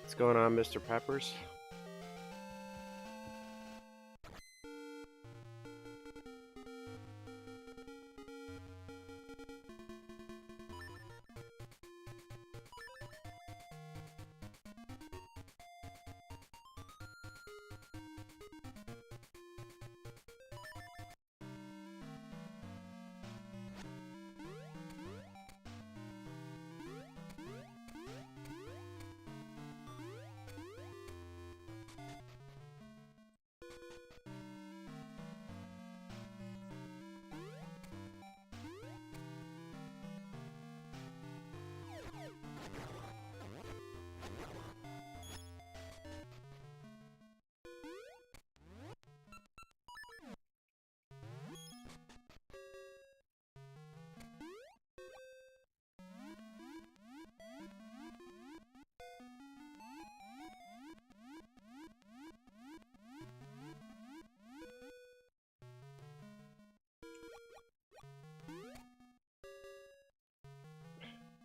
What's going on, Mr. Peppers?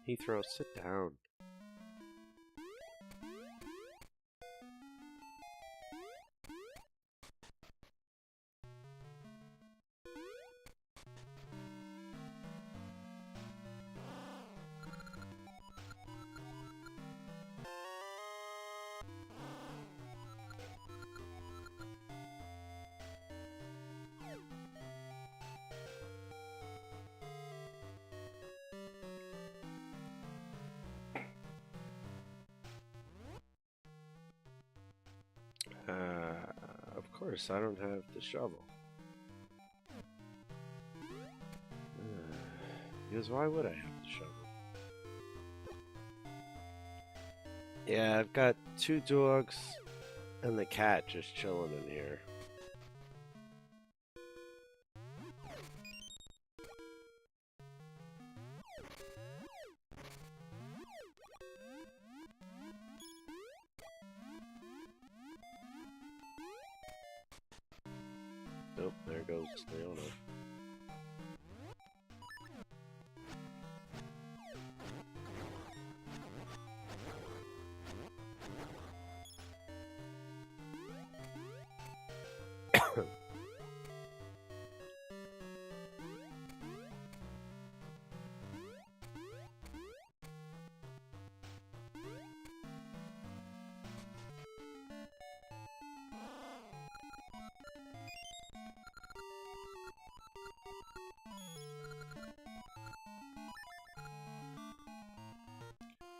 Heathrow, sit down. Of course, I don't have the shovel. Because why would I have the shovel? Yeah, I've got 2 dogs and the cat just chilling in here. Nope, there goes Leona.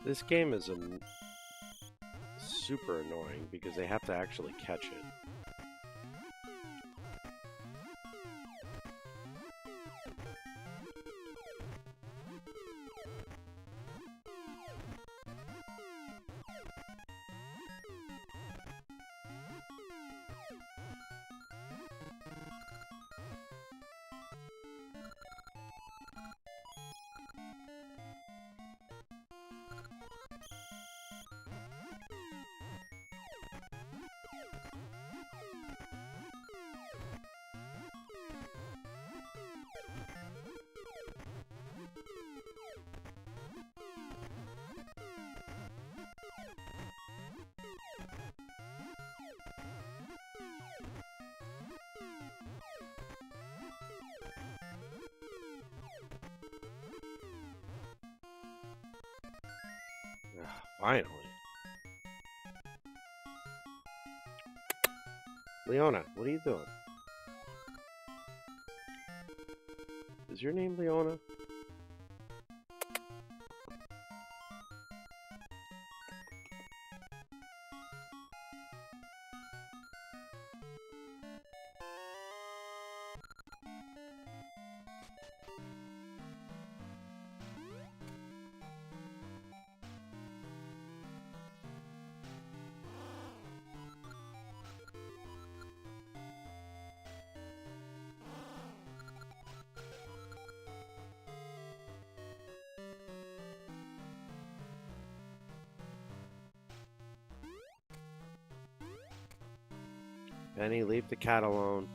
This game is super annoying because they have to actually catch it. Finally. Leona, what are you doing? Is your name Leona? Benny, leave the cat alone.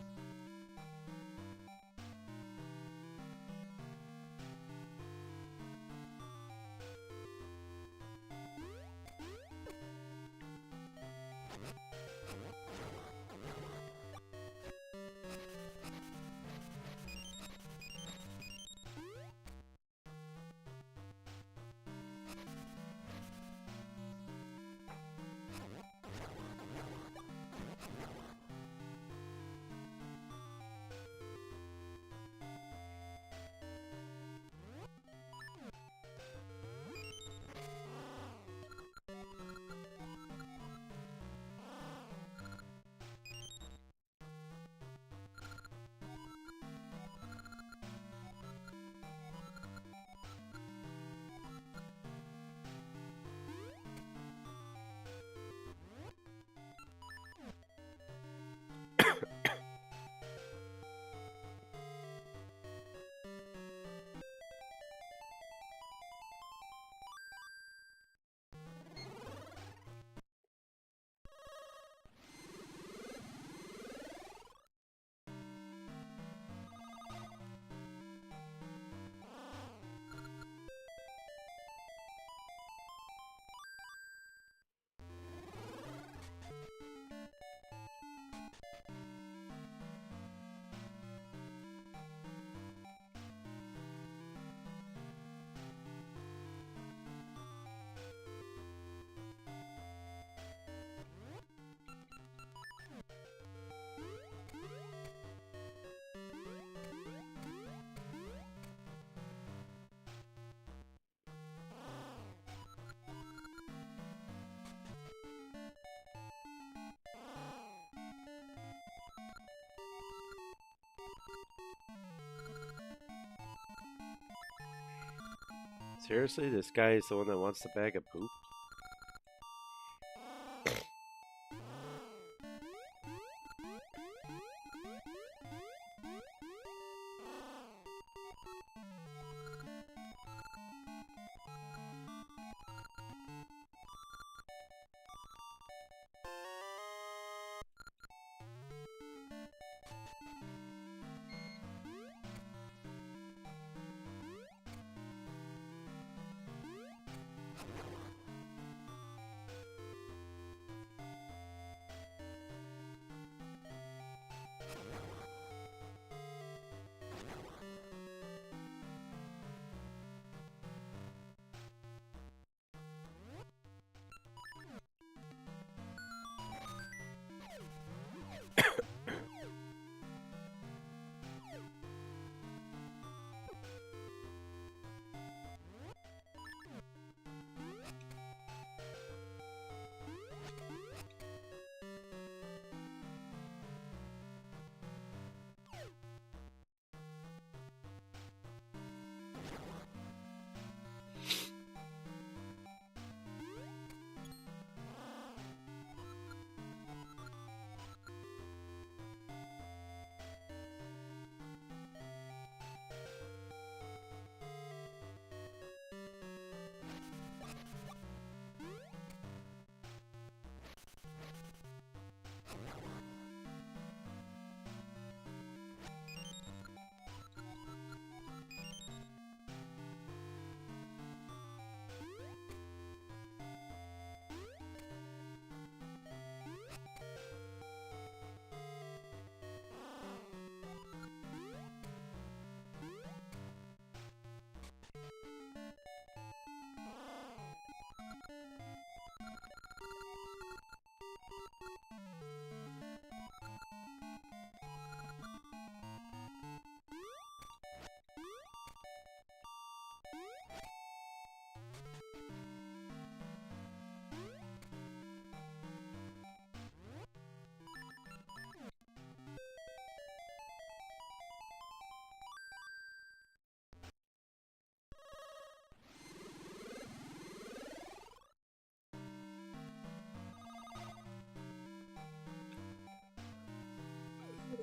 Seriously, this guy is the one that wants the bag of poop?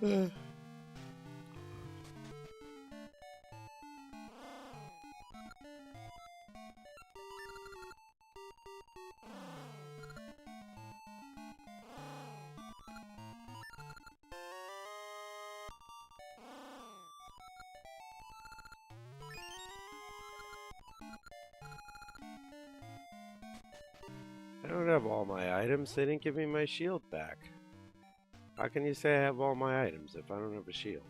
I don't have all my items. They didn't give me my shield back. How can you say I have all my items if I don't have a shield?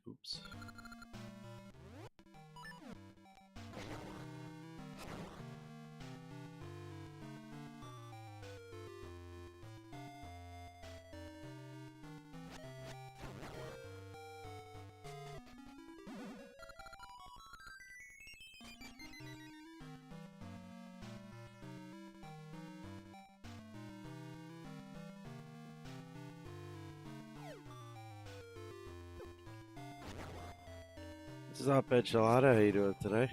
Oops. What's up, Enchilada? How you doing today?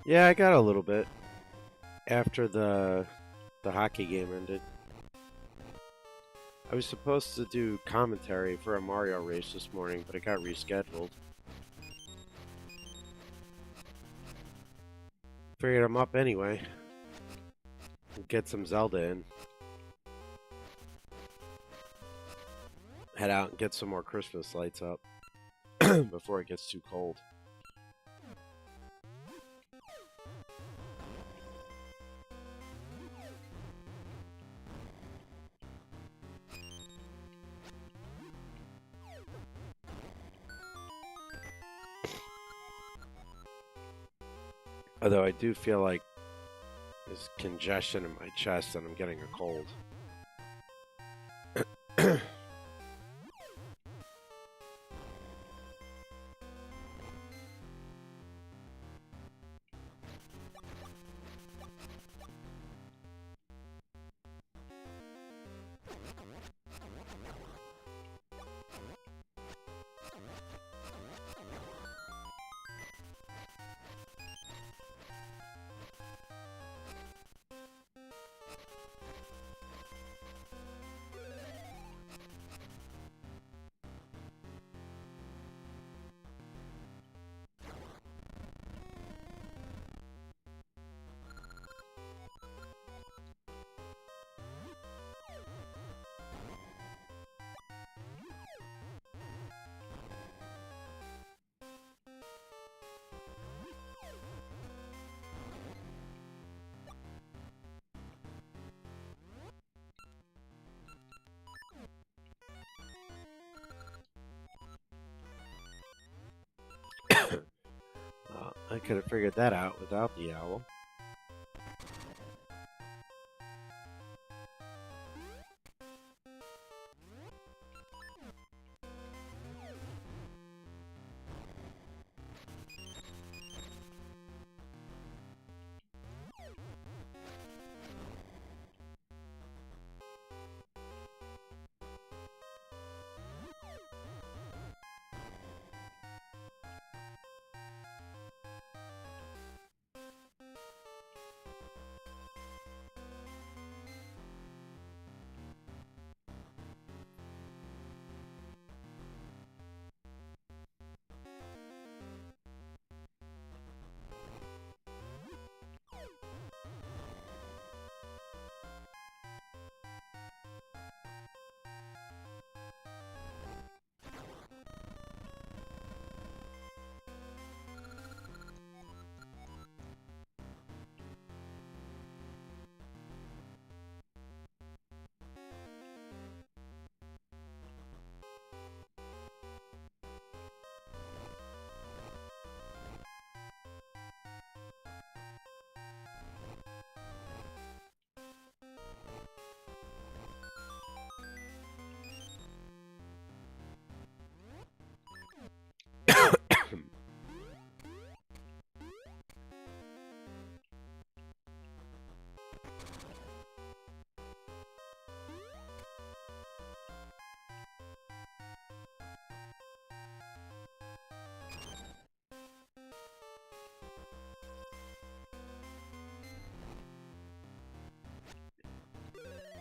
Yeah, I got a little bit after the hockey game ended. I was supposed to do commentary for a Mario race this morning, but it got rescheduled. Figured I'm up anyway. Get some Zelda in. Head out and get some more Christmas lights up before it gets too cold. Although I do feel like there's congestion in my chest and I'm getting a cold. I could have figured that out without the owl.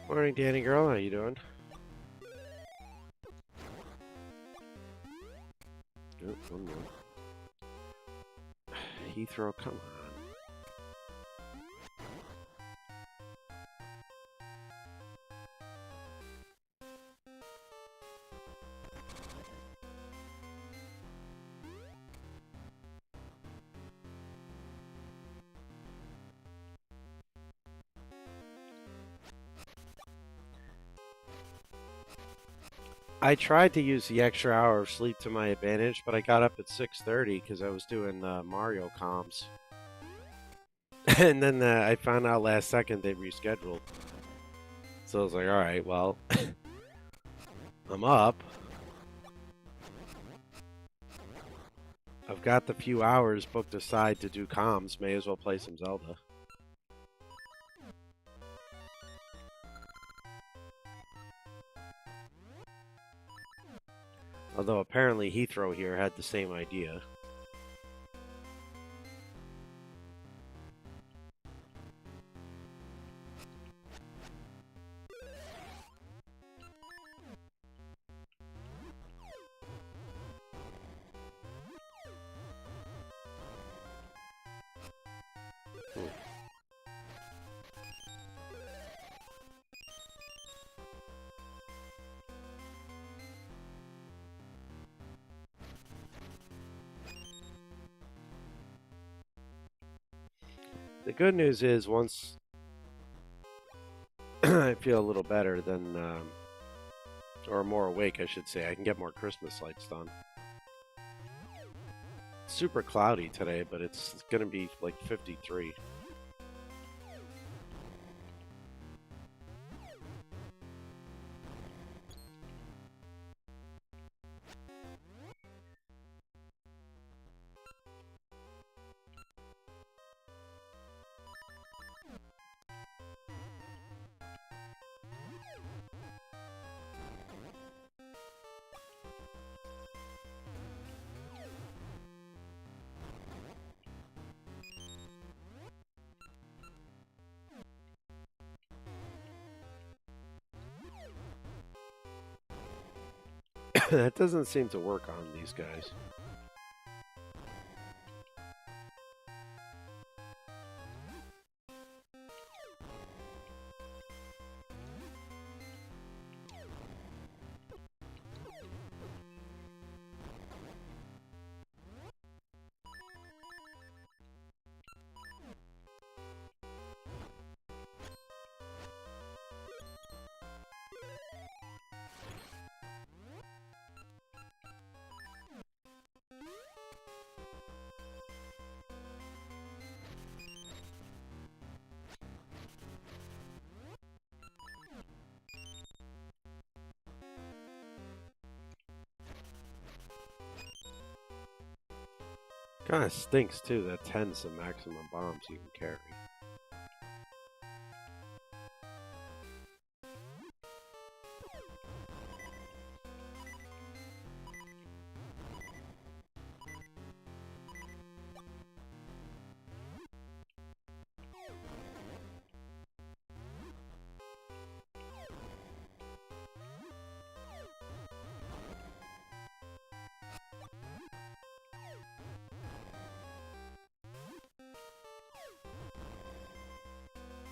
Morning, Danny girl. How you doing? Oh, one more. Heathrow, come on. I tried to use the extra hour of sleep to my advantage, but I got up at 6:30 because I was doing Mario comms. And then I found out last second they rescheduled. So I was like, all right, well, I'm up. I've got the few hours booked aside to do comms. May as well play some Zelda. Although apparently Heathrow here had the same idea. The good news is once I feel a little better, then, or more awake, I should say, I can get more Christmas lights done. It's super cloudy today, but it's going to be like 53. That doesn't seem to work on these guys. Kind of stinks too that 10's the maximum bombs you can carry.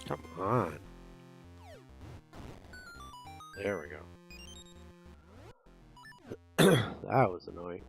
Come on. There we go. That was annoying.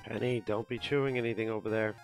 Penny, don't be chewing anything over there.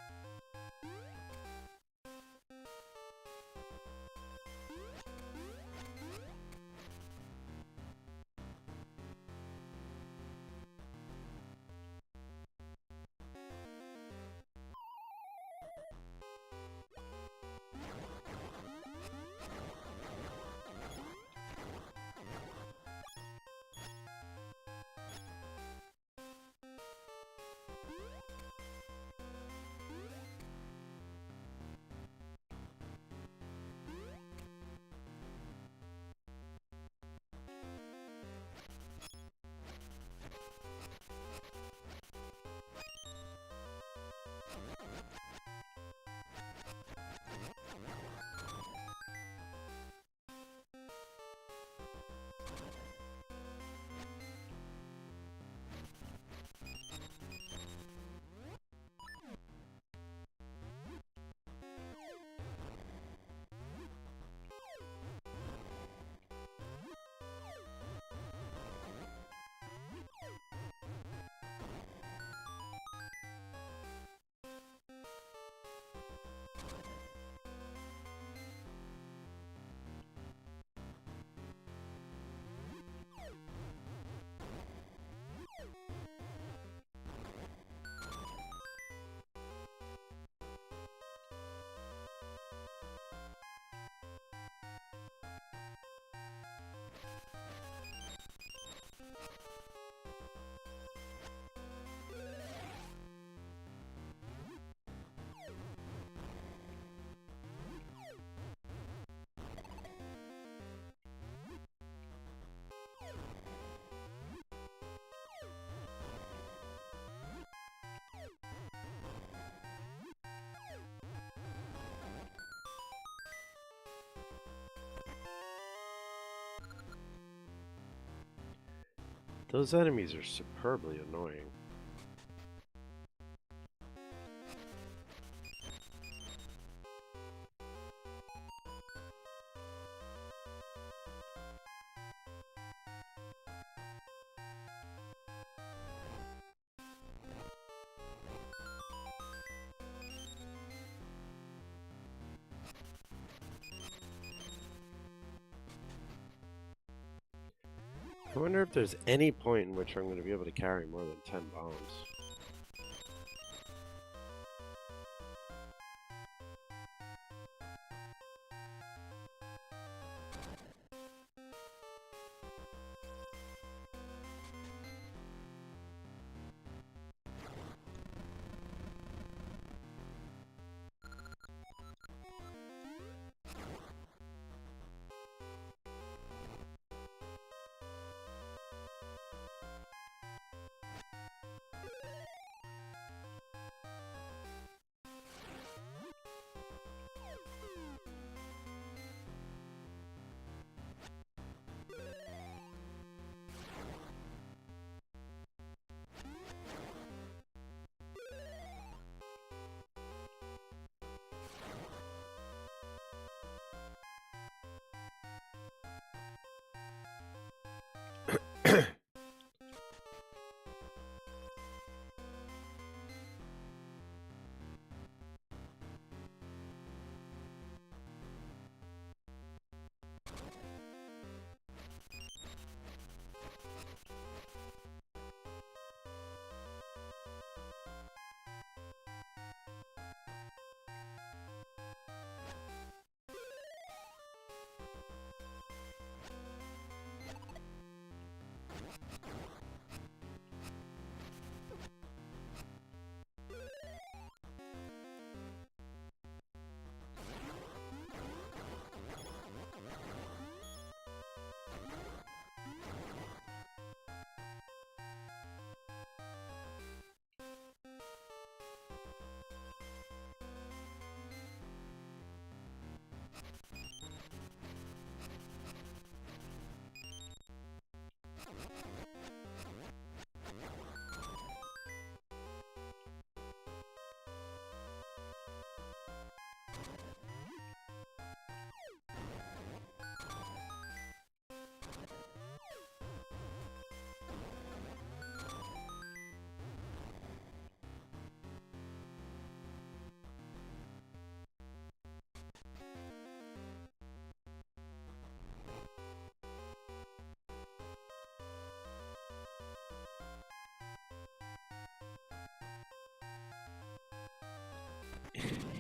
Those enemies are superbly annoying. I wonder if there's any point in which I'm going to be able to carry more than 10 bombs.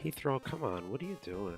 Heathrow, come on, what are you doing?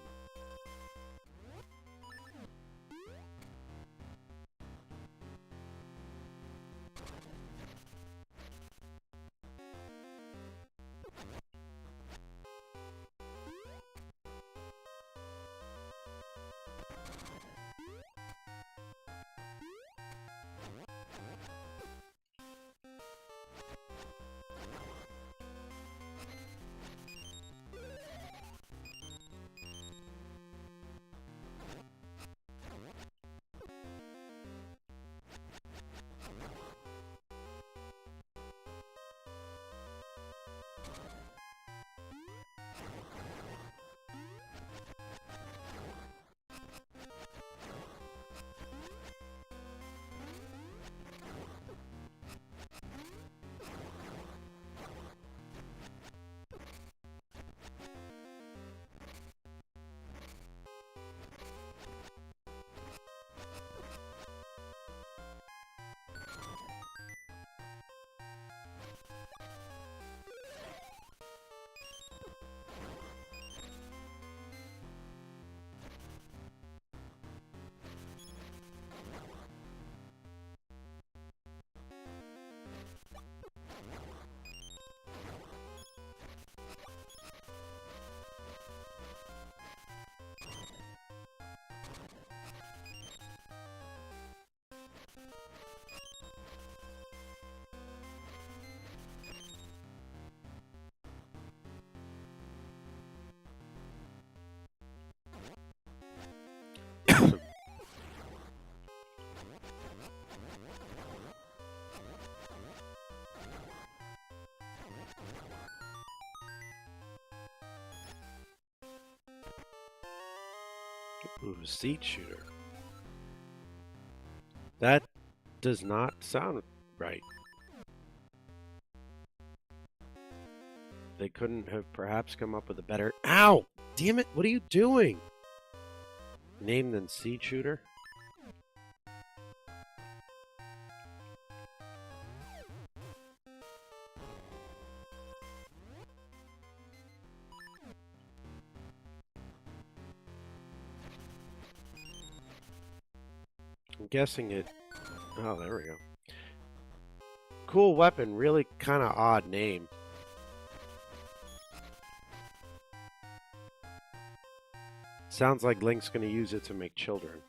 Ooh, seat shooter. That does not sound right. They couldn't have perhaps come up with a better... Ow! Damn it, what are you doing? Name than seat shooter? I'm guessing it... Oh, there we go. Cool weapon, really kind of odd name. Sounds like Link's going to use it to make children.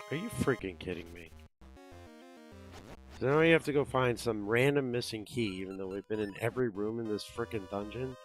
Are you freaking kidding me? So now you have to go find some random missing key, even though we've been in every room in this freaking dungeon?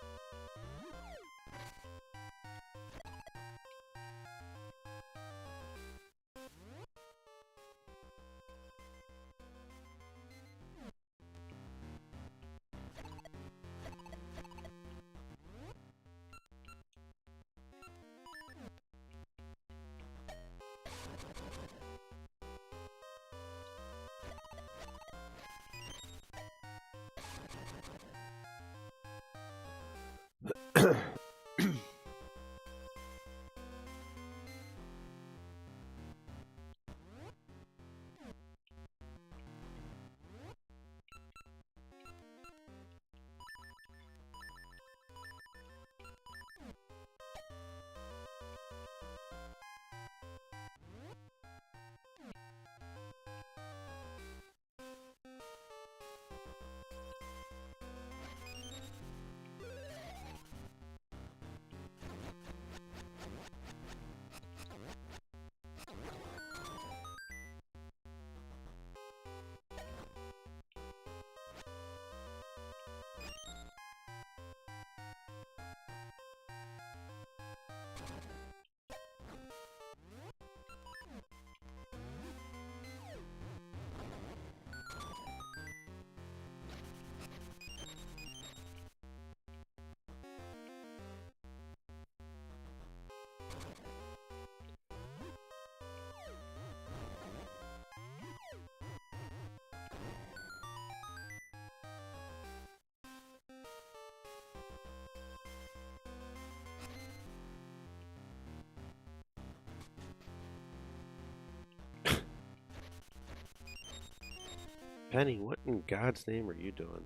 Penny, what in God's name are you doing?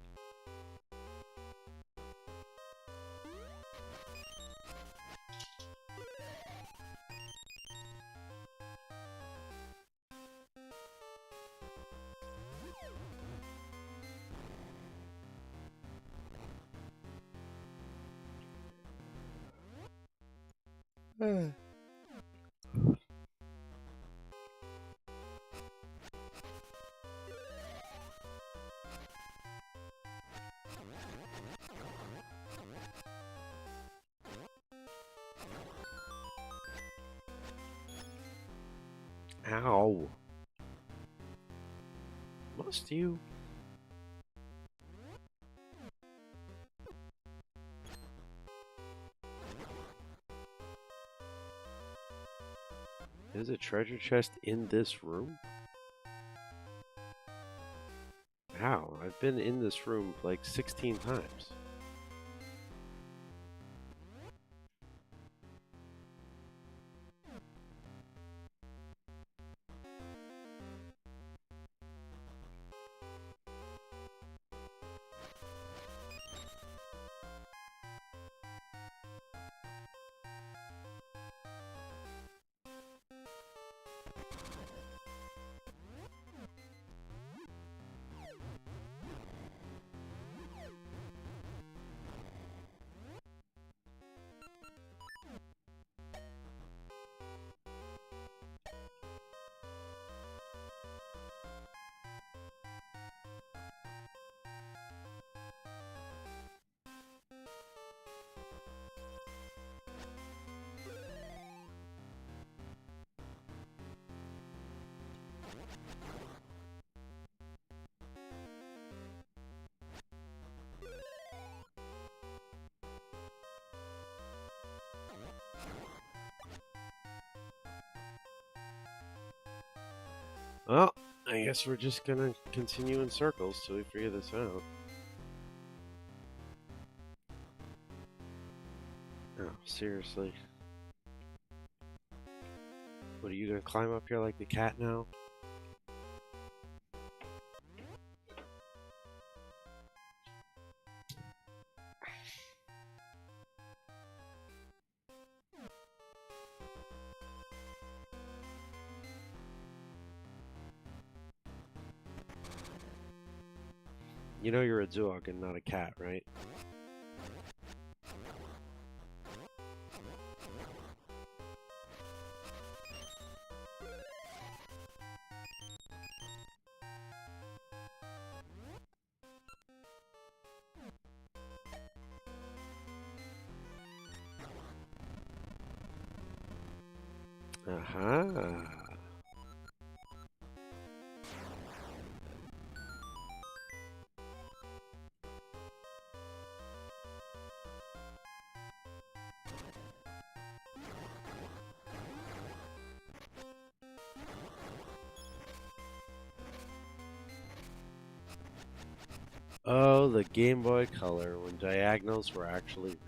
Ow. Must you? There's a treasure chest in this room? How? I've been in this room like 16 times. Well, I guess we're just gonna continue in circles till we figure this out. Oh, seriously. What, are you gonna climb up here like the cat now? You know you're a dog and not a cat, right? Uh-huh. Oh, the Game Boy Color, when diagonals were actually real.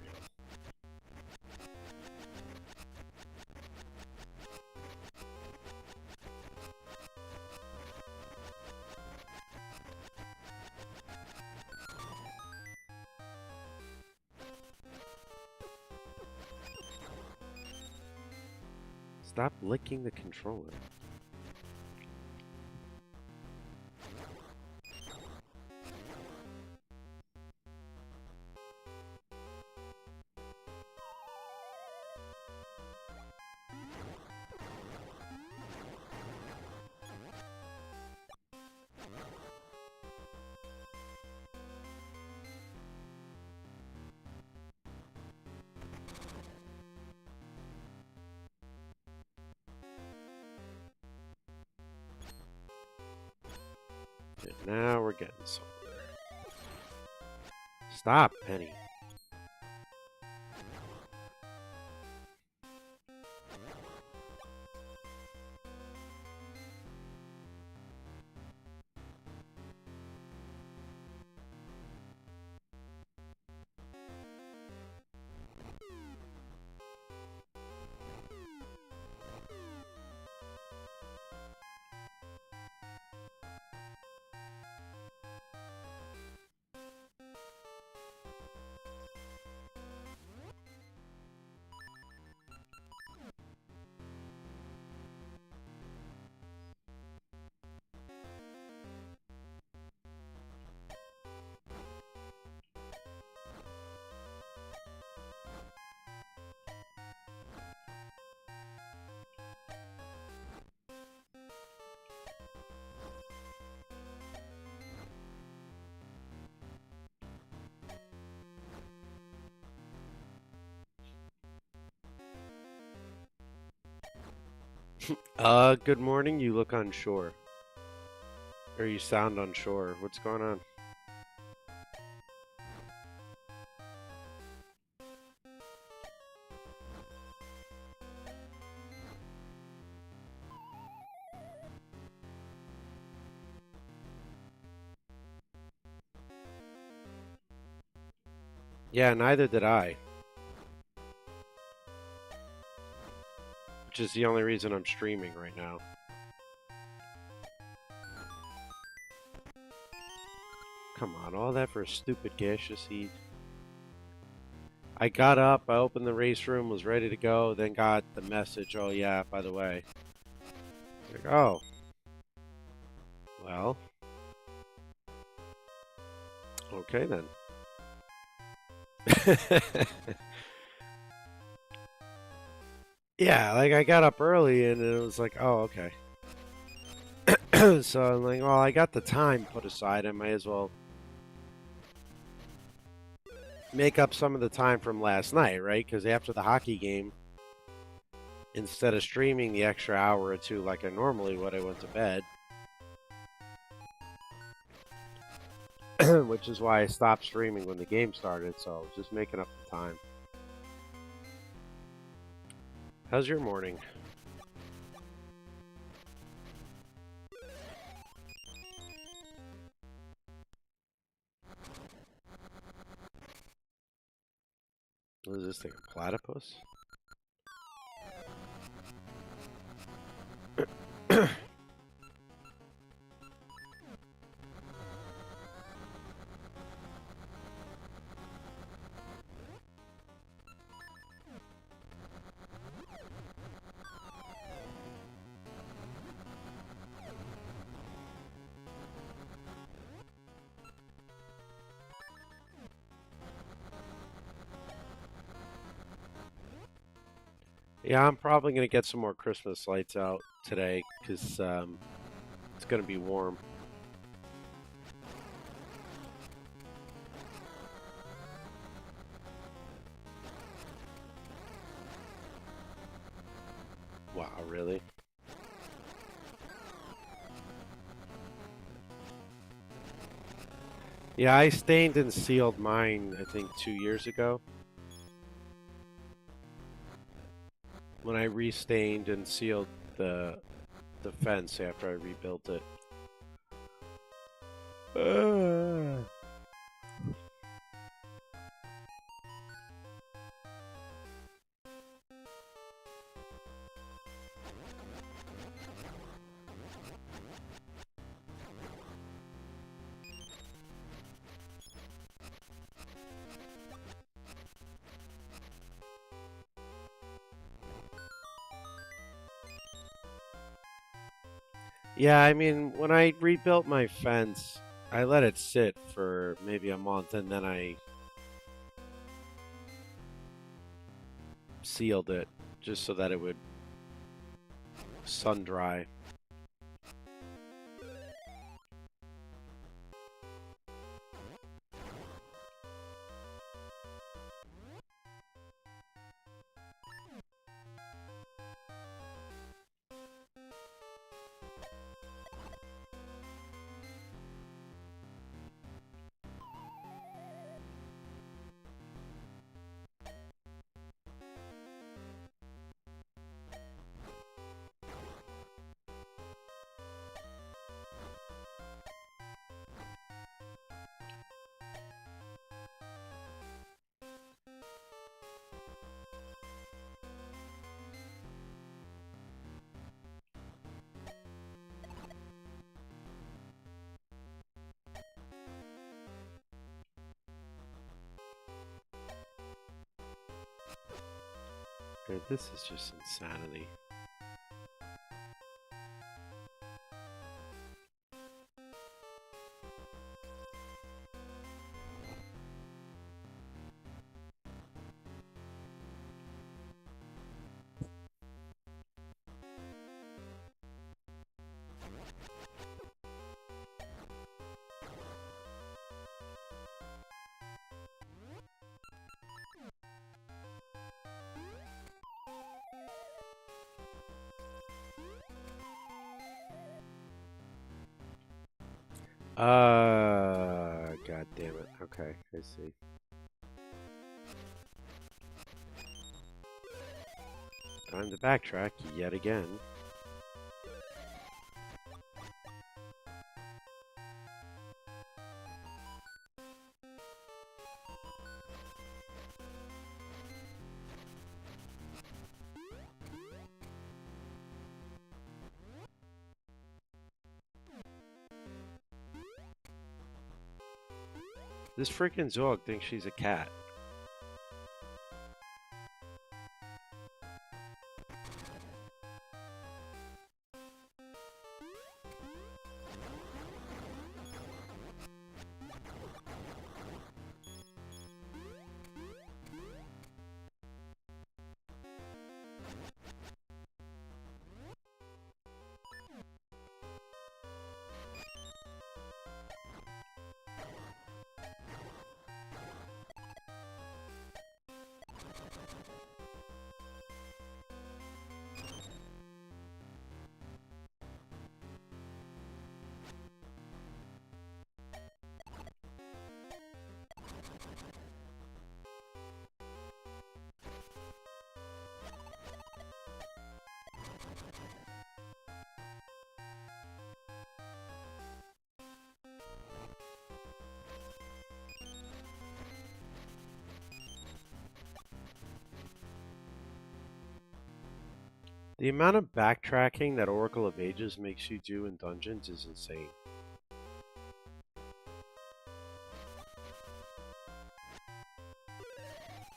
Stop licking the controller. Okay, now we're getting somewhere. Stop, Penny. Good morning. You look unsure. Or you sound unsure. What's going on? Yeah, neither did I. Which is the only reason I'm streaming right now. Come on, all that for a stupid gaseous heat. I got up, I opened the race room, was ready to go, then got the message, oh yeah, by the way. Like, oh. Well. Okay then. Yeah, like I got up early and it was like, oh, okay. So I'm like, well, I got the time put aside. I might as well make up some of the time from last night, right? Because after the hockey game, instead of streaming the extra hour or two like I normally would, I went to bed. Which is why I stopped streaming when the game started, so just making up the time. How's your morning? What is this thing, a platypus? Yeah, I'm probably going to get some more Christmas lights out today because it's going to be warm. Wow, really? Yeah, I stained and sealed mine, I think, 2 years ago. When I restained and sealed the fence after I rebuilt it. Yeah, I mean, when I rebuilt my fence, I let it sit for maybe a month and then I sealed it just so that it would sun dry. Okay, this is just insanity. God damn it. Okay, I see. Time to backtrack yet again. This freaking Zog thinks she's a cat. The amount of backtracking that Oracle of Ages makes you do in dungeons is insane.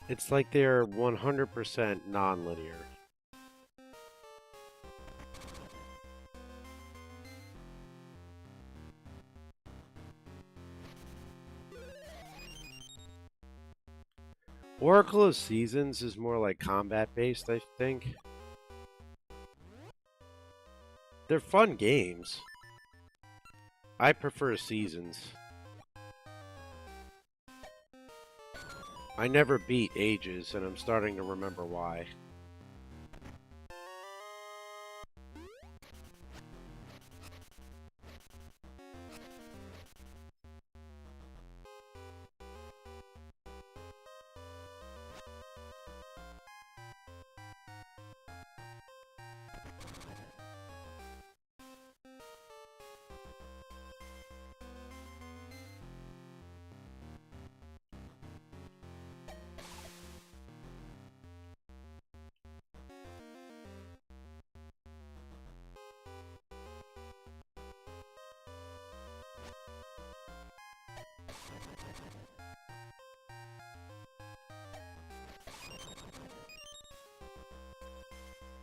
It's like they're 100% non-linear. Oracle of Seasons is more like combat-based, I think. They're fun games. I prefer Seasons. I never beat Ages, and I'm starting to remember why.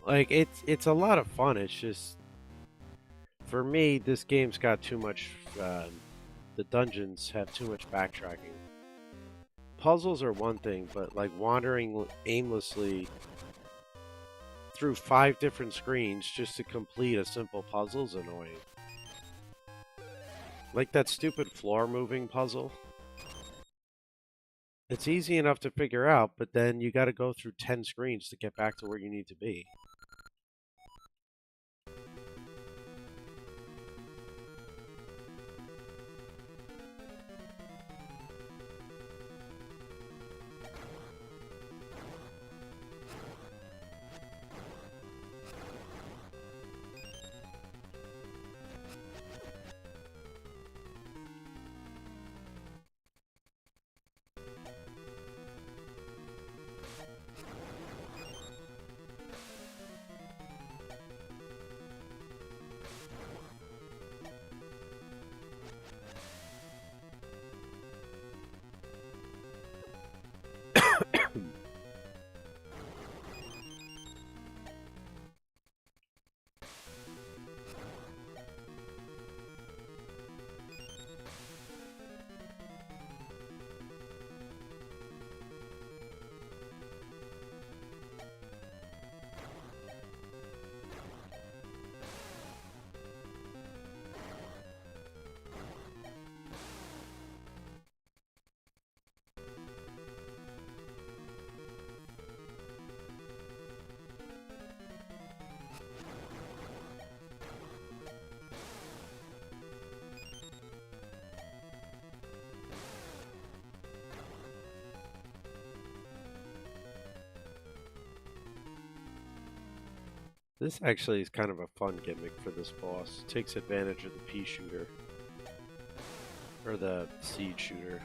Like, it's a lot of fun. It's just, for me, this game's got too much, the dungeons have too much backtracking. Puzzles are one thing, but like wandering aimlessly through 5 different screens just to complete a simple puzzle is annoying. Like that stupid floor moving puzzle. It's easy enough to figure out, but then you gotta go through 10 screens to get back to where you need to be. This actually is kind of a fun gimmick for this boss. It takes advantage of the pea shooter. Or the seed shooter.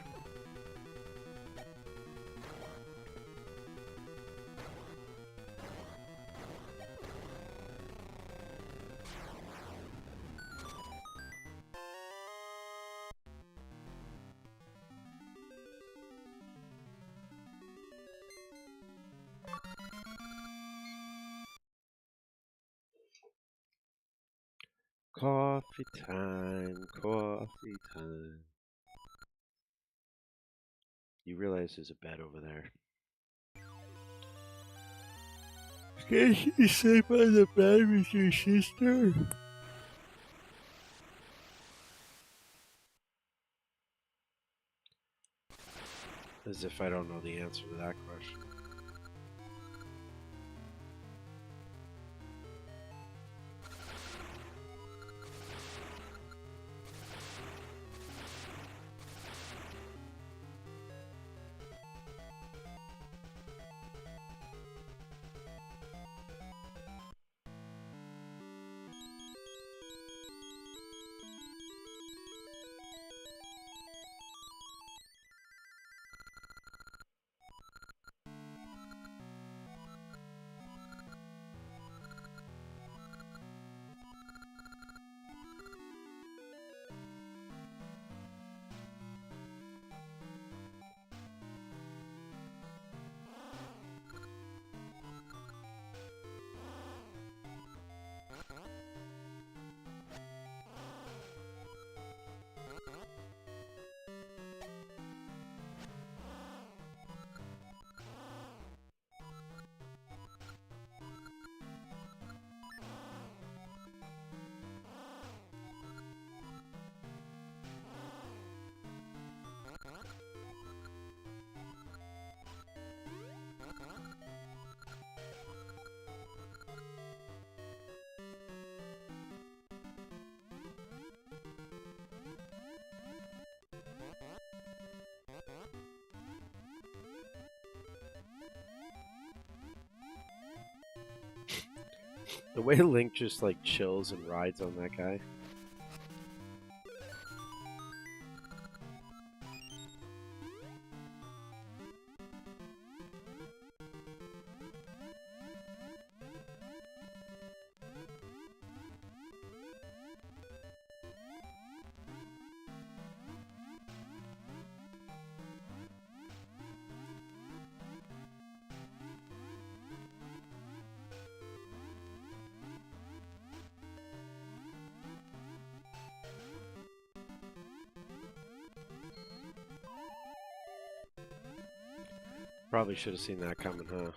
Coffee time, coffee time. You realize there's a bed over there. Can you sleep on the bed with your sister? As if I don't know the answer to that question. The way Link just like chills and rides on that guy. Probably should have seen that coming, huh?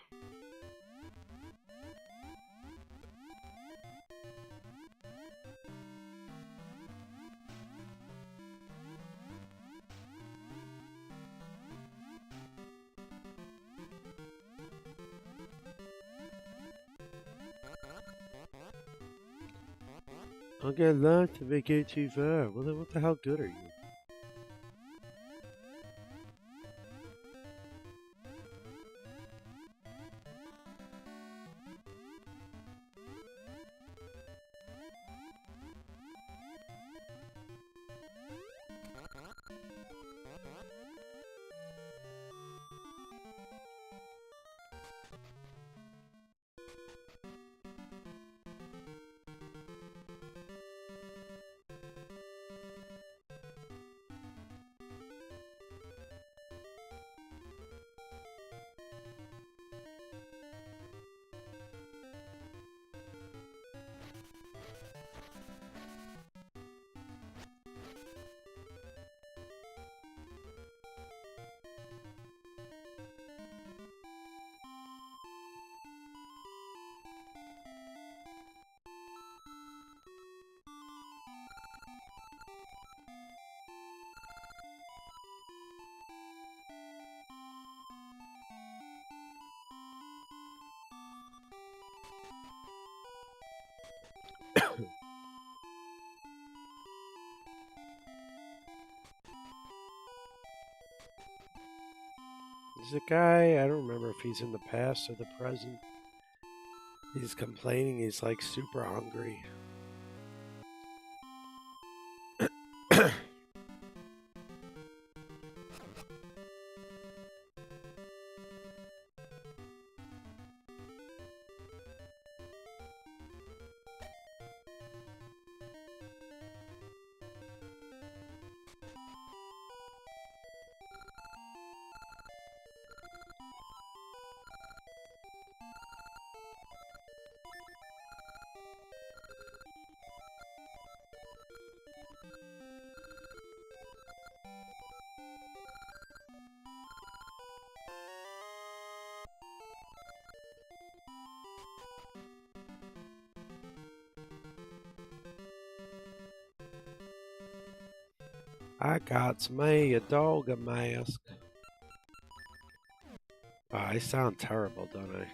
I'll get lost if I go too far. Well, then what the hell good are you? There's a guy, I don't remember if he's in the past or the present. He's complaining he's like super hungry. I got me a dog mask. Oh, I sound terrible, don't I?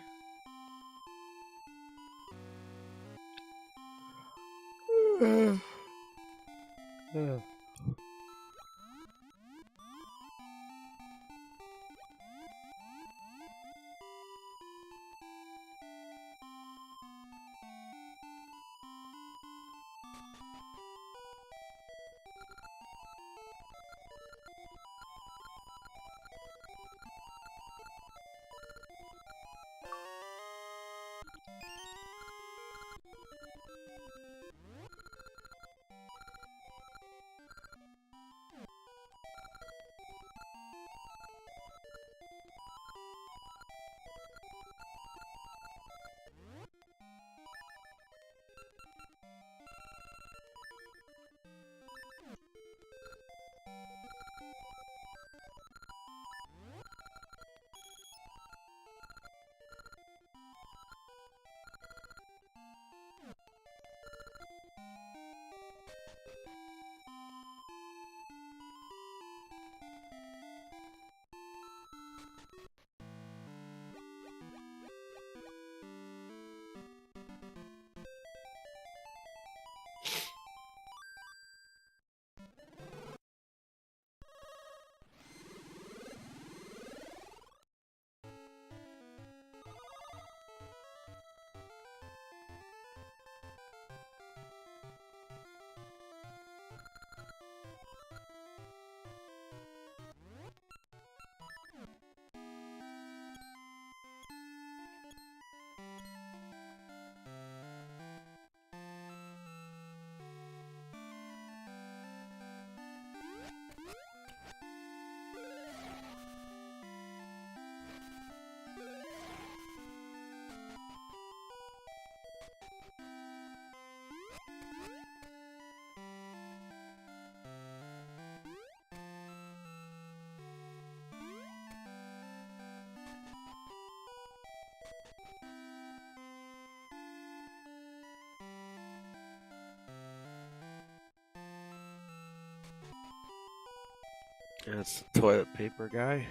That's the toilet paper guy.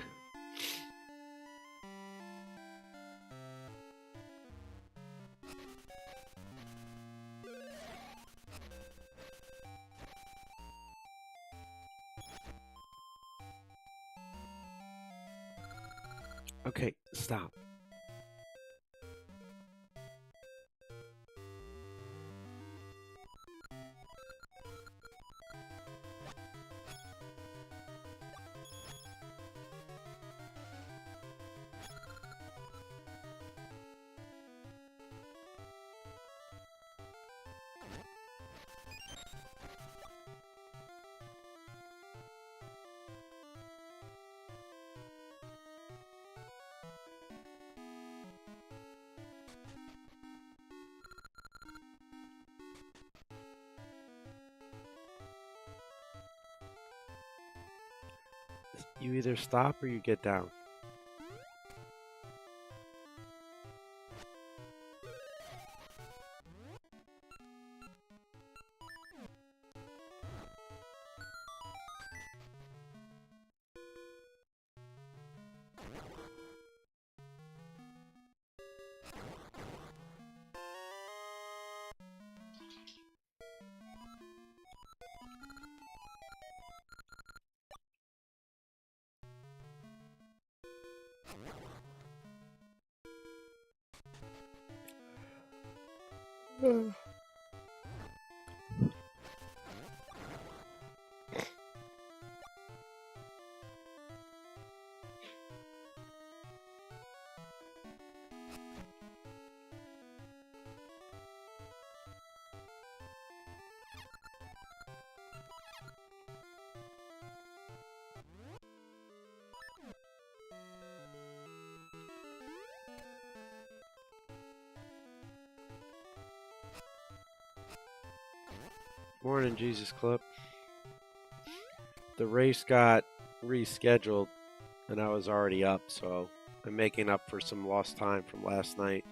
Okay, stop. You either stop or you get down. Morning, Jesus Club. The race got rescheduled, and I was already up, so I'm making up for some lost time from last night.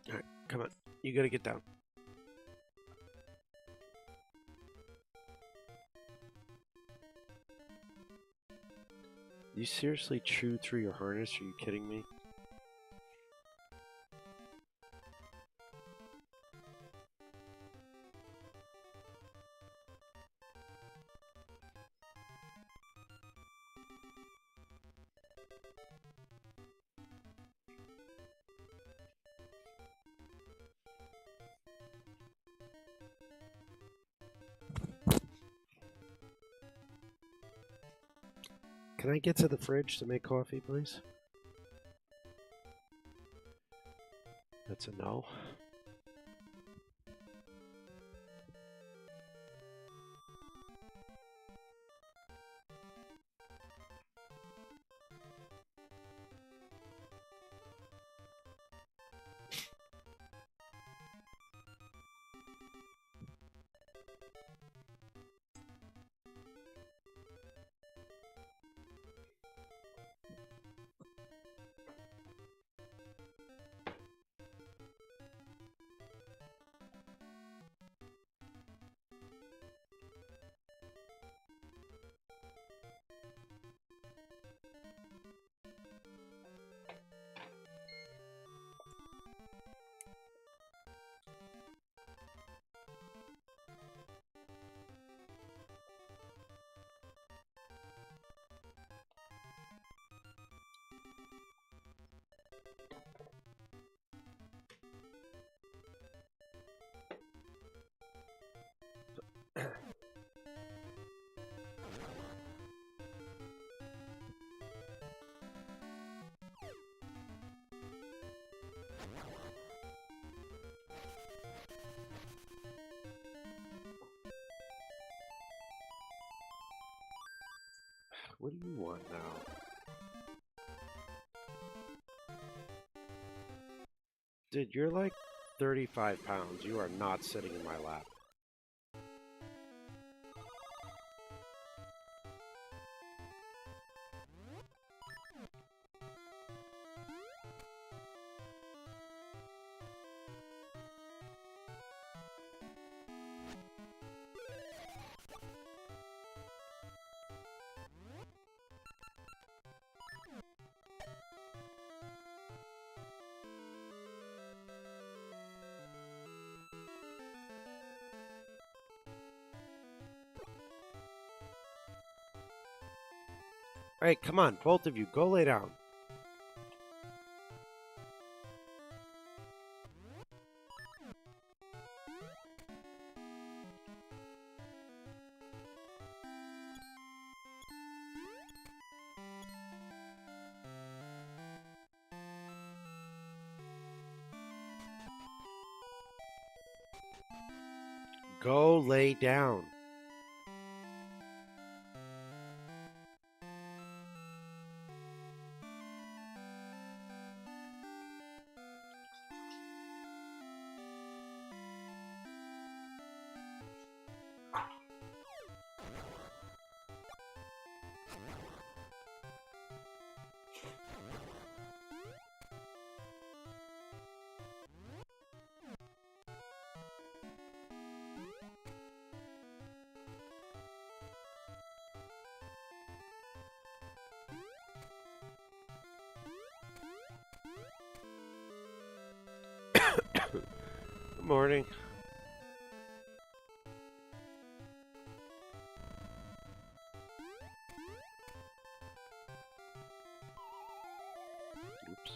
All right, come on. You gotta get down. You seriously chewed through your harness? Are you kidding me? Can I get to the fridge to make coffee, please? That's a no. What do you want now? Dude, you're like 35 pounds. You are not sitting in my lap. All right, come on, both of you, go lay down. Go lay down. Good morning. Oops.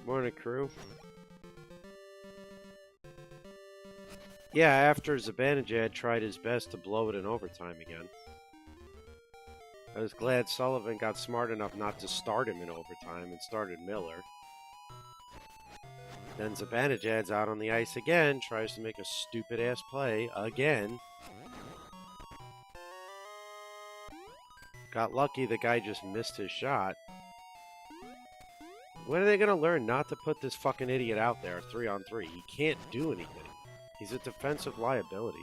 Morning, crew. Yeah, after Zibanejad tried his best to blow it in overtime again. I was glad Sullivan got smart enough not to start him in overtime and started Miller. Then Zibanejad's out on the ice again, tries to make a stupid-ass play again. Got lucky the guy just missed his shot. When are they going to learn not to put this fucking idiot out there 3-on-3? He can't do anything. He's a defensive liability.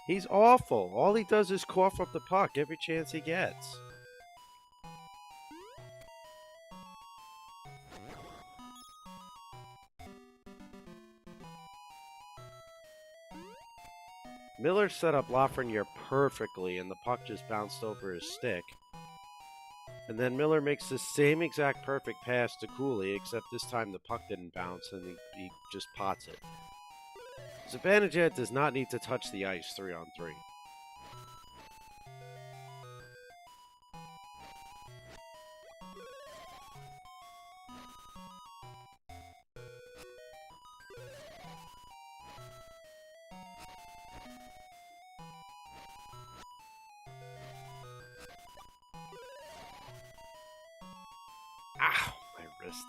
He's awful. All he does is cough up the puck every chance he gets. Miller set up Lafreniere perfectly, and the puck just bounced over his stick. And then Miller makes the same exact perfect pass to Cooley, except this time the puck didn't bounce, and he just pots it. Zibanejad does not need to touch the ice 3-on-3. Ow, my wrist.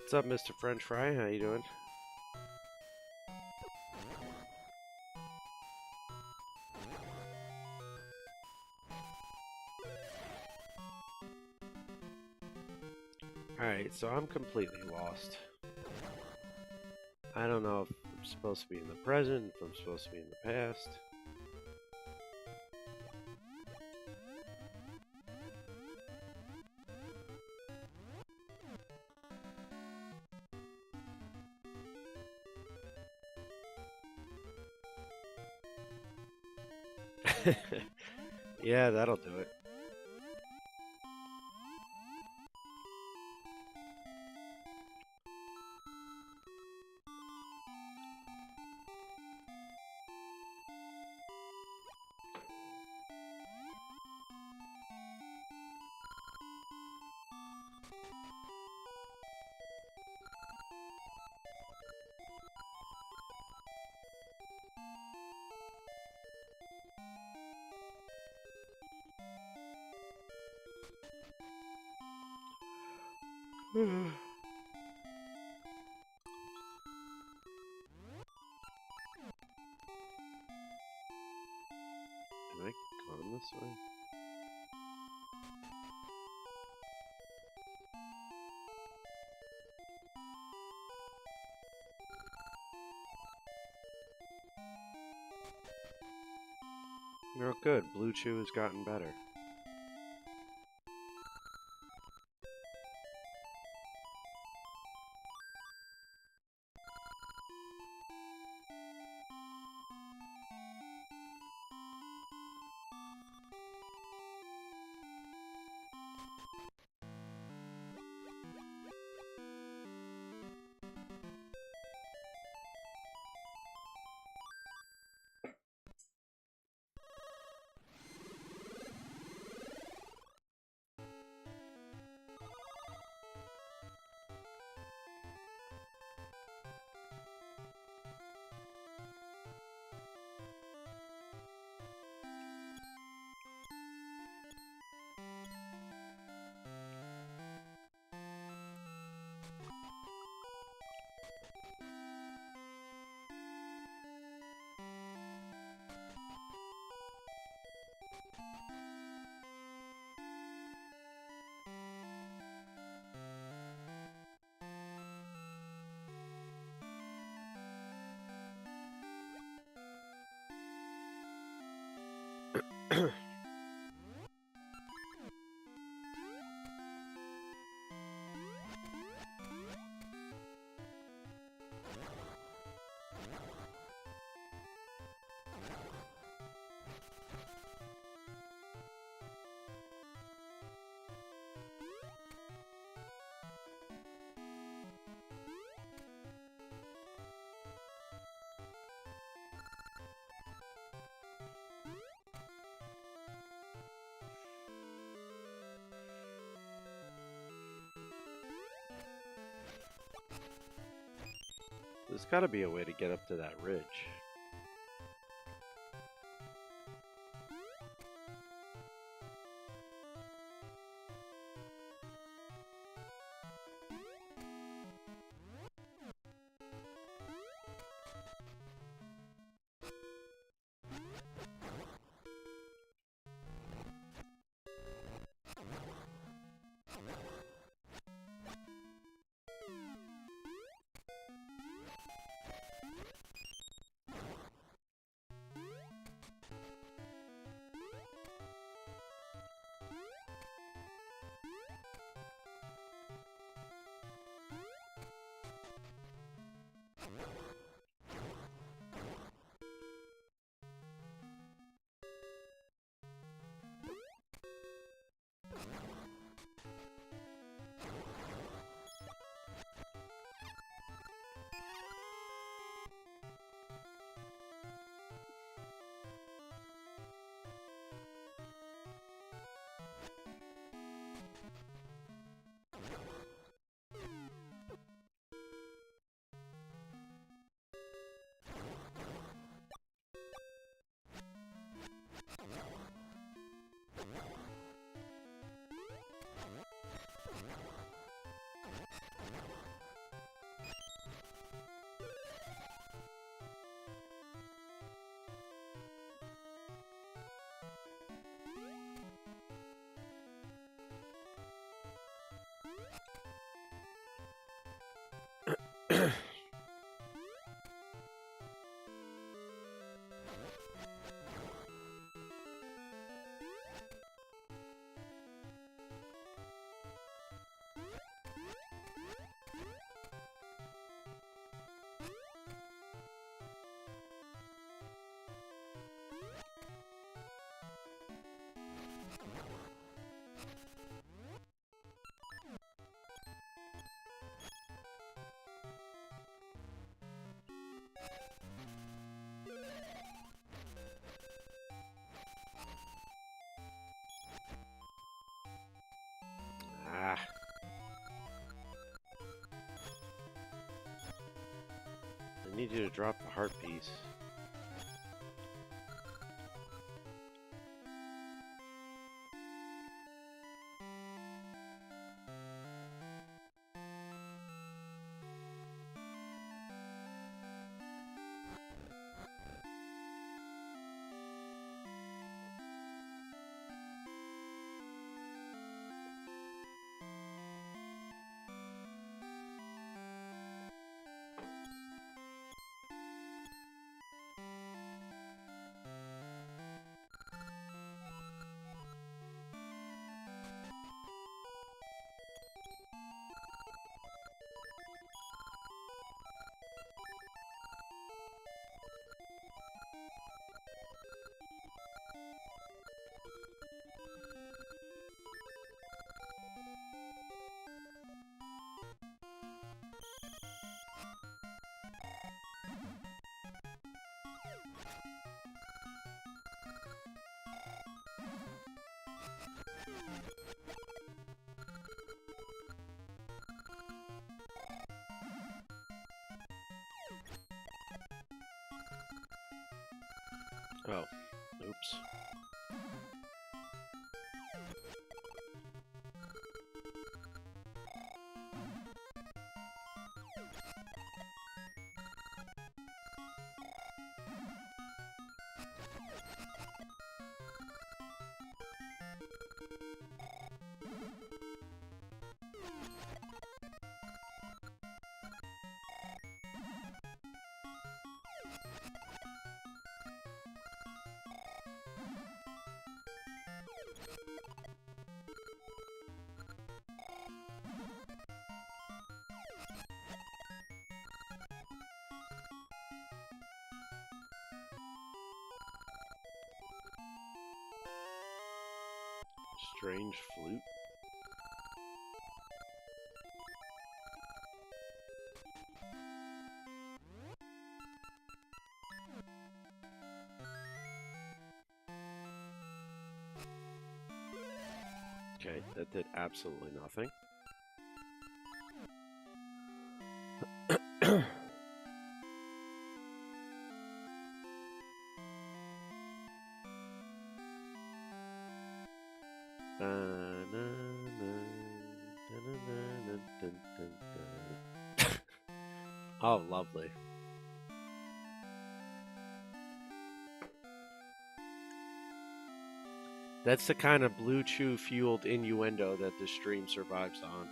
What's up, Mr. French Fry? How you doing? Alright, so I'm completely lost. I don't know if I'm supposed to be in the present, if I'm supposed to be in the past. Yeah, that'll do it. Am I going this way? Oh, good. Blue Chew has gotten better. There's got to be a way to get up to that ridge. Ah. I need you to drop the heart piece. Oh, oops. Strange flute. Okay, that did absolutely nothing. Oh, lovely. That's the kind of Blue Chew fueled innuendo that this stream survives on.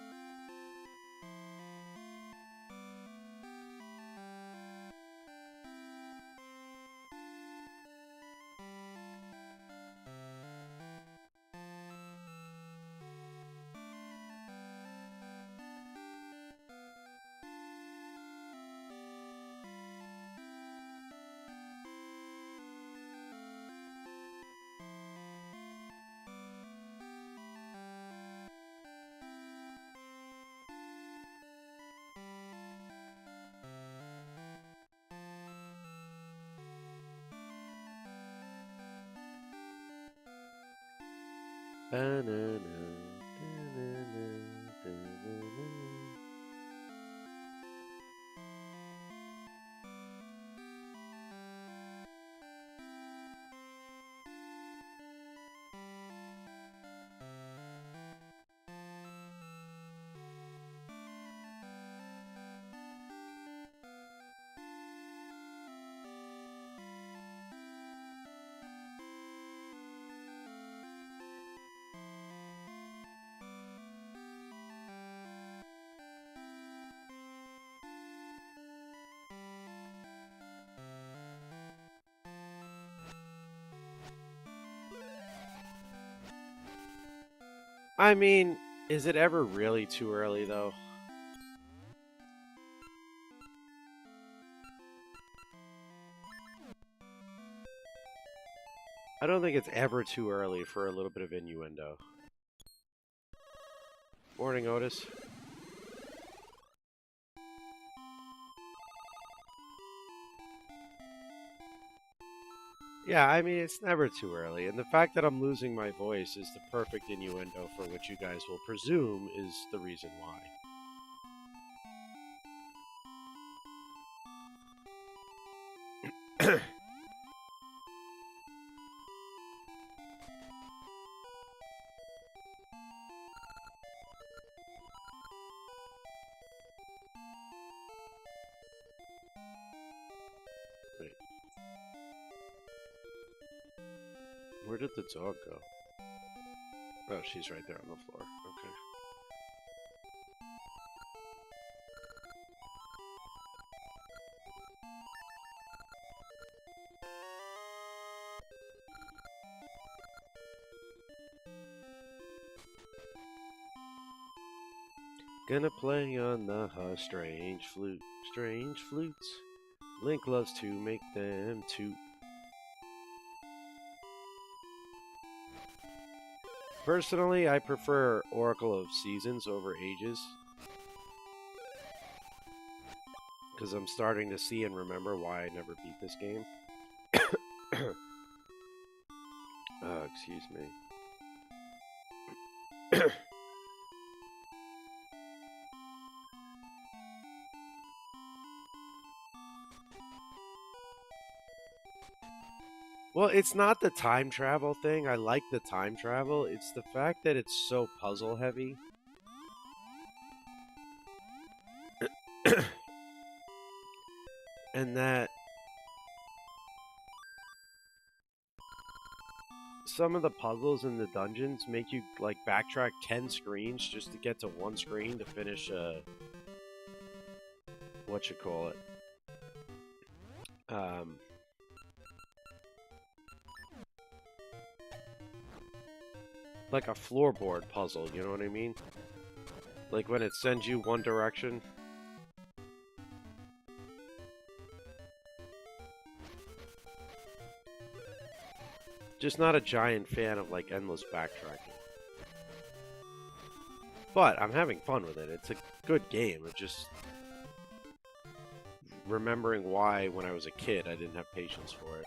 I mean, is it ever really too early, though? I don't think it's ever too early for a little bit of innuendo. Morning, Otis. Yeah, I mean, it's never too early. And the fact that I'm losing my voice is the perfect innuendo for which you guys will presume is the reason why. Wait. Where did the dog go? Oh, she's right there on the floor. Okay. Gonna play on the strange flute, strange flutes. Link loves to make them toot. Personally, I prefer Oracle of Seasons over Ages. Because I'm starting to see and remember why I never beat this game. Oh, excuse me. Well, it's not the time travel thing. I like the time travel. It's the fact that it's so puzzle heavy. And that some of the puzzles in the dungeons make you like backtrack 10 screens just to get to one screen to finish whatchamacallit. Like a floorboard puzzle, you know what I mean? Like when it sends you one direction. Just not a giant fan of like endless backtracking. But I'm having fun with it. It's a good game. It's just remembering why when I was a kid I didn't have patience for it.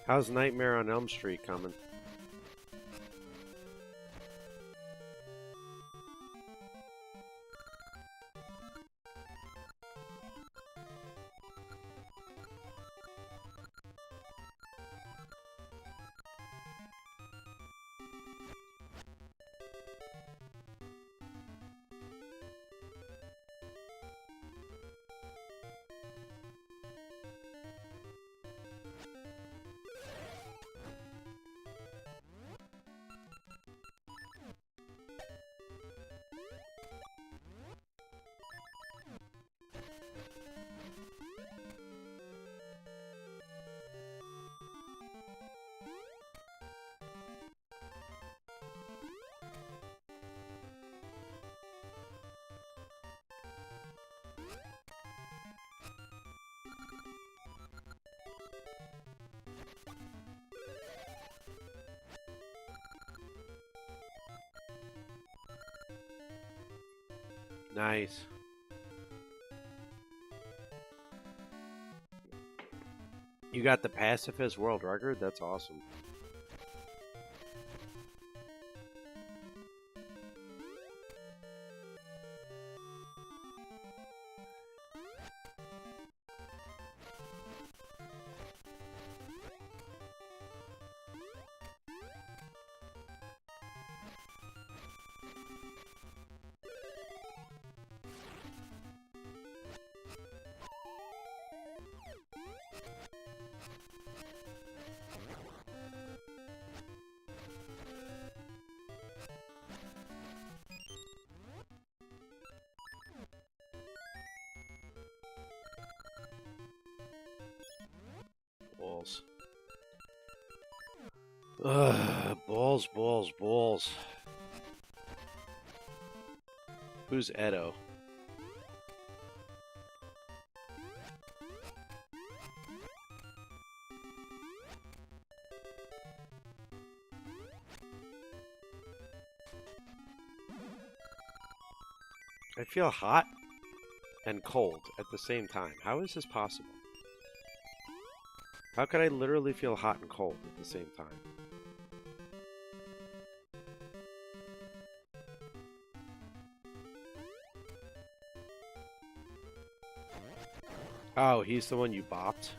How's Nightmare on Elm Street coming? Nice. You got the pacifist world record? That's awesome. Balls. Ugh, balls, balls, balls. Who's Edo? I feel hot and cold at the same time. How is this possible? How could I literally feel hot and cold at the same time? Oh, he's the one you bopped?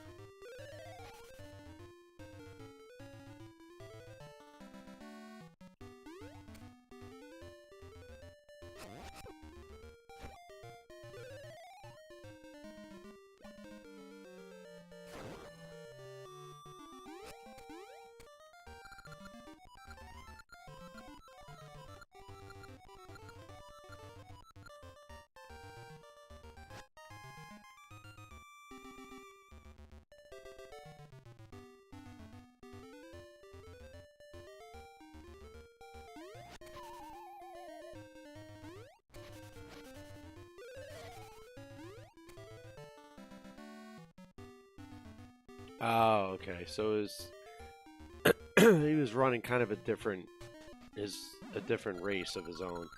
Oh, okay. So his he was running kind of a different race of his own.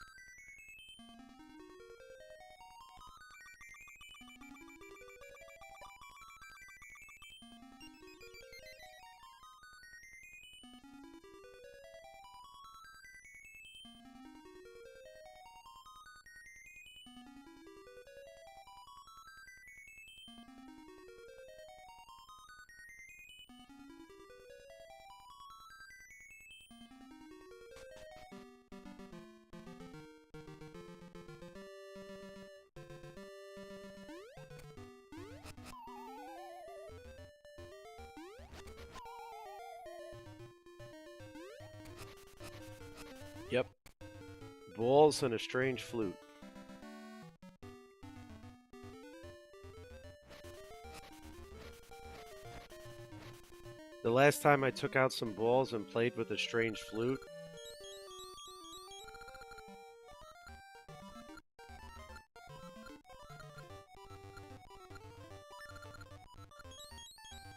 Yep. Balls and a strange flute. The last time I took out some balls and played with a strange flute,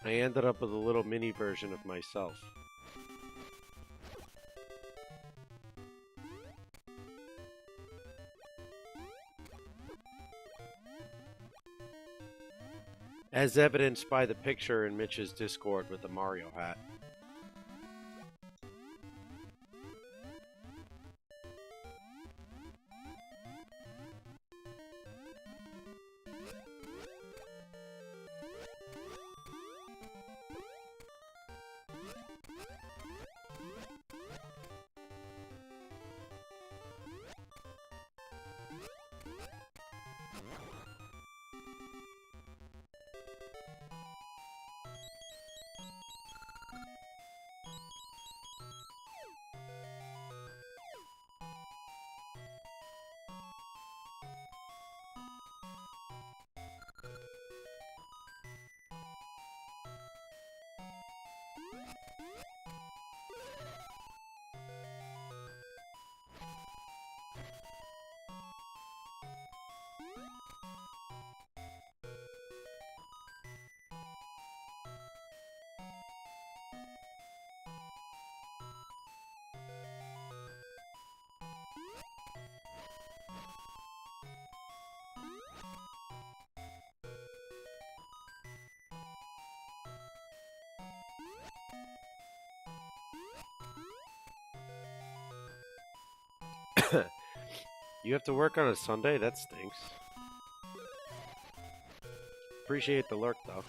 I ended up with a little mini version of myself. As evidenced by the picture in Mitch's Discord with the Mario hat. You have to work on a Sunday? That stinks. Appreciate the lurk, though.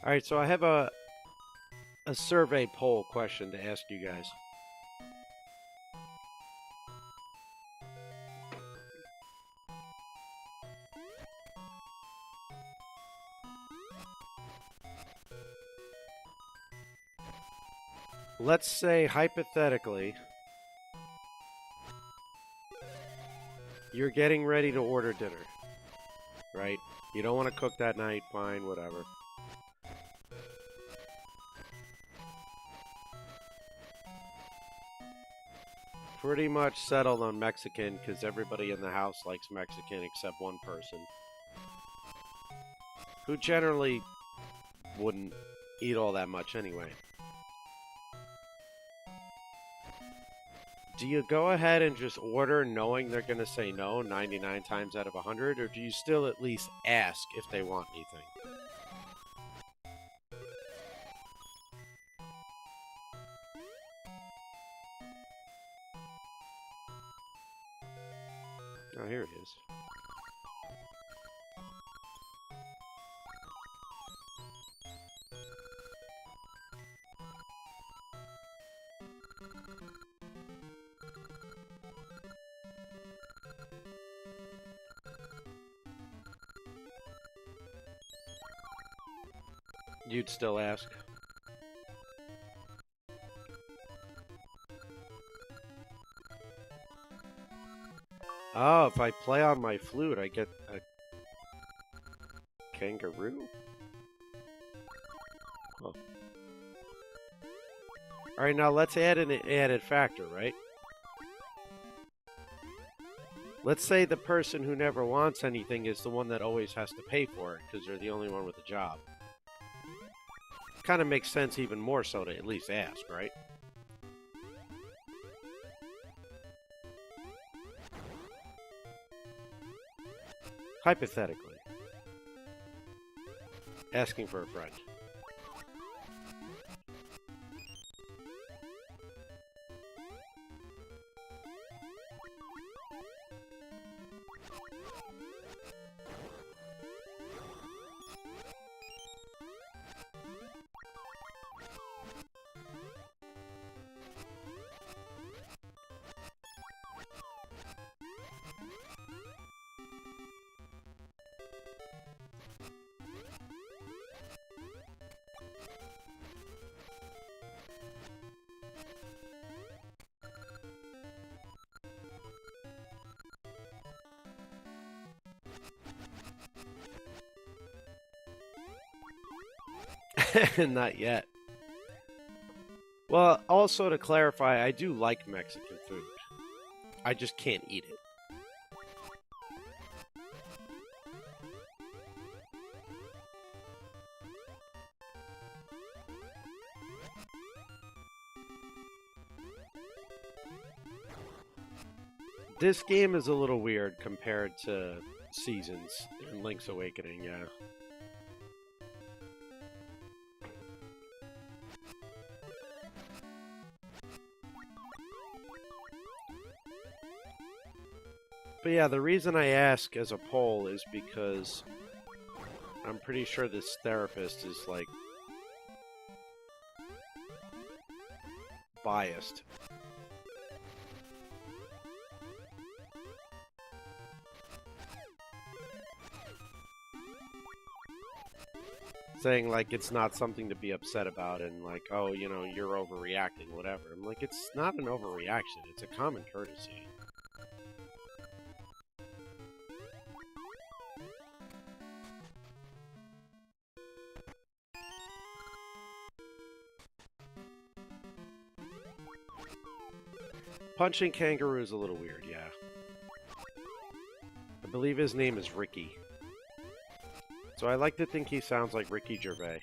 Alright, so I have a survey poll question to ask you guys. Let's say, hypothetically, you're getting ready to order dinner, right? You don't want to cook that night, fine, whatever. Pretty much settled on Mexican because everybody in the house likes Mexican except one person, who generally wouldn't eat all that much anyway. Do you go ahead and just order knowing they're going to say no 99 times out of 100, or do you still at least ask if they want anything? Oh, here it is. You'd still ask. Oh, if I play on my flute, I get a kangaroo? Oh. Alright, now let's add an added factor, right? Let's say the person who never wants anything is the one that always has to pay for it because they're the only one with a job. Kind of makes sense even more so to at least ask, right? Hypothetically. Asking for a friend. Not yet. Well, also to clarify, I do like Mexican food. I just can't eat it. This game is a little weird compared to Seasons and Link's Awakening, yeah. But yeah, the reason I ask as a poll is because I'm pretty sure this therapist is, like, biased. Saying, like, it's not something to be upset about and, like, oh, you know, you're overreacting, whatever. I'm like, it's not an overreaction. It's a common courtesy. Punching kangaroo is a little weird, yeah. I believe his name is Ricky. So I like to think he sounds like Ricky Gervais.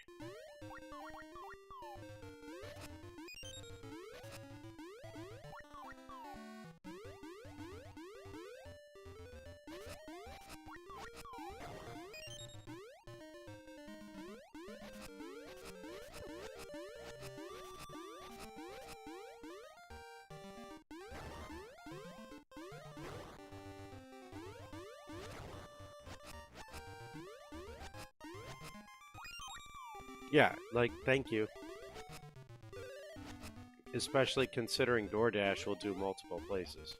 Yeah, like, thank you. Especially considering DoorDash will do multiple places.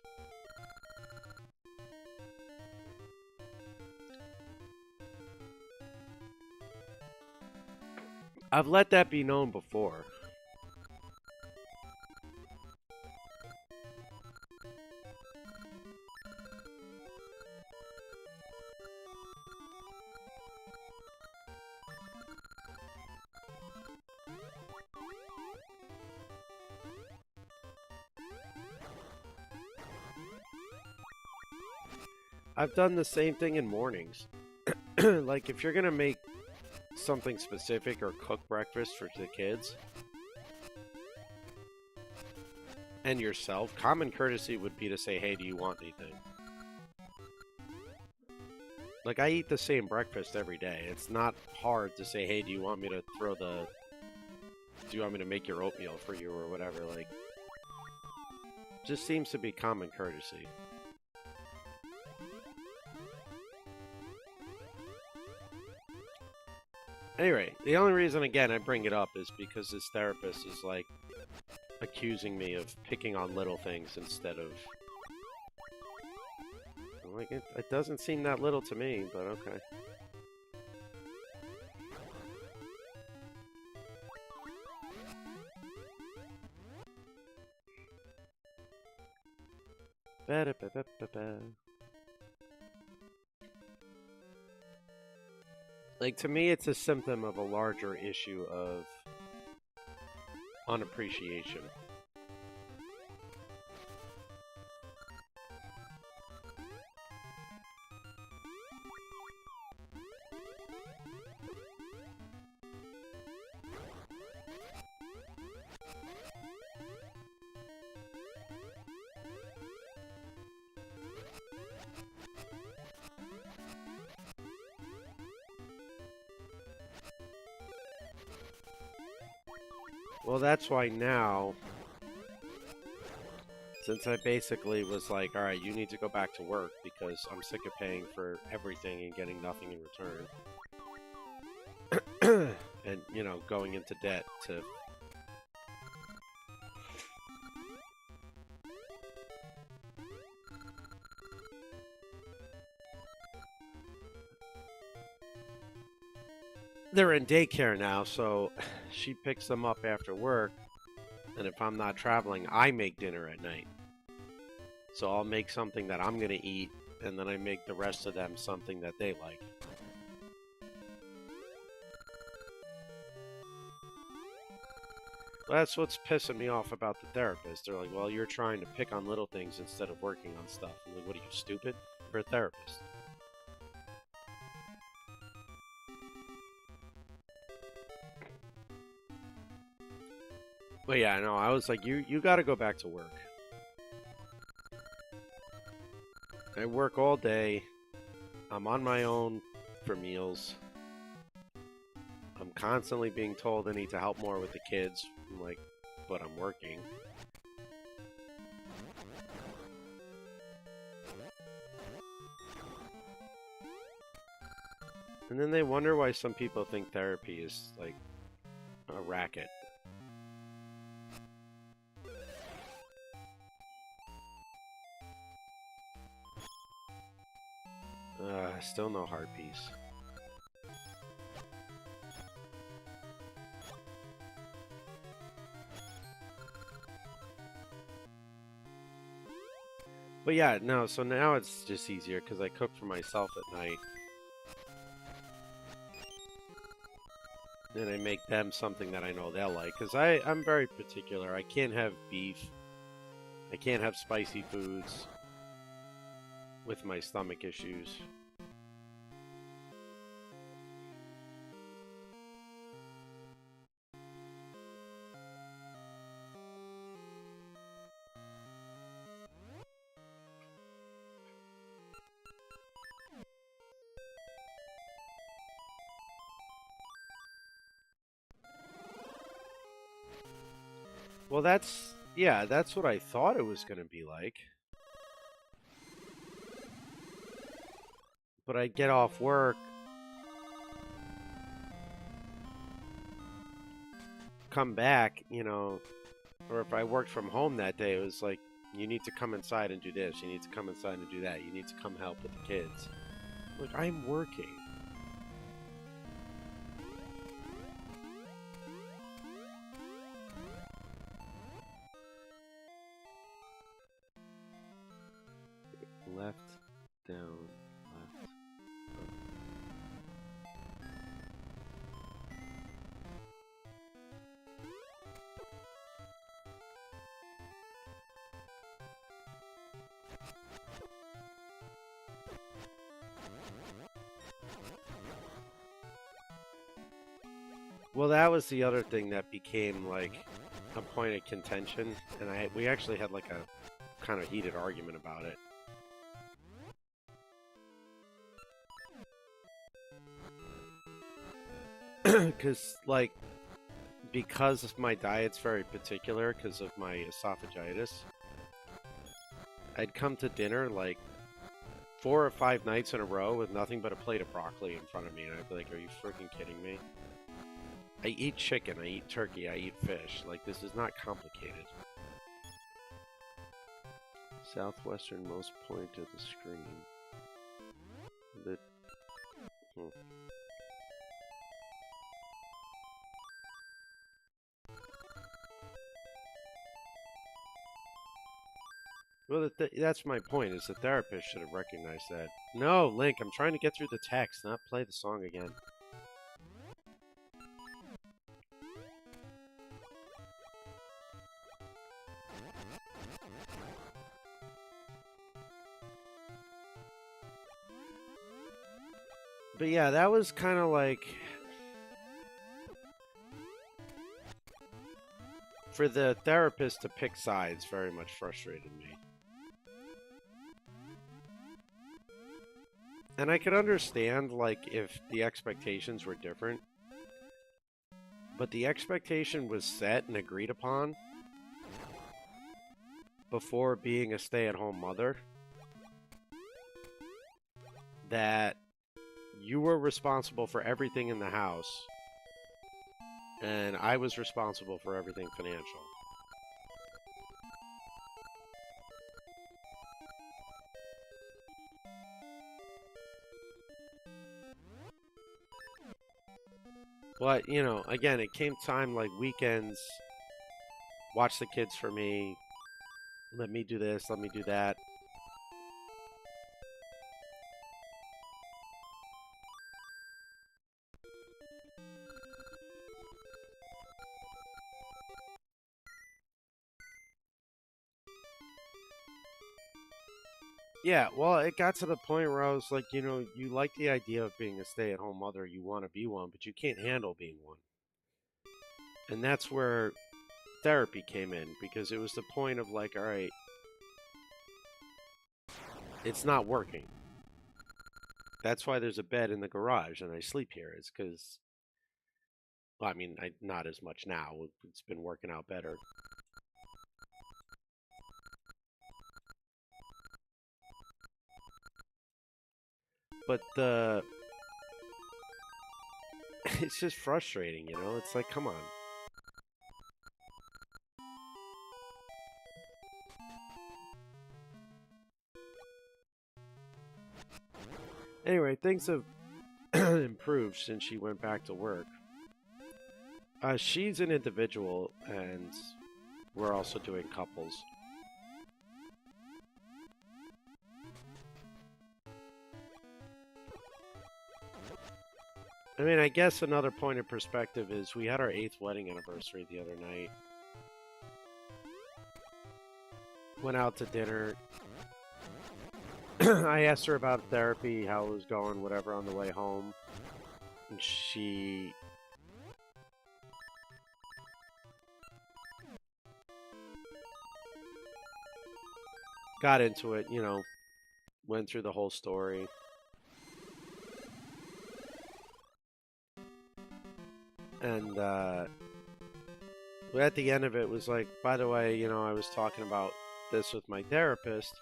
I've let that be known before. I've done the same thing in mornings. Like, if you're gonna make something specific or cook breakfast for the kids and yourself, common courtesy would be to say, hey, do you want anything? Like, I eat the same breakfast every day. It's not hard to say, hey, do you want me to make your oatmeal for you or whatever? Like, just seems to be common courtesy. Anyway, the only reason, again, I bring it up is because this therapist is, like, accusing me of picking on little things instead of... Like, it doesn't seem that little to me, but okay. Like, to me, it's a symptom of a larger issue of unappreciation. Well, that's why now, since I basically was like, alright, you need to go back to work because I'm sick of paying for everything and getting nothing in return. And, you know, going into debt to... They're in daycare now, so she picks them up after work, and if I'm not traveling, I make dinner at night. So I'll make something that I'm gonna eat, and then I make the rest of them something that they like. That's what's pissing me off about the therapist. They're like, well, you're trying to pick on little things instead of working on stuff. I'm like, what are you, stupid? You're a therapist. But yeah, no, I was like, you gotta go back to work. I work all day. I'm on my own for meals. I'm constantly being told I need to help more with the kids. I'm like, but I'm working. And then they wonder why some people think therapy is like a racket. Still no heart piece. But yeah, no, so now it's just easier because I cook for myself at night. And I make them something that I know they'll like. Because I'm very particular. I can't have beef. I can't have spicy foods with my stomach issues. Well, that's what I thought it was going to be like. But I'd get off work, come back, you know, or if I worked from home that day, it was like, you need to come inside and do this. You need to come inside and do that. You need to come help with the kids. Look, I'm working. Left, down, left, up. Well, that was the other thing that became like a point of contention, and we actually had like a kind of heated argument about it. Because my diet's very particular because of my esophagitis, I'd come to dinner like 4 or 5 nights in a row with nothing but a plate of broccoli in front of me, and I'd be like, are you freaking kidding me? I eat chicken, I eat turkey, I eat fish. Like, this is not complicated. Southwesternmost point of the screen. Well, that's my point, is the therapist should have recognized that. No, Link, I'm trying to get through the text, not play the song again. But yeah, that was kind of like... For the therapist to pick sides very much frustrated me. And I could understand, like, if the expectations were different. But the expectation was set and agreed upon before being a stay-at-home mother. That you were responsible for everything in the house. And I was responsible for everything financial. But, you know, again, it came time like weekends, watch the kids for me, let me do this, let me do that. Yeah, well, it got to the point where I was like, you know, you like the idea of being a stay-at-home mother, you want to be one, but you can't handle being one. And that's where therapy came in, because it was the point of like, all right, It's not working. That's why there's a bed in the garage and I sleep here. It's because, well, I mean, not as much now. It's been working out better. But it's just frustrating, you know? It's like, come on. Anyway, things have improved since she went back to work. She's an individual, and we're also doing couples. I mean, I guess another point of perspective is we had our 8th wedding anniversary the other night. Went out to dinner. I asked her about therapy, how it was going, whatever, on the way home. And she got into it, you know, went through the whole story. And at the end of it was like, by the way, you know, I was talking about this with my therapist,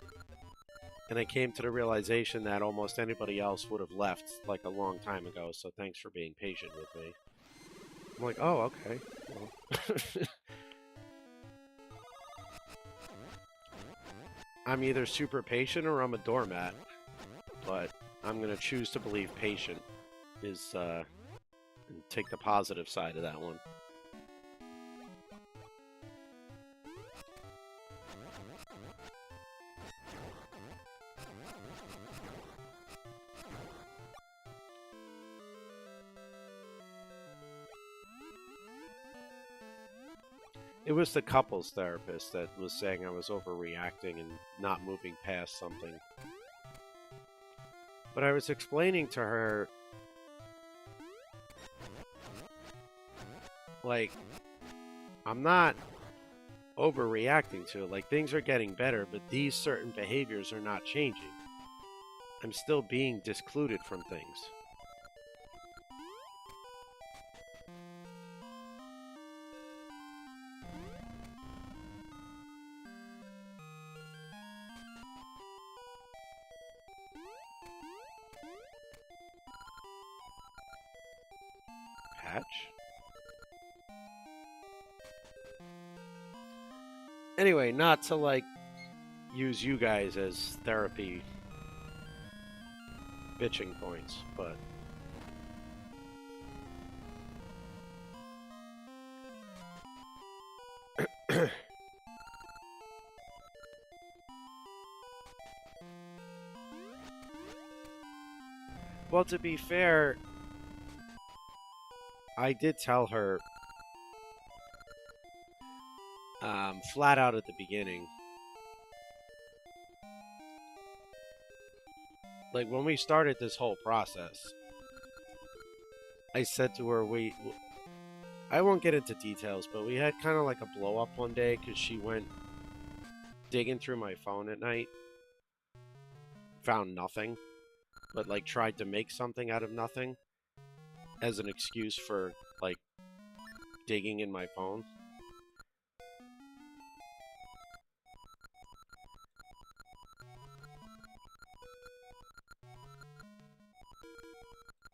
and I came to the realization that almost anybody else would have left like a long time ago, so thanks for being patient with me. I'm like, oh, okay. Well. I'm either super patient or I'm a doormat, but I'm going to choose to believe patient is, and take the positive side of that one. It was the couples therapist that was saying I was overreacting and not moving past something. But I was explaining to her, like, I'm not overreacting to it. Like, things are getting better, but these certain behaviors are not changing. I'm still being discluded from things. Patch? Anyway, not to, like, use you guys as therapy bitching points, but well, to be fair, I did tell her flat out at the beginning. Like, when we started this whole process, I said to her, I won't get into details, but we had kind of like a blow up one day because she went digging through my phone at night, found nothing, but like tried to make something out of nothing as an excuse for like digging in my phone.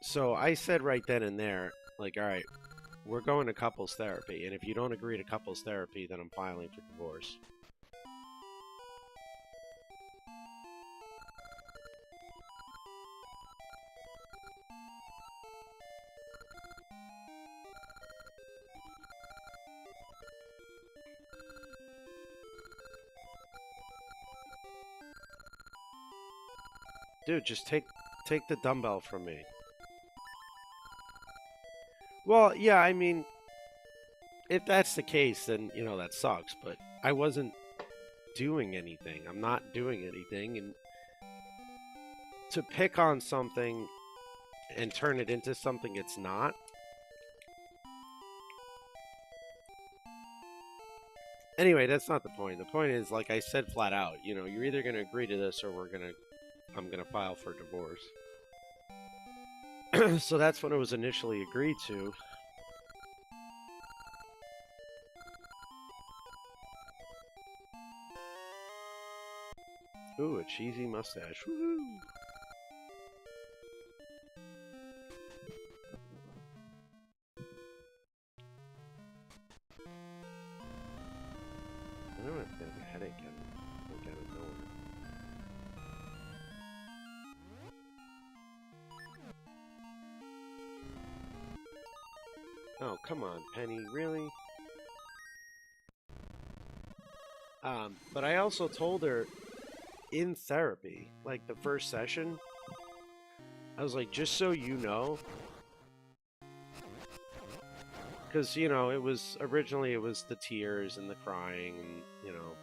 So I said right then and there, like, all right, we're going to couples therapy, and if you don't agree to couples therapy, then I'm filing for divorce. Dude, just take the dumbbell from me. Well, yeah, I mean, if that's the case, then, you know, that sucks, but I wasn't doing anything. I'm not doing anything, and to pick on something and turn it into something it's not. Anyway, that's not the point. The point is, like I said flat out, you know, you're either going to agree to this or we're going to I'm going to file for divorce. So that's when it was initially agreed to. Ooh, a cheesy mustache. Woohoo! I don't know if I'm getting a headache out of nowhere. Oh, come on, Penny, really? But I also told her in therapy, like the first session, I was like, just so you know, because, you know, it was originally it was the tears and the crying and, you know,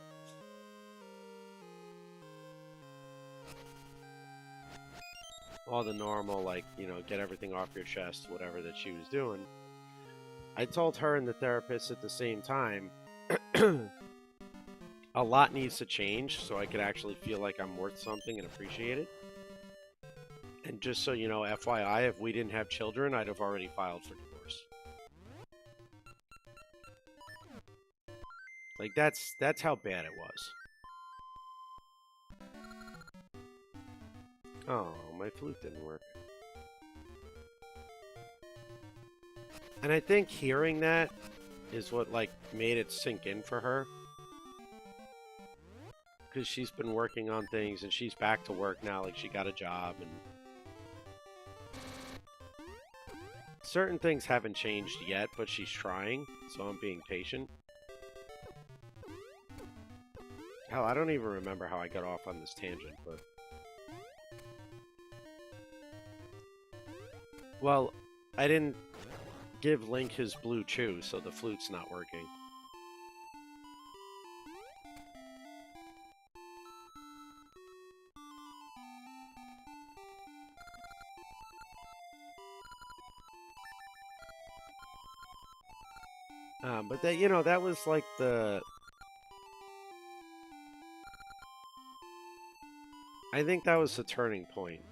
all the normal, like, you know, get everything off your chest, whatever that she was doing. I told her and the therapist at the same time, a lot needs to change so I could actually feel like I'm worth something and appreciate it. And just so you know, FYI, if we didn't have children, I'd have already filed for divorce. Like, that's how bad it was. Oh, my flute didn't work. And I think hearing that is what, like, made it sink in for her. Because she's been working on things, and she's back to work now, like, she got a job, and certain things haven't changed yet, but she's trying, so I'm being patient. Hell, I don't even remember how I got off on this tangent, but... Well, I didn't give Link his blue chew, so the flute's not working. But that, you know, that was like the... I think that was the turning point.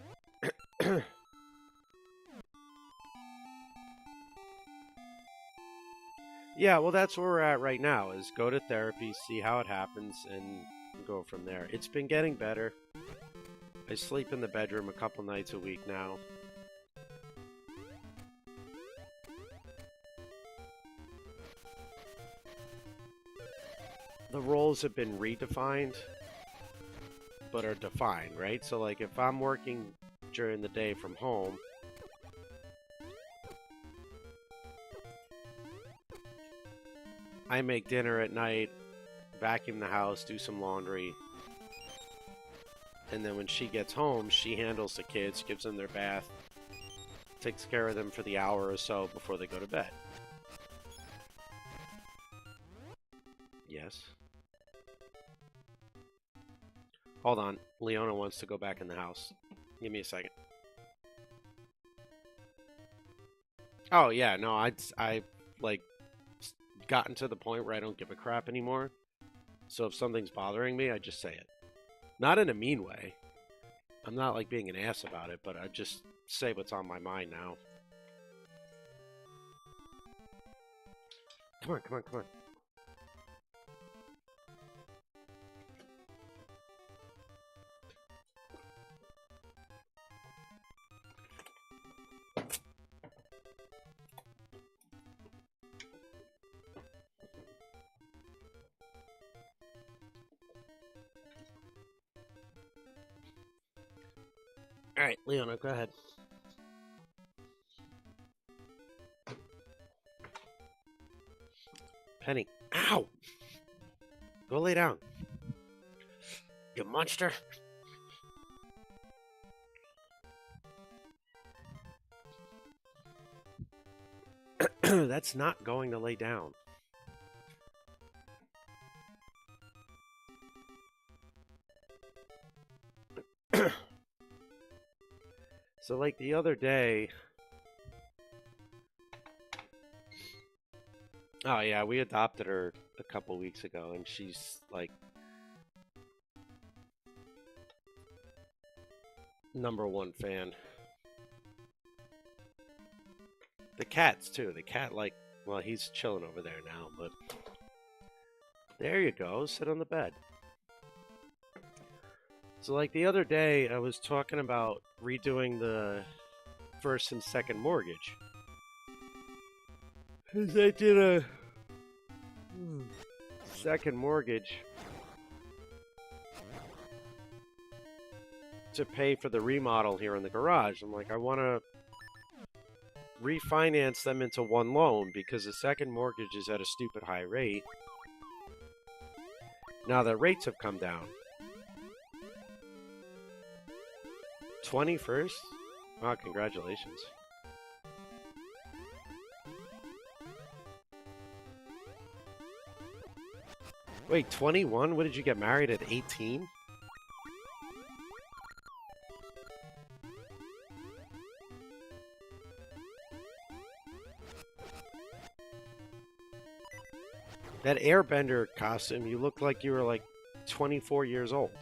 Yeah, well, that's where we're at right now, is go to therapy, see how it happens, and go from there. It's been getting better. I sleep in the bedroom a couple nights a week now. The roles have been redefined, but are defined, right? So, like, if I'm working during the day from home, I make dinner at night, vacuum the house, do some laundry, and then when she gets home, she handles the kids, gives them their bath, takes care of them for the hour or so before they go to bed. Yes. Hold on. Leona wants to go back in the house. Give me a second. Oh, yeah, no, I like, gotten to the point where I don't give a crap anymore. So if something's bothering me, I just say it. Not in a mean way. I'm not, like, being an ass about it, but I just say what's on my mind now. Come on, come on, come on. All right, Leona, go ahead. Penny. Ow! Go lay down. You monster. That's not going to lay down. So, like, the other day... Oh, yeah, we adopted her a couple weeks ago, and she's, like... #1 fan. The cats too. The cat, like, well, he's chilling over there now, but there you go. Sit on the bed. So, like, the other day, I was talking about redoing the first and second mortgage. Because I did a second mortgage to pay for the remodel here in the garage. I'm like, I want to refinance them into one loan because the second mortgage is at a stupid high rate. Now the rates have come down. 21st? Oh, congratulations. Wait, 21? What, did you get married at 18? That airbender costume, you looked like you were like 24 years old.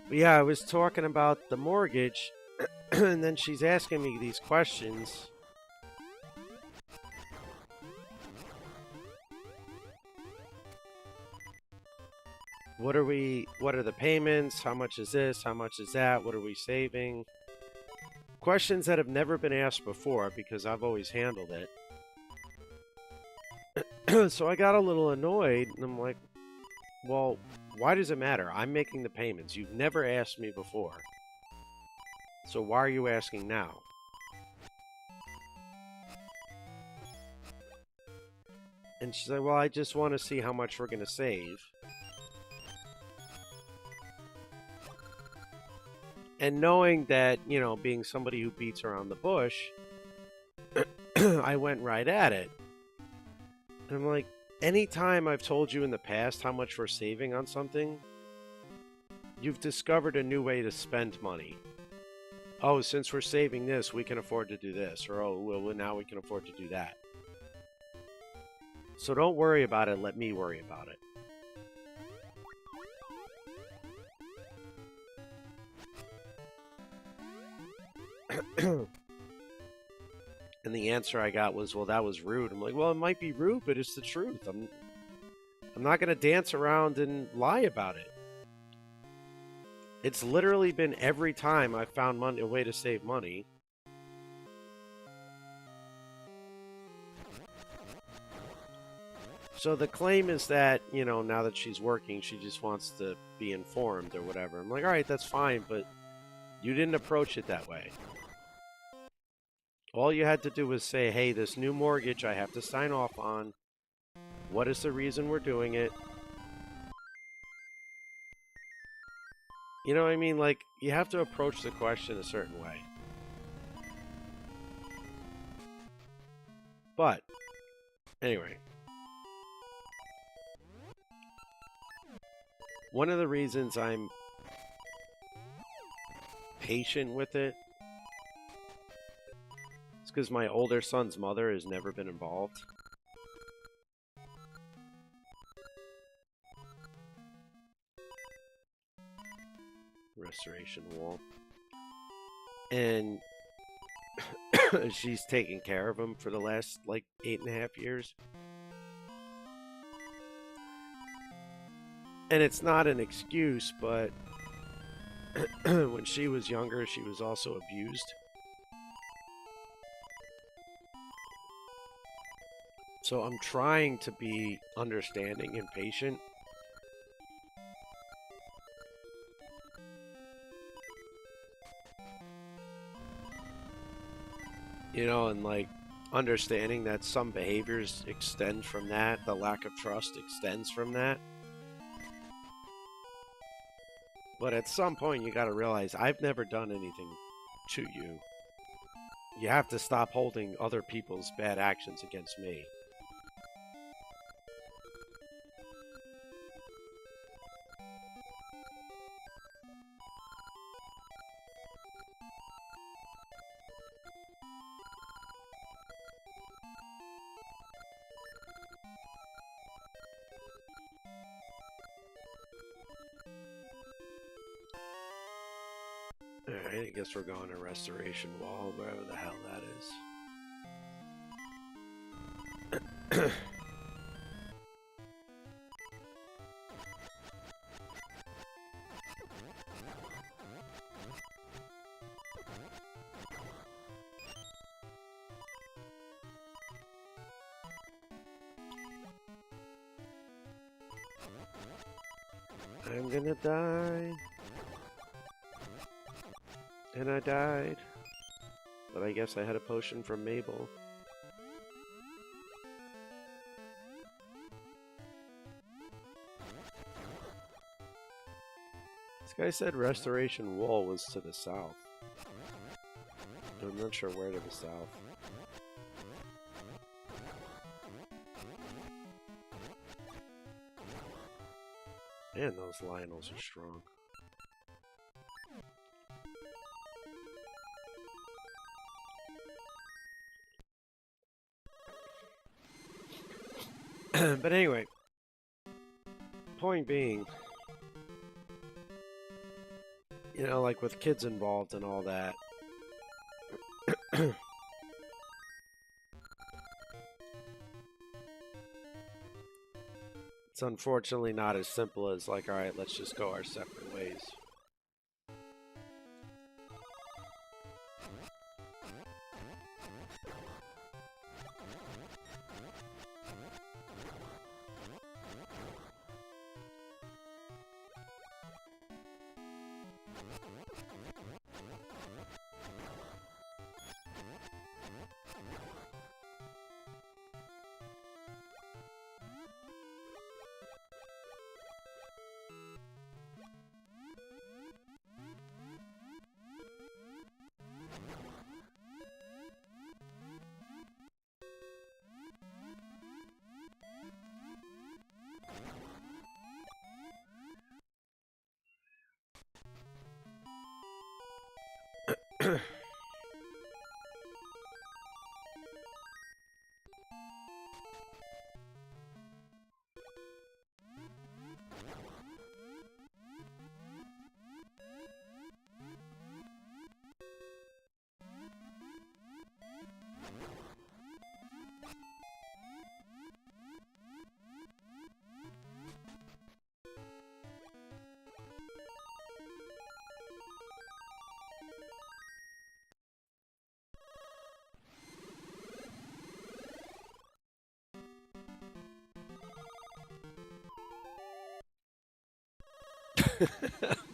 But yeah, I was talking about the mortgage, and then she's asking me these questions. What are the payments? How much is this? How much is that? What are we saving? Questions that have never been asked before because I've always handled it. So I got a little annoyed, and I'm like, well, why does it matter? I'm making the payments. You've never asked me before. So why are you asking now? And she's like, well, I just want to see how much we're going to save. And knowing that, you know, being somebody who beats around the bush, I went right at it. And I'm like, anytime I've told you in the past how much we're saving on something, you've discovered a new way to spend money. Oh, since we're saving this, we can afford to do this. Or, oh, well, now we can afford to do that. So don't worry about it. Let me worry about it. And the answer I got was, well, that was rude. I'm like, well, it might be rude, but it's the truth. I'm not going to dance around and lie about it. It's literally been every time I've found a way to save money. So the claim is that, you know, now that she's working, she just wants to be informed or whatever. I'm like, all right, that's fine, but you didn't approach it that way. All you had to do was say, hey, this new mortgage I have to sign off on. What is the reason we're doing it? You know what I mean? Like, you have to approach the question a certain way. But, anyway. One of the reasons I'm patient with it is because my older son's mother has never been involved. Restoration wall. And she's taken care of him for the last, like, 8.5 years. And it's not an excuse, but when she was younger, she was also abused. So I'm trying to be understanding and patient. You know, and like understanding that some behaviors extend from that, the lack of trust extends from that. But at some point, you got to realize I've never done anything to you. You have to stop holding other people's bad actions against me. Alright, I guess we're going to Restoration Wall, wherever the hell that is. I'm gonna die. And I died. But I guess I had a potion from Mabel. This guy said Restoration Wall was to the south. I'm not sure where to the south. Man, those Lionels are strong. But anyway, point being, you know, like with kids involved and all that, it's unfortunately not as simple as like, all right, let's just go our separate ways.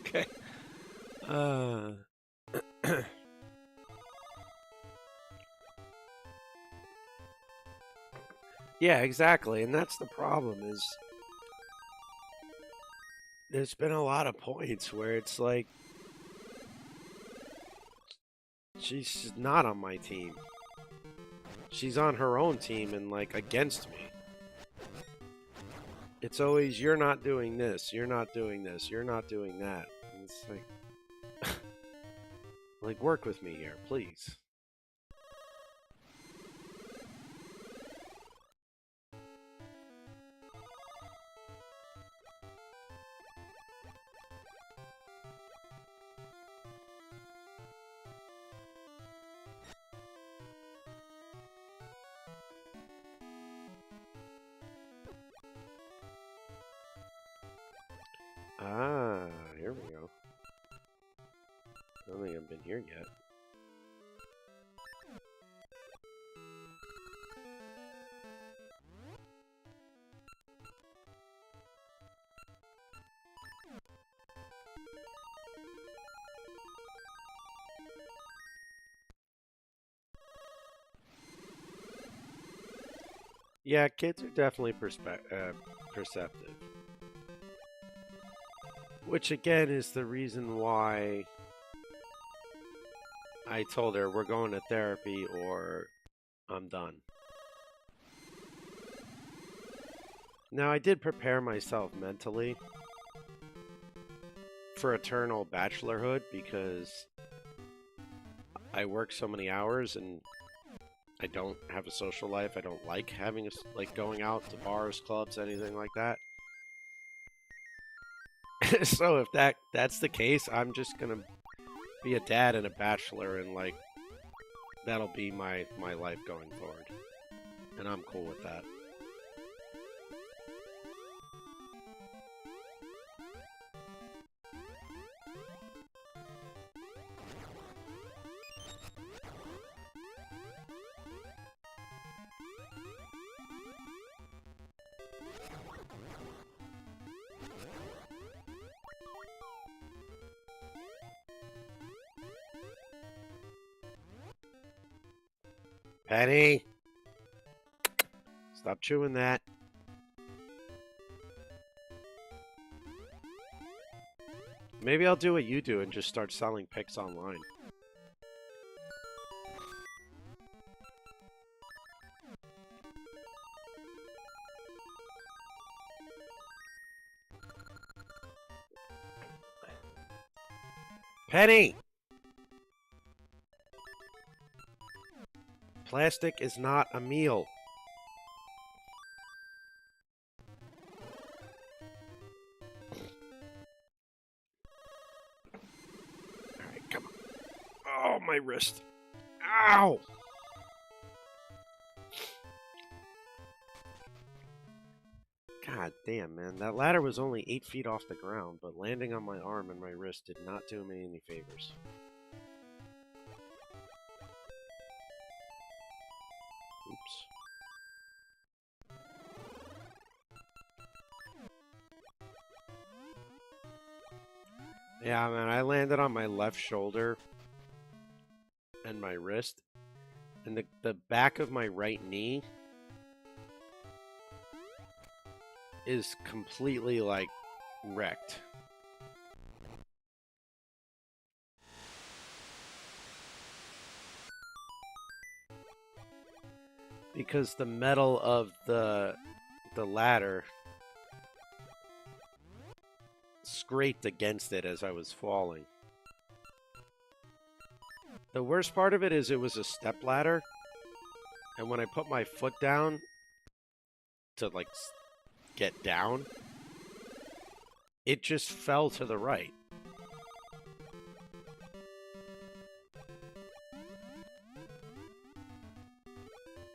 Okay. Yeah, exactly. And that's the problem is there's been a lot of points where it's like she's not on my team. She's on her own team and like against me. It's always, you're not doing this, you're not doing this, you're not doing that. And it's like, like, work with me here, please. Ah, here we go. I don't think I've been here yet. Yeah, kids are definitely perceptive. Which again is the reason why I told her we're going to therapy or I'm done. Now, I did prepare myself mentally for eternal bachelorhood because I work so many hours and I don't have a social life. I don't like having like going out to bars, clubs, anything like that. So if that's the case, I'm just gonna be a dad and a bachelor, and like that'll be my life going forward, and I'm cool with that. Penny, stop chewing that. Maybe I'll do what you do and just start selling pics online. Penny! Plastic is not a meal. Alright, come on. Oh, my wrist. Ow! God damn, man. That ladder was only 8 feet off the ground, but landing on my arm and my wrist did not do me any favors. Oops. Yeah, man, I landed on my left shoulder and my wrist, and the back of my right knee is completely, like, wrecked. Because the metal of the ladder scraped against it as I was falling. The worst part of it is it was a step ladder, and when I put my foot down to, like, get down, it just fell to the right.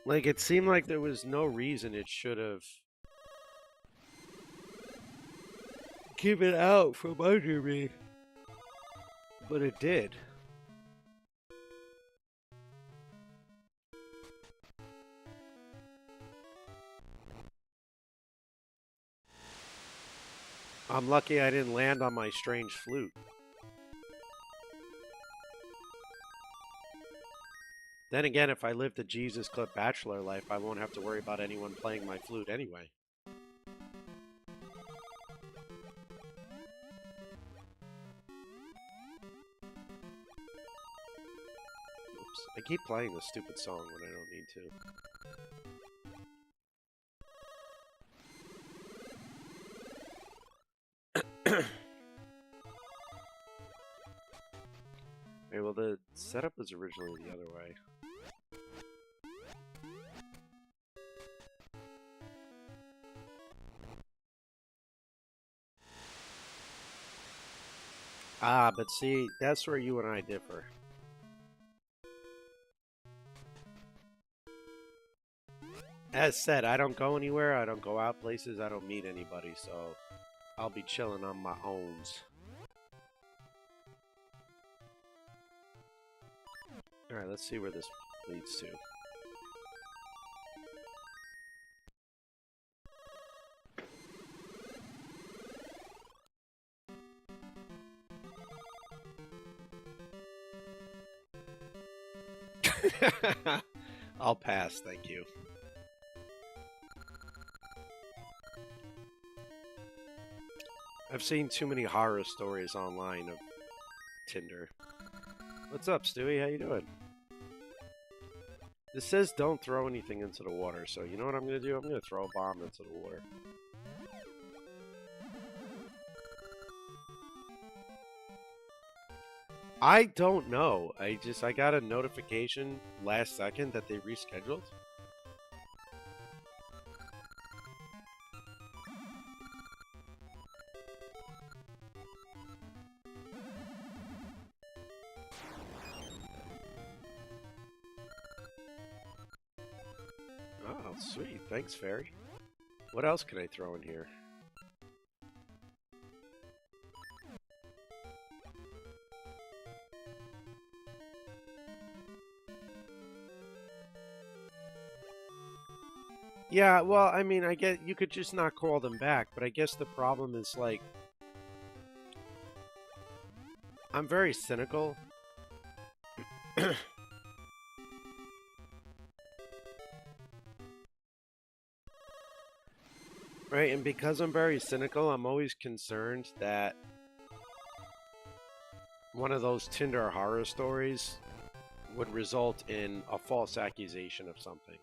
Like, it seemed like there was no reason it should have given out from under me, but it did. I'm lucky I didn't land on my strange flute. Then again, if I live the Jesus Clip bachelor life, I won't have to worry about anyone playing my flute anyway. Oops. I keep playing this stupid song when I don't need to. Okay, well, the setup was originally the other way. Ah, but see, that's where you and I differ. As said, I don't go anywhere, I don't go out places, I don't meet anybody, so I'll be chilling on my owns. Alright, let's see where this leads to. I'll pass, thank you. I've seen too many horror stories online of Tinder. What's up, Stewie? How you doing? This says don't throw anything into the water, so you know what I'm going to do? I'm going to throw a bomb into the water. I don't know. I got a notification last second that they rescheduled. sweet. Thanks, Fairy. What else can I throw in here? Yeah, well, I mean, I get you could just not call them back, but I guess the problem is, like, I'm very cynical. Right, and because I'm very cynical, I'm always concerned that one of those Tinder horror stories would result in a false accusation of something.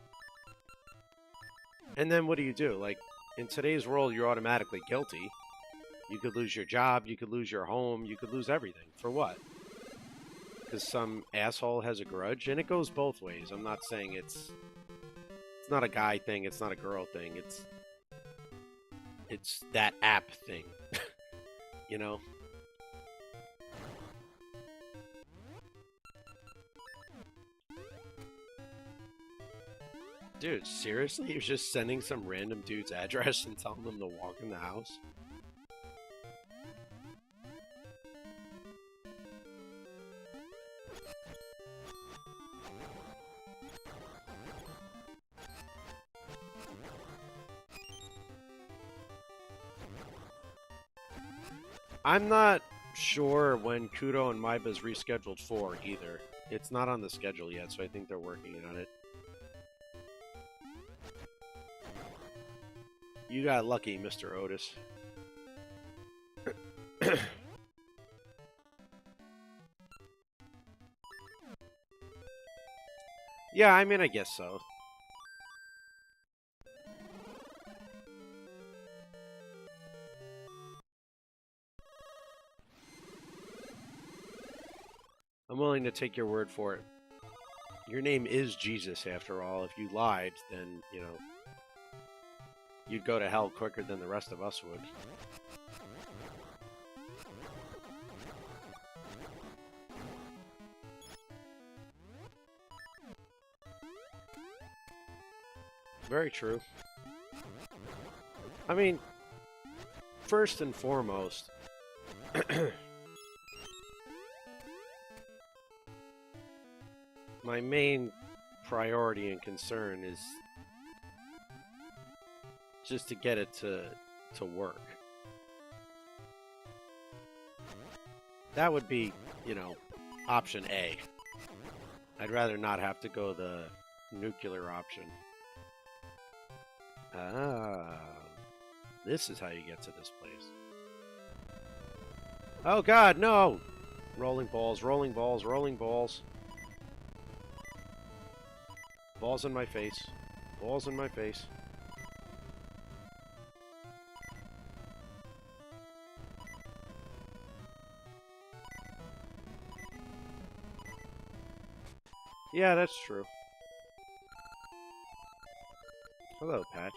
And then what do? Like, in today's world, you're automatically guilty. You could lose your job, you could lose your home, you could lose everything. For what? Because some asshole has a grudge? And it goes both ways. I'm not saying it's not a guy thing, it's not a girl thing, it's that app thing. You know? Dude, seriously? You're just sending some random dude's address and telling them to walk in the house? I'm not sure when Kudo and Maiba's rescheduled for either. It's not on the schedule yet, so I think they're working on it. You got lucky, Mr. Otis. Yeah, I mean, I guess so. I'm willing to take your word for it. Your name is Jesus, after all. If you lied, then, you know, you'd go to hell quicker than the rest of us would. Very true. I mean, first and foremost, my main priority and concern is just to get it to work. That would be, you know, option A. I'd rather not have to go the nuclear option. Ah, this is how you get to this place. Oh God, no! Rolling balls, rolling balls, rolling balls. Balls in my face. Balls in my face. Yeah, that's true. Hello, Patch.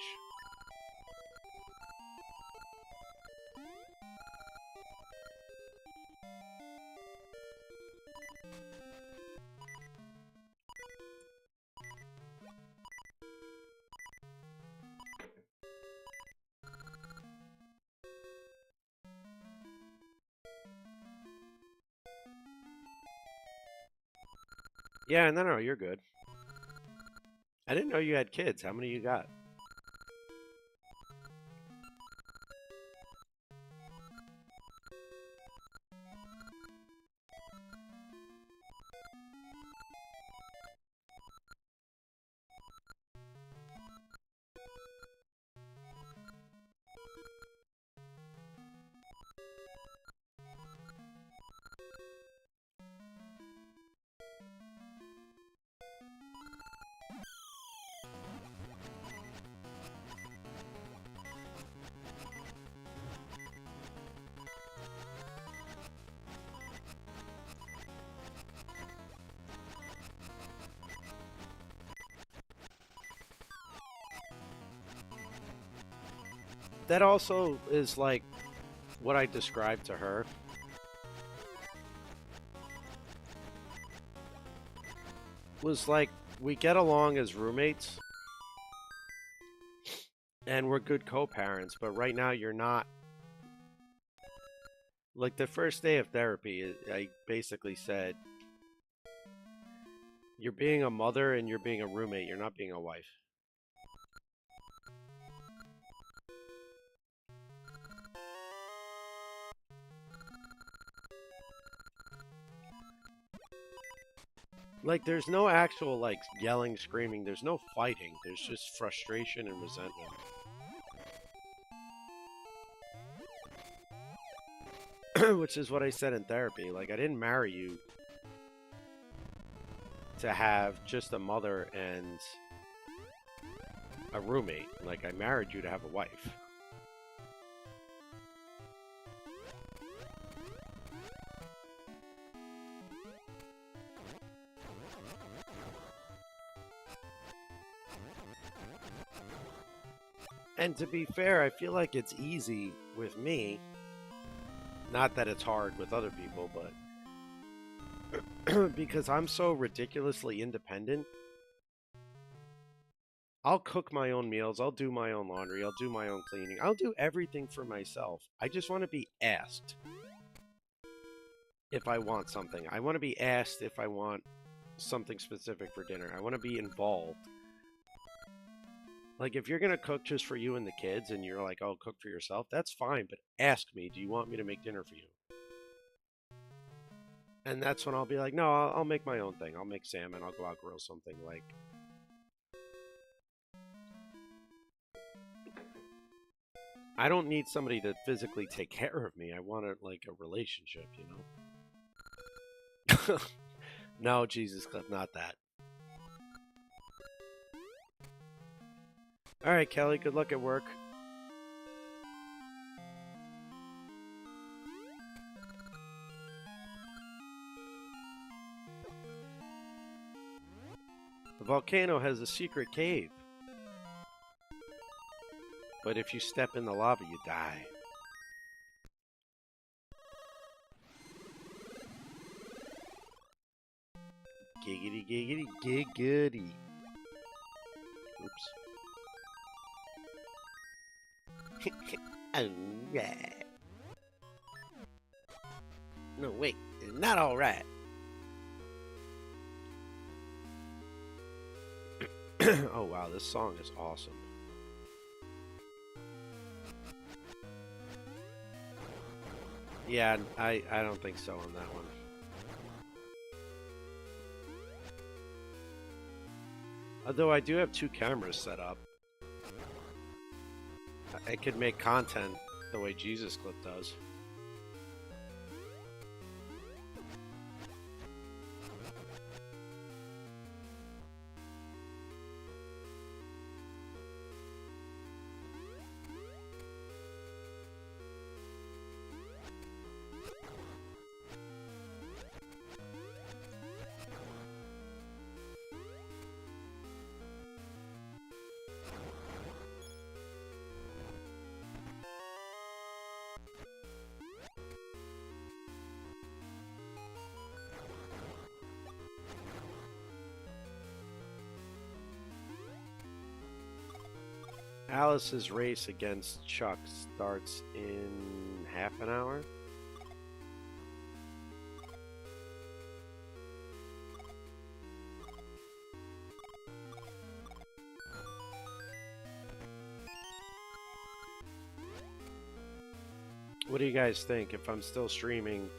Yeah, no, you're good. I didn't know you had kids. How many you got? That also is like what I described to her. Was like, we get along as roommates, and we're good co-parents, but right now you're not. Like the first day of therapy, I basically said, you're being a mother and you're being a roommate, you're not being a wife. Like, there's no actual, like, yelling, screaming. There's no fighting. There's just frustration and resentment. Which is what I said in therapy. Like, I didn't marry you to have just a mother and a roommate. Like, I married you to have a wife. And to be fair, I feel like it's easy with me. Not that it's hard with other people, but because I'm so ridiculously independent, I'll cook my own meals, I'll do my own laundry, I'll do my own cleaning, I'll do everything for myself. I just want to be asked if I want something. I want to be asked if I want something specific for dinner. I want to be involved. Like, if you're going to cook just for you and the kids and you're like, oh, cook for yourself, that's fine. But ask me, do you want me to make dinner for you? And that's when I'll be like, no, I'll make my own thing. I'll make salmon. I'll go out grill something. Like, I don't need somebody to physically take care of me. I want it like a relationship, you know? No, Jesus, not that. All right, Kelly, good luck at work. The volcano has a secret cave. But if you step in the lava, you die. Giggity, giggity, giggity. Oops. Alright. No, wait. It's not alright. Oh, wow. This song is awesome. Yeah, I don't think so on that one. Although I do have 2 cameras set up. I could make content the way Jesus Clip does. Alice's race against Chuck starts in half an hour. What do you guys think? If I'm still streaming,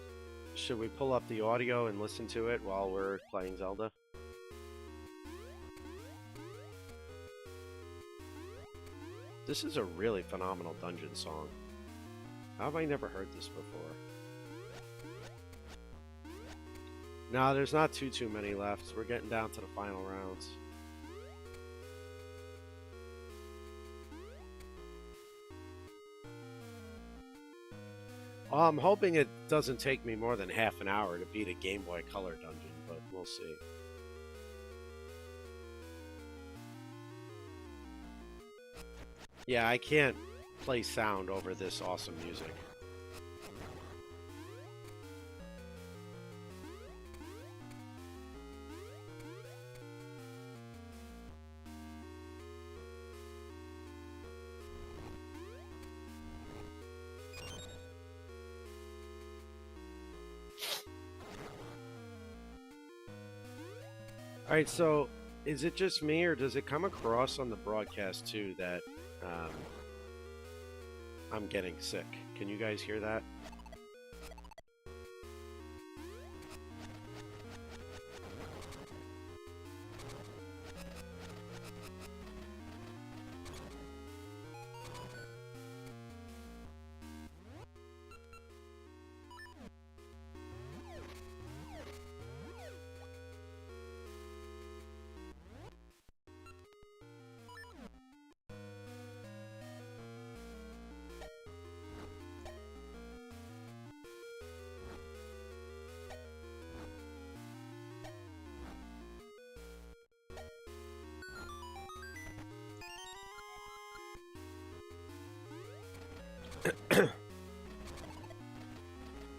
should we pull up the audio and listen to it while we're playing Zelda? This is a really phenomenal dungeon song. How have I never heard this before? No, there's not too many left. We're getting down to the final rounds. I'm hoping it doesn't take me more than half an hour to beat a Game Boy Color dungeon, but we'll see. Yeah, I can't play sound over this awesome music. Alright, so is it just me, or does it come across on the broadcast too that um, I'm getting sick? Can you guys hear that?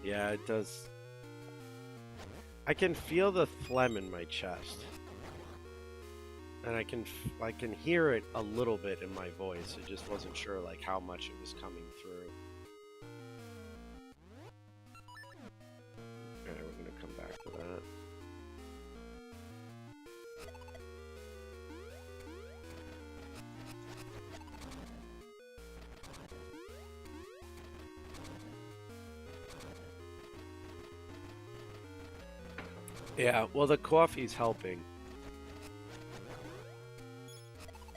Yeah, it does. I can feel the phlegm in my chest, and I can hear it a little bit in my voice. I just wasn't sure like how much it was coming through. Okay, we're gonna come back to that. Yeah, well, the coffee's helping.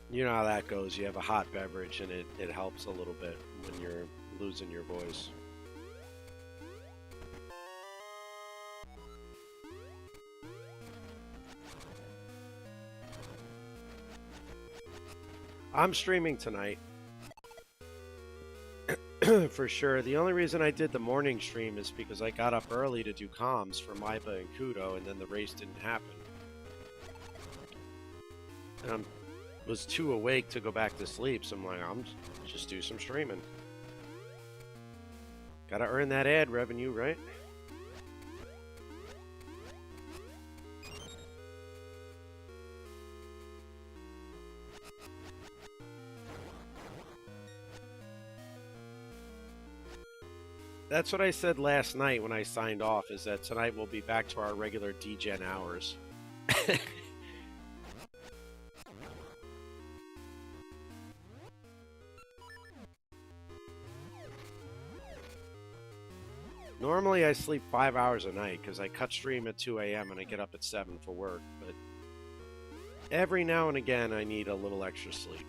You know how that goes. You have a hot beverage, and it helps a little bit when you're losing your voice. I'm streaming tonight. For sure. The only reason I did the morning stream is because I got up early to do comms for Maiba and Kudo, and then the race didn't happen. And I was too awake to go back to sleep, so I'm like, I'm just do some streaming. Gotta earn that ad revenue, right? That's what I said last night when I signed off, is that tonight we'll be back to our regular DGen hours. Normally I sleep 5 hours a night because I cut stream at 2 a.m. and I get up at 7 for work, but every now and again I need a little extra sleep.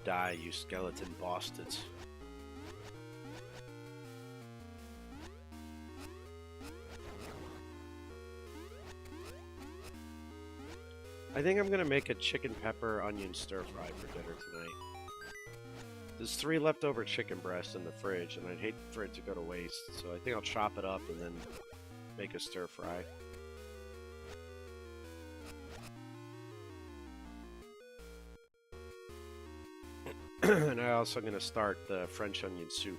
Die, you skeleton bastards. I think I'm gonna make a chicken pepper onion stir fry for dinner tonight. There's 3 leftover chicken breasts in the fridge, and I'd hate for it to go to waste, so I think I'll chop it up and then make a stir fry. And I'm also going to start the French onion soup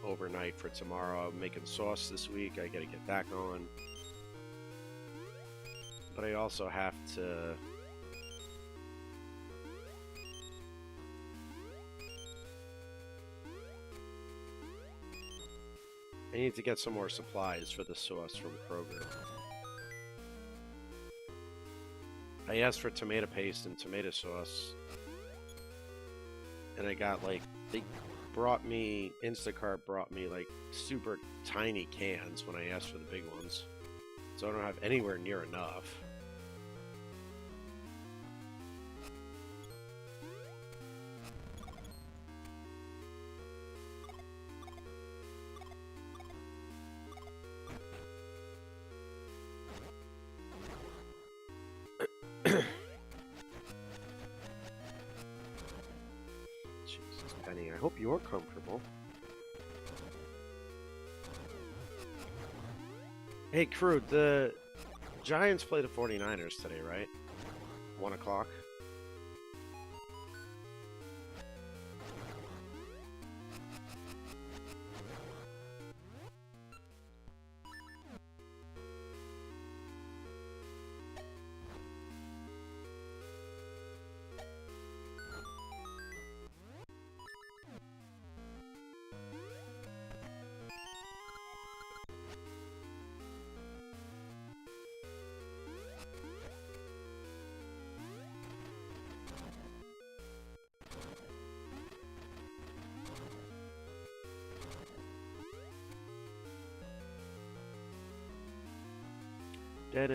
overnight for tomorrow. I'm making sauce this week. I got to get that going. But I also have to... I need to get some more supplies for the sauce from Kroger. I asked for tomato paste and tomato sauce. And I got like, Instacart brought me like super tiny cans when I asked for the big ones. So I don't have anywhere near enough. I hope you're comfortable. Hey, crew, the Giants play the 49ers today, right? 1 o'clock. Get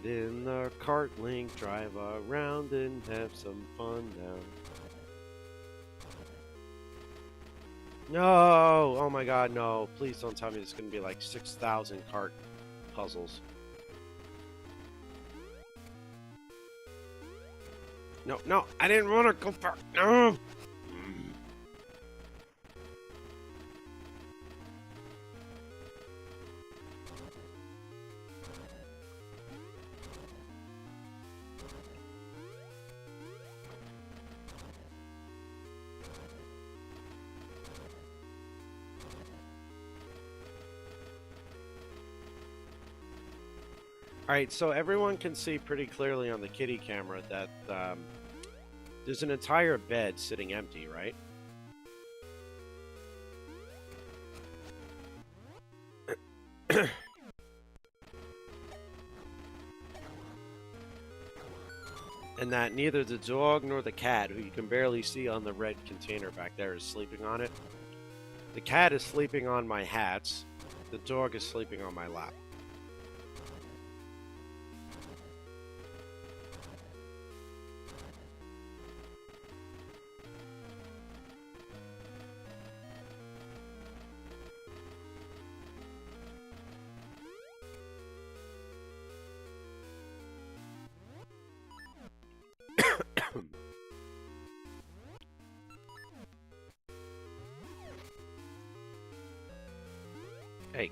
in the cart link, drive around and have some fun now. No! Oh my god, no. Please don't tell me there's going to be like 6,000 cart puzzles. No, no, I didn't want to go far. No! Alright, so everyone can see pretty clearly on the kitty camera that there's an entire bed sitting empty, right? And that neither the dog nor the cat, who you can barely see on the red container back there, is sleeping on it. The cat is sleeping on my hats. The dog is sleeping on my lap. Hey.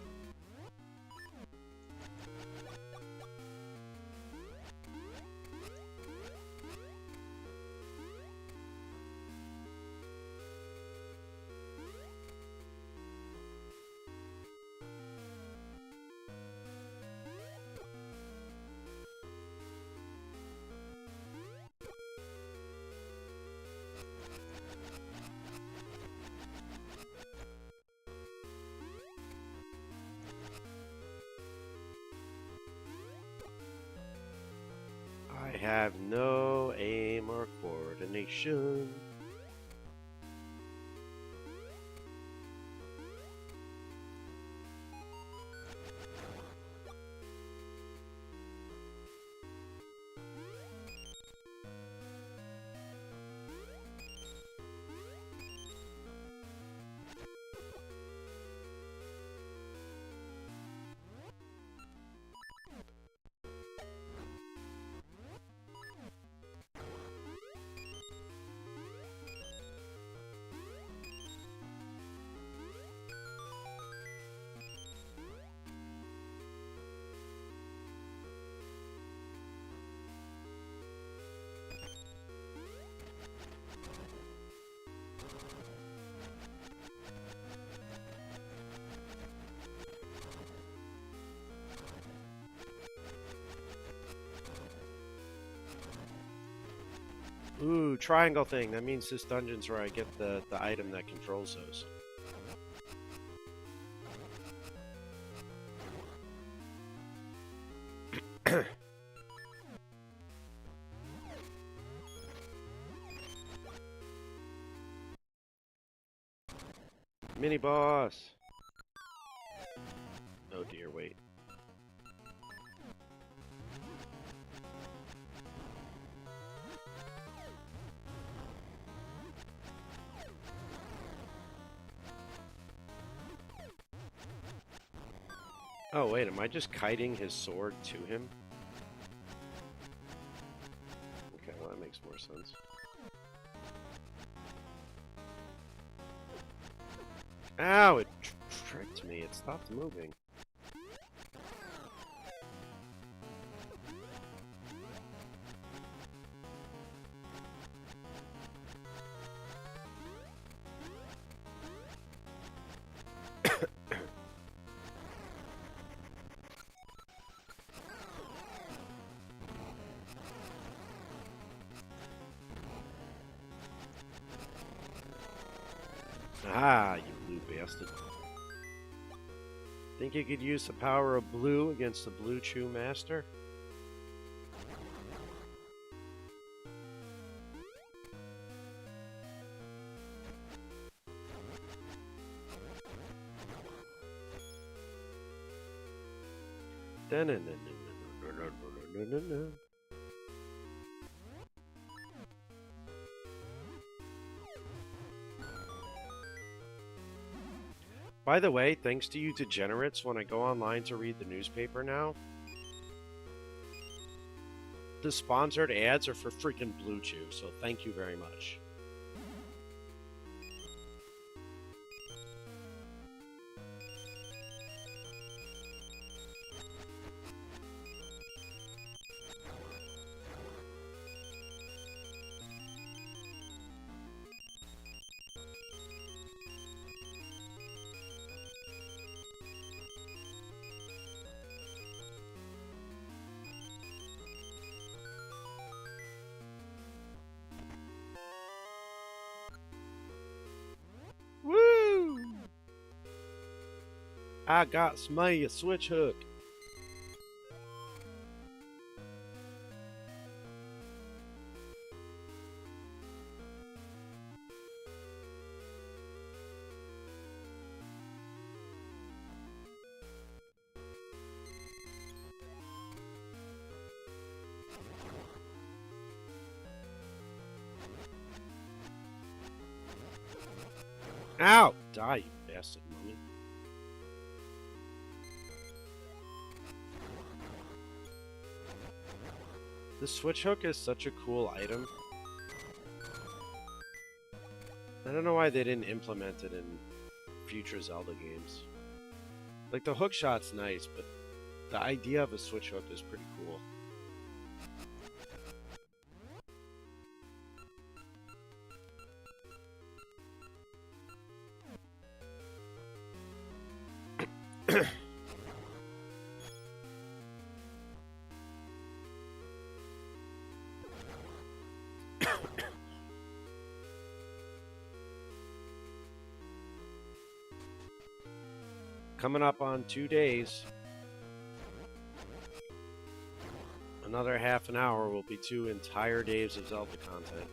I have no aim or coordination. Ooh, triangle thing. That means this dungeon's where I get the item that controls those. Mini boss. Oh dear, wait. Oh wait, am I just kiting his sword to him? Okay, well that makes more sense. Ow, it tricked me. It stopped moving. Ah, you blue bastard. Think you could use the power of blue against the Blue Chew Master? By the way, thanks to you degenerates, when I go online to read the newspaper now, the sponsored ads are for freaking Blue Chew, so thank you very much. Woo! I got me a switch hook. Ow! Die, you bastard mummy. The switch hook is such a cool item. I don't know why they didn't implement it in future Zelda games. Like, the hook shot's nice, but the idea of a switch hook is pretty cool. Coming up on 2 days. Another half an hour will be 2 entire days of Zelda content.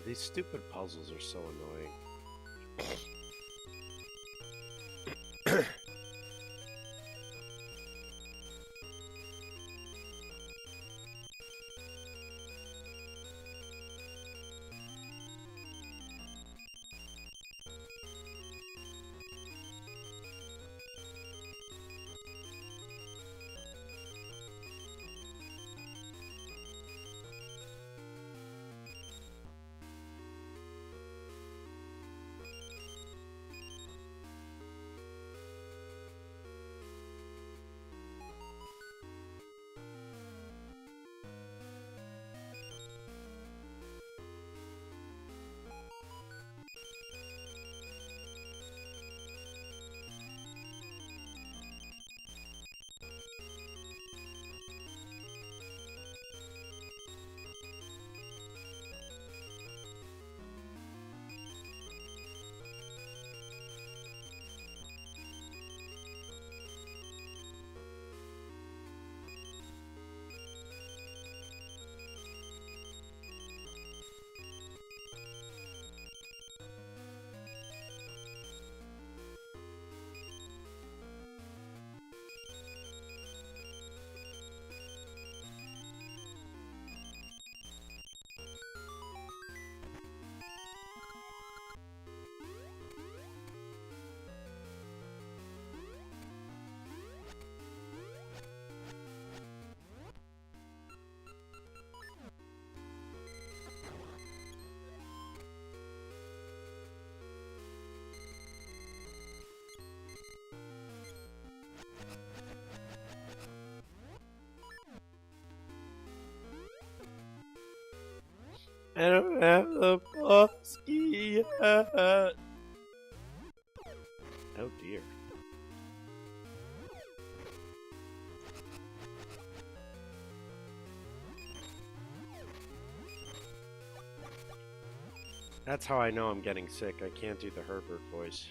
These stupid puzzles are so annoying. I don't have the Bosky yet. Oh dear. That's how I know I'm getting sick. I can't do the Herbert voice.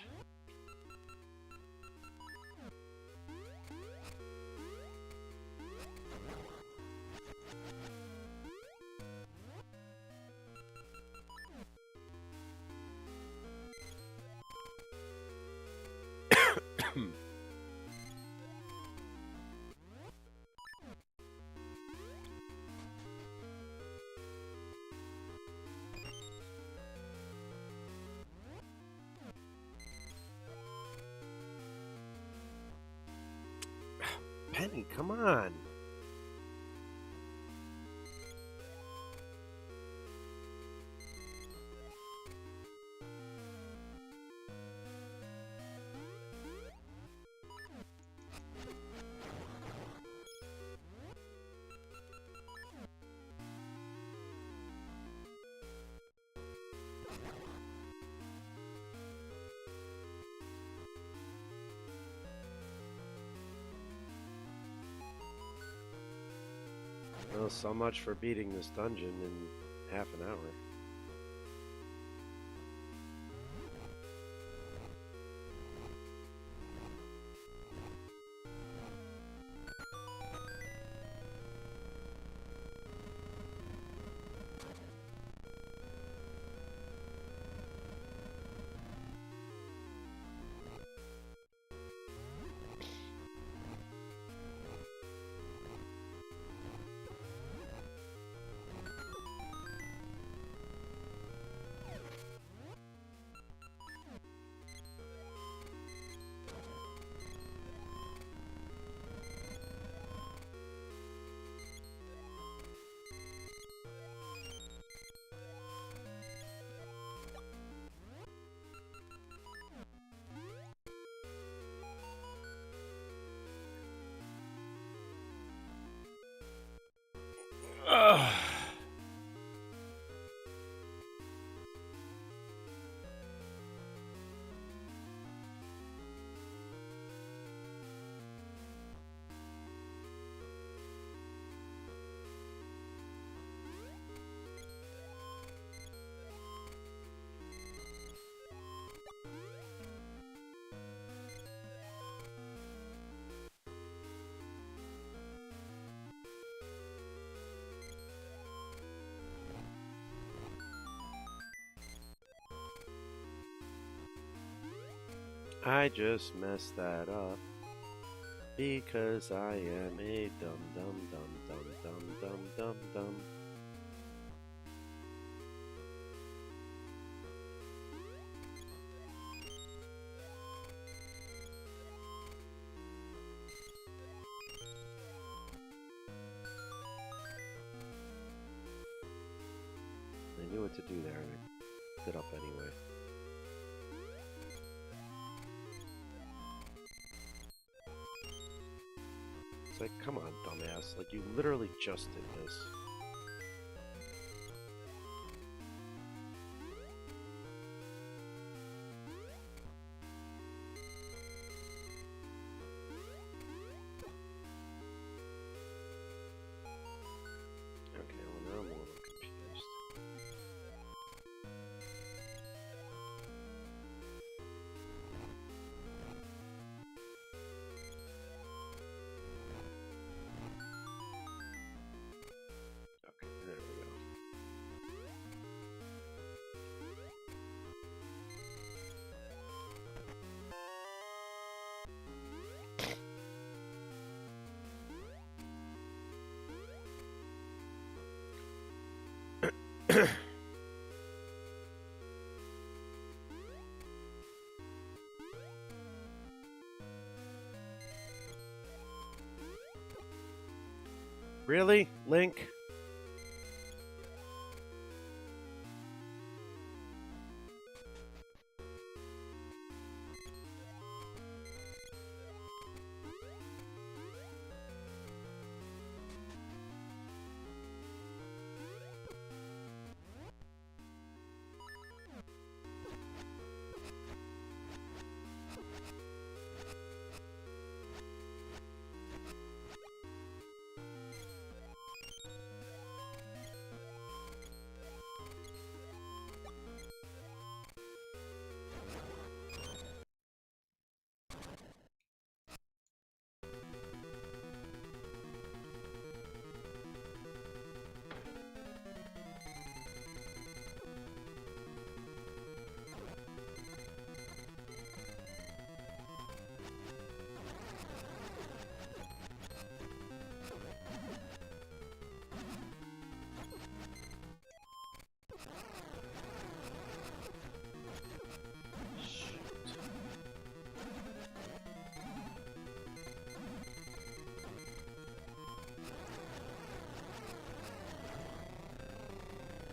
Penny, come on. Well, so much for beating this dungeon in half an hour. I just messed that up because I am a dum dum dum dum dum dum dum dum. I knew what to do there, and I did up anyway. It's like, come on, dumbass. Like, you literally just did this. Okay, well, now I'm a little confused. Okay, there we go. Really, Link?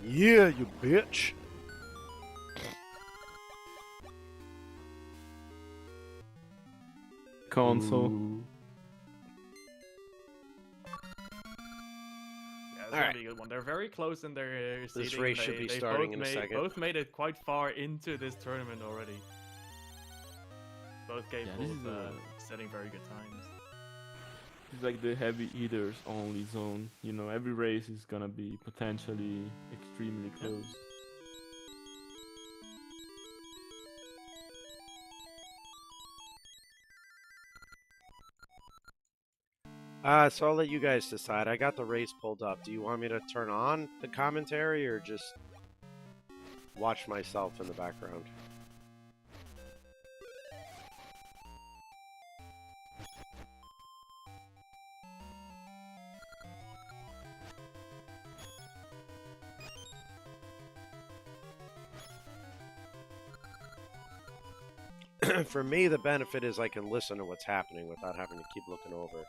Yeah, you bitch. Console. Ooh. Yeah, it's All gonna right. be a good one. They're very close in their seating. This race should be starting in a second. Both made it quite far into this tournament already. Both capable of setting very good times. It's like the heavy eaters only zone. You know, every race is gonna be potentially extremely close. So I'll let you guys decide. I got the race pulled up. Do you want me to turn on the commentary or just watch myself in the background? For me, the benefit is I can listen to what's happening without having to keep looking over.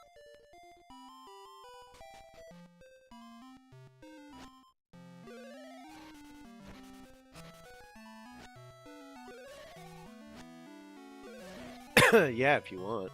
Yeah, if you want.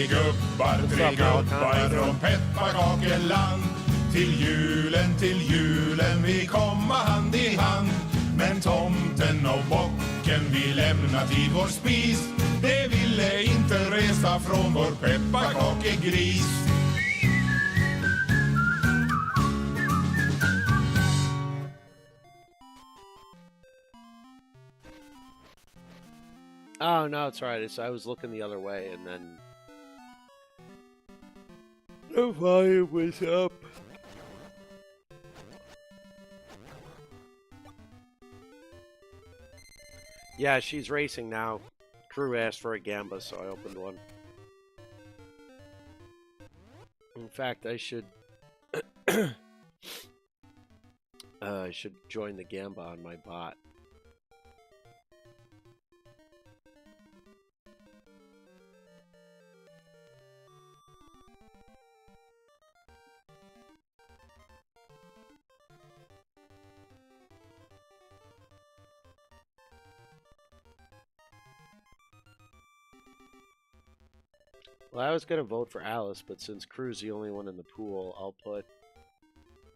tre gubbar från pepparkakeland. Till julen vi komma hand i hand. Men tomten och bocken vi lämna till vår spis. Det ville inte resa från vår pepparkakegris. Oh, no, it's right. I was looking the other way, and then the volume was up. Yeah, she's racing now. Crew asked for a gamba, so I opened one. In fact, I should I should join the gamba on my bot. Well, I was going to vote for Alice, but since Crew's the only one in the pool, I'll put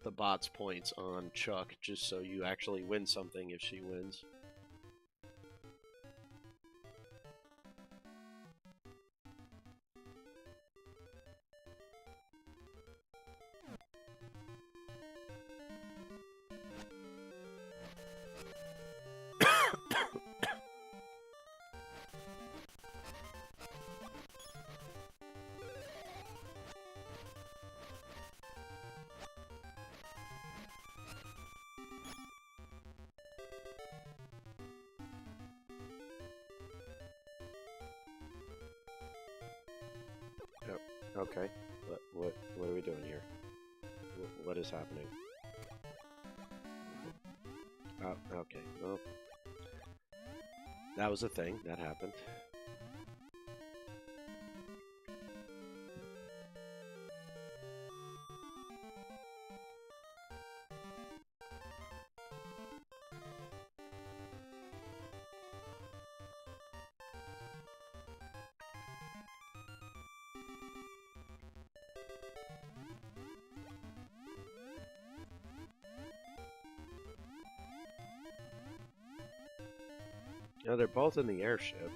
the bot's points on Chuck, just so you actually win something if she wins. Okay, what are we doing here? What is happening? Oh, okay, well, that was a thing that happened. No, they're both in the airship.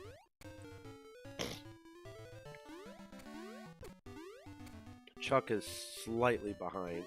Chuck is slightly behind.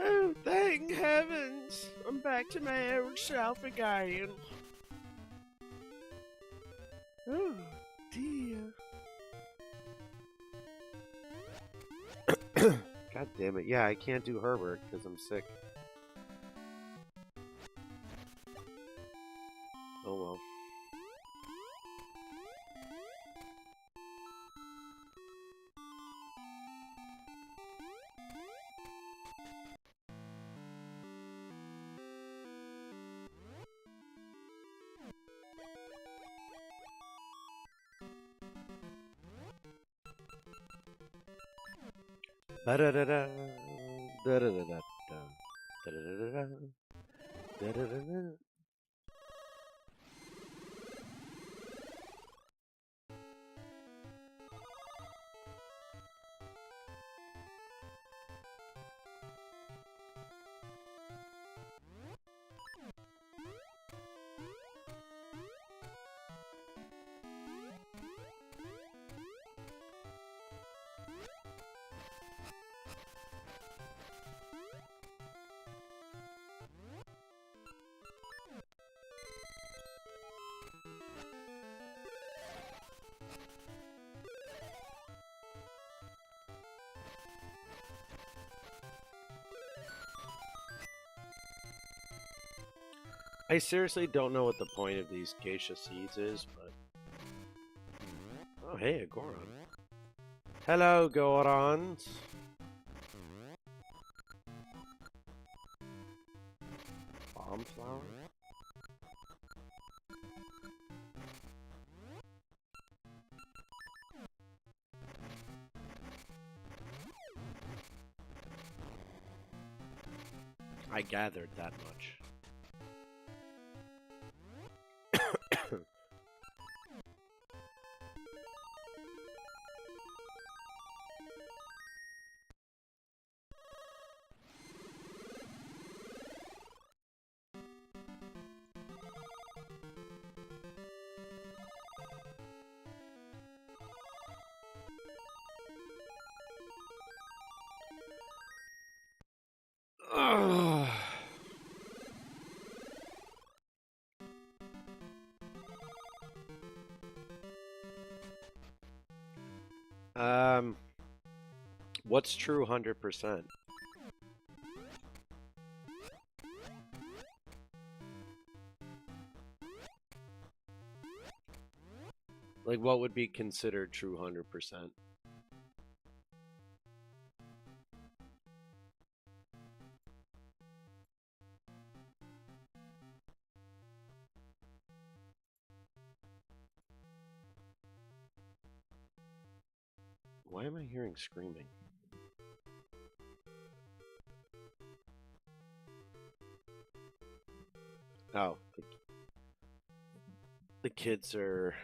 Oh, thank heavens! I'm back to my old self again. Oh, dear. God damn it. Yeah, I can't do Herbert because I'm sick. Oh well. Da-da-da-da, da-da-da-da, da-da-da-da, da-da-da-da. I seriously don't know what the point of these geisha seeds is, but... Oh, hey, a Goron. Hello, Gorons. Bomb flower? I gathered that much. What's true 100%? Like, what would be considered true 100%? Why am I hearing screaming? Oh, the kids are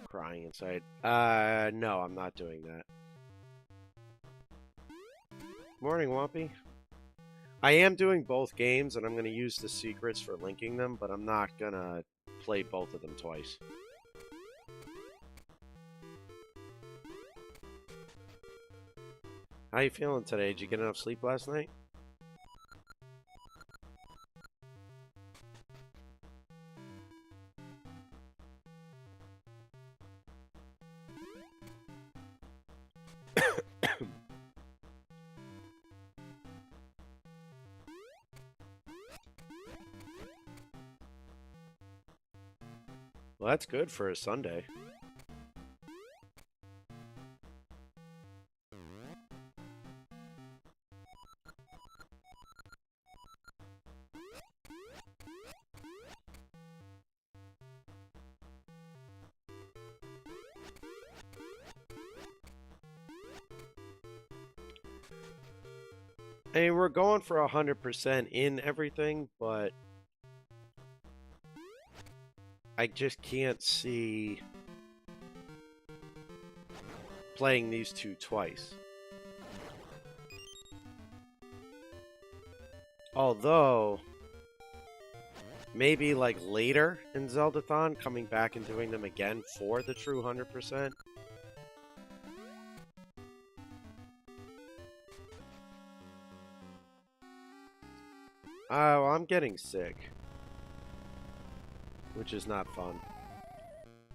crying inside. No, I'm not doing that. Morning, Wompy. I am doing both games, and I'm going to use the secrets for linking them, but I'm not going to play both of them twice. How you feeling today? Did you get enough sleep last night? Well, that's good for a Sunday. I mean, we're going for 100% in everything, but I just can't see playing these two twice. Although, maybe like later in Zeldathon, coming back and doing them again for the true 100%. Oh, I'm getting sick. Which is not fun.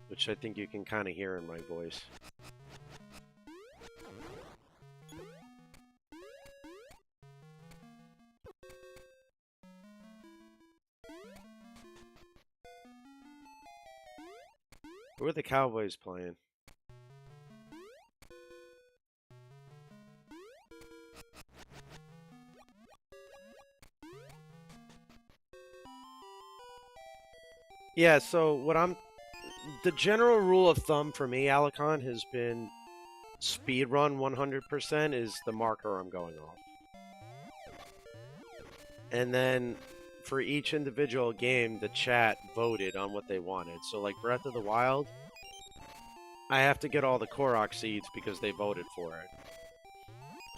Which I think you can kind of hear in my voice. Who are the Cowboys playing? Yeah, so the general rule of thumb for me, Alicon, has been speedrun 100% is the marker I'm going off. And then for each individual game, the chat voted on what they wanted. So like Breath of the Wild, I have to get all the Korok seeds because they voted for it.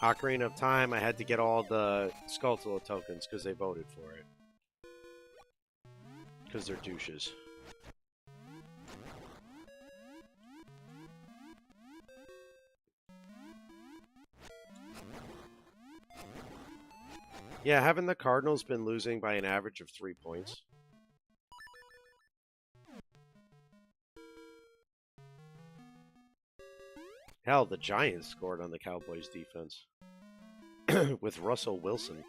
Ocarina of Time, I had to get all the Skulltula tokens because they voted for it. Because they're douches. Yeah, haven't the Cardinals been losing by an average of 3 points? Hell, the Giants scored on the Cowboys defense. With Russell Wilson.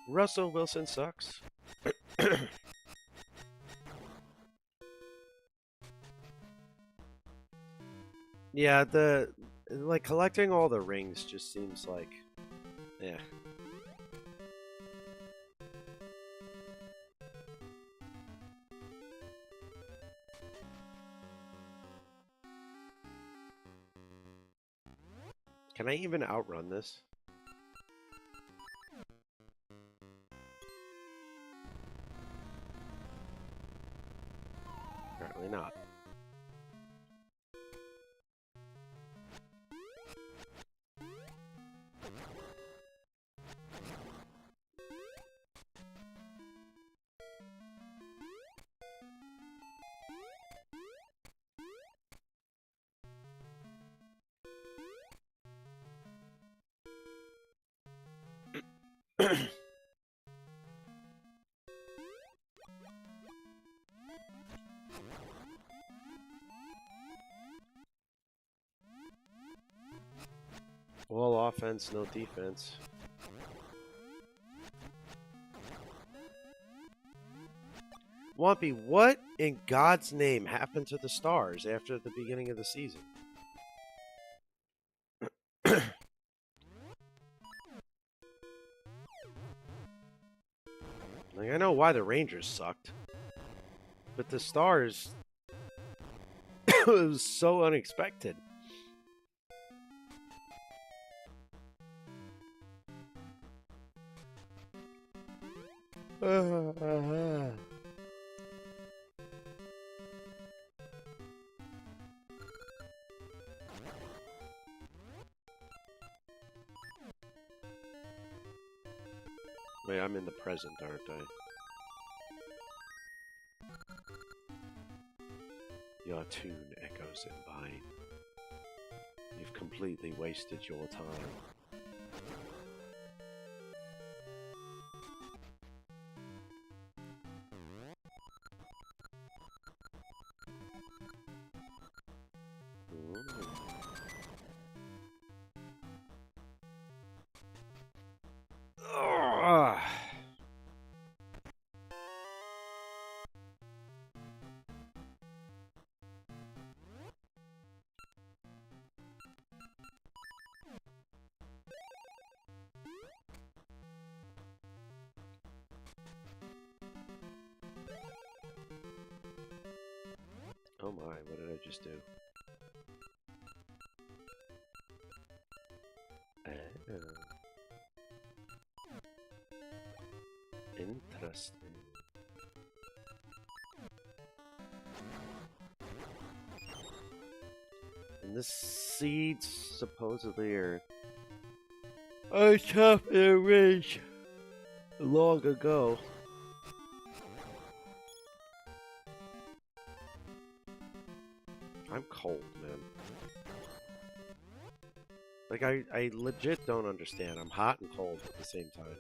Russell Wilson sucks. Yeah, like collecting all the rings just seems like, yeah. Can I even outrun this? Apparently not. All offense, no defense. Wumpy, what in God's name happened to the Stars after the beginning of the season? Like, I know why the Rangers sucked, but the Stars, it was so unexpected. Wait, I'm in the present, aren't I? Your tune echoes in mine. You've completely wasted your time. Oh my, what did I just do? Interesting. And the seeds supposedly are I top their range long ago. I'm cold, man. Like, I legit don't understand. I'm hot and cold at the same time.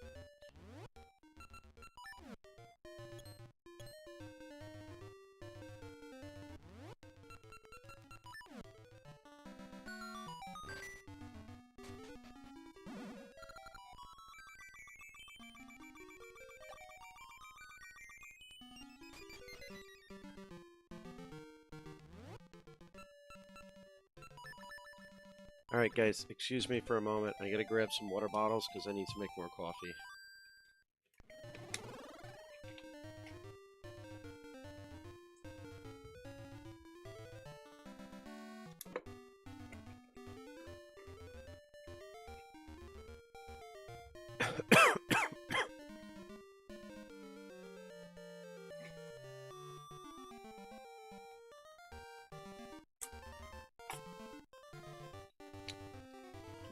Alright guys, excuse me for a moment. I gotta grab some water bottles because I need to make more coffee.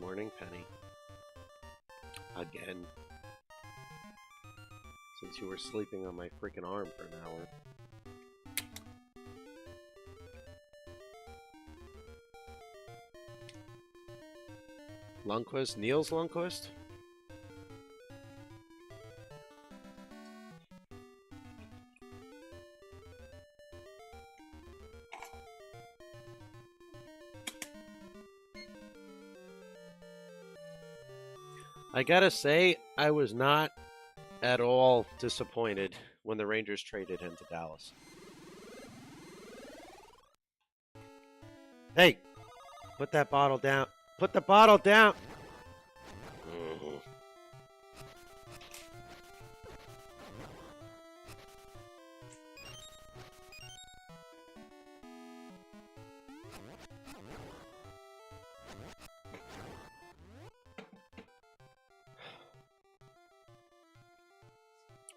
Morning, Penny. Again. Since you were sleeping on my freaking arm for an hour. Lundqvist? Niels Lundqvist? I gotta say, I was not at all disappointed when the Rangers traded him to Dallas. Hey, put that bottle down. Put the bottle down.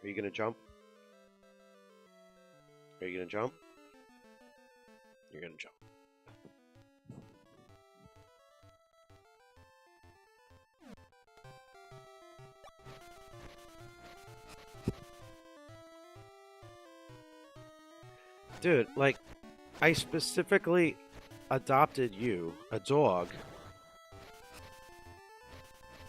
Are you gonna jump? Are you gonna jump? You're gonna jump. Dude, like, I specifically adopted you, a dog,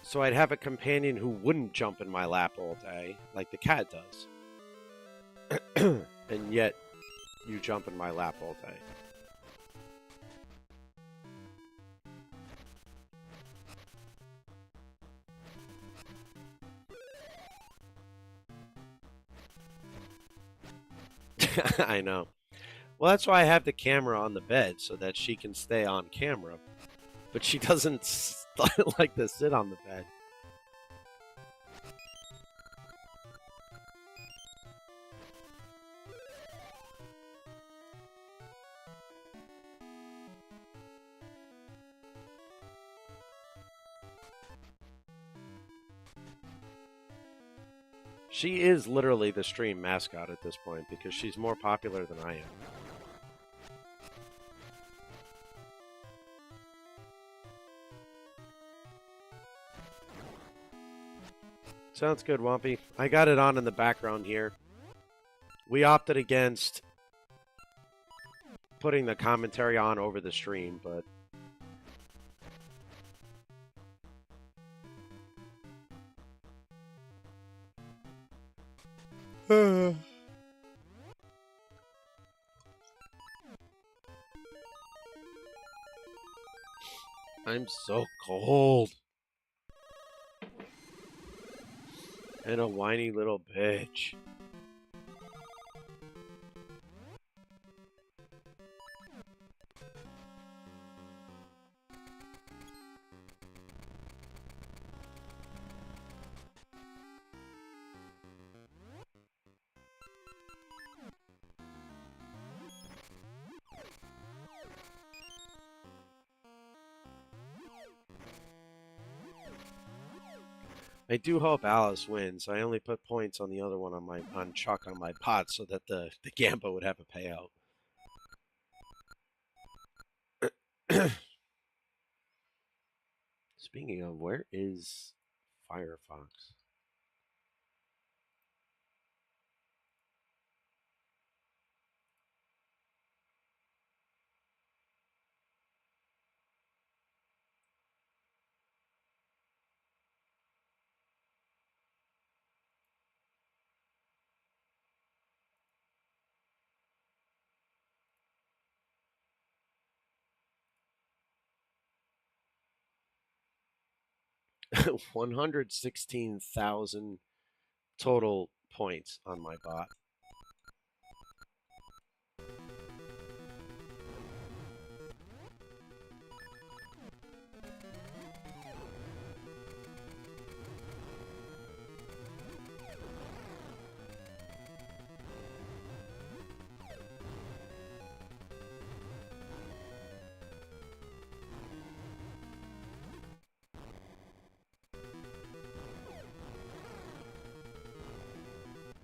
so I'd have a companion who wouldn't jump in my lap all day, like the cat does. And yet, you jump in my lap all day. I know. Well, that's why I have the camera on the bed, so that she can stay on camera. But she doesn't like to sit on the bed. She is literally the stream mascot at this point because she's more popular than I am. Sounds good, Wumpy. I got it on in the background here. We opted against putting the commentary on over the stream, but... I'm so cold. And a whiny little bitch. I do hope Alice wins. I only put points on the other one on Chuck on my pot so that the Gamba would have a payout. Speaking of, where is Firefox? $116,000 total points on my bot.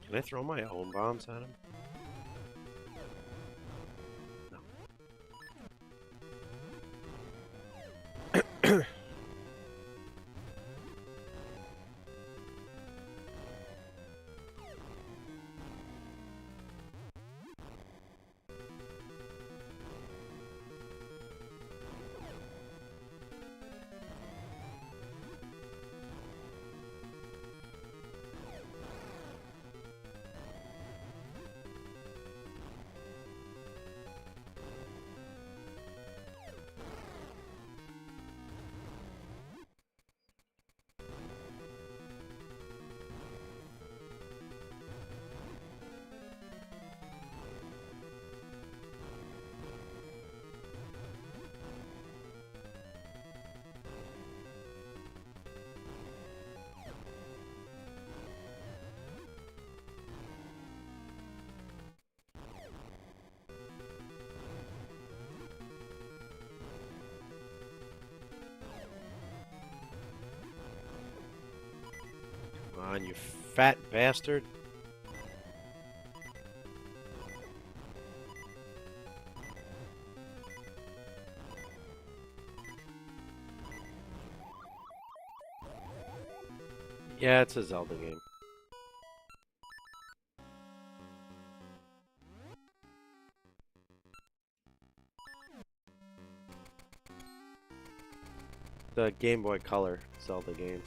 Can I throw my own bombs at him? No. on, you fat bastard. Yeah, it's a Zelda game. The Game Boy Color Zelda game.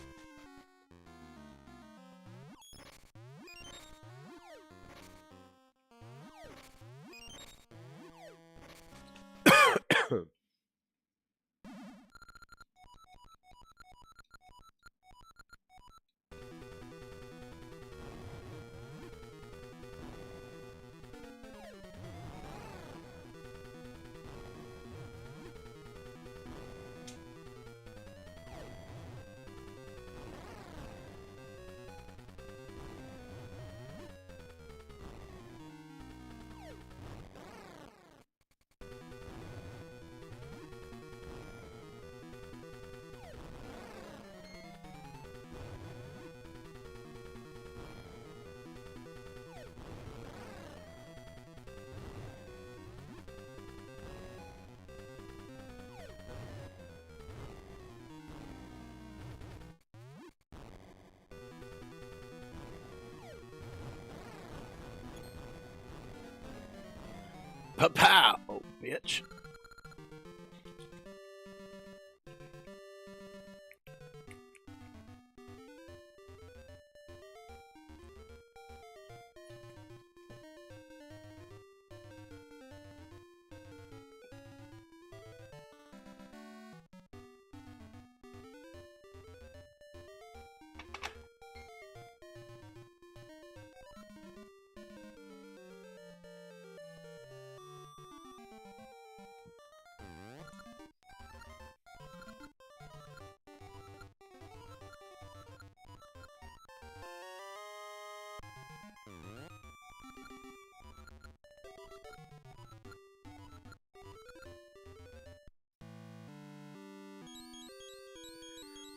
Pa-pow, bitch.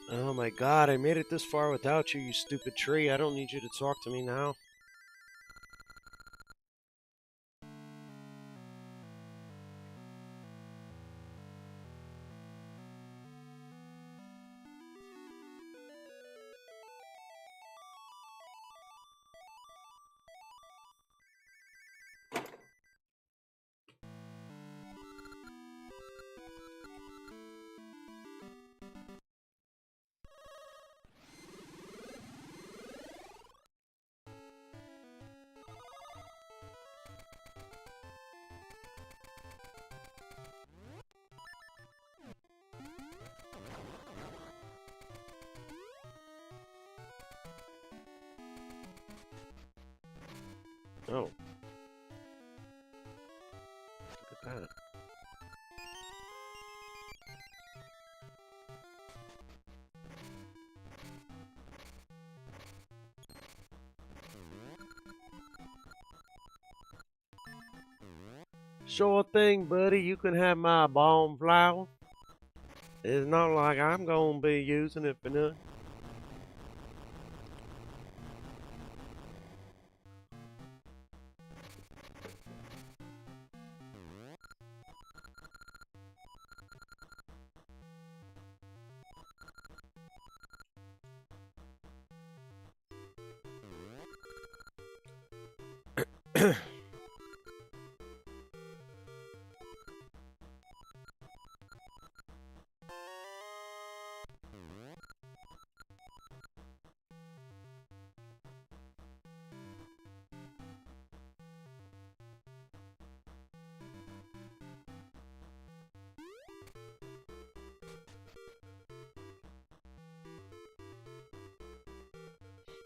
Oh my god, I made it this far without you, you stupid tree. I don't need you to talk to me now. Oh. Look at that. Sure thing, buddy. You can have my balm flower. It's not like I'm gonna be using it for nothing.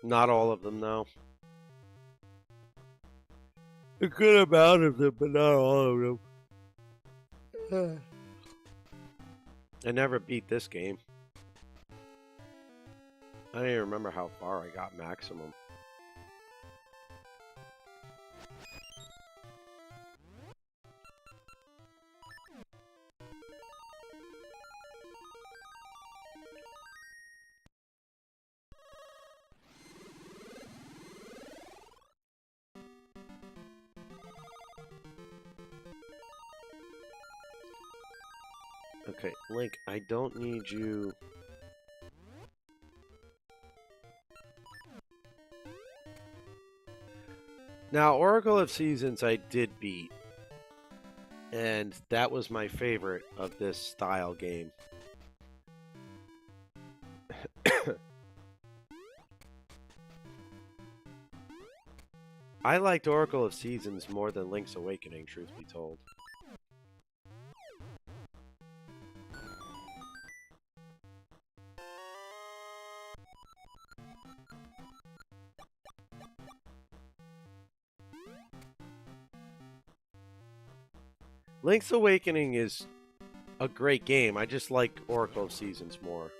Not all of them, though. A good amount of them, but not all of them. I never beat this game. I don't even remember how far I got maximum. Okay, Link, I don't need you. Now, Oracle of Seasons I did beat. And that was my favorite of this style game. I liked Oracle of Seasons more than Link's Awakening, truth be told. Link's Awakening is a great game. I just like Oracle of Seasons more.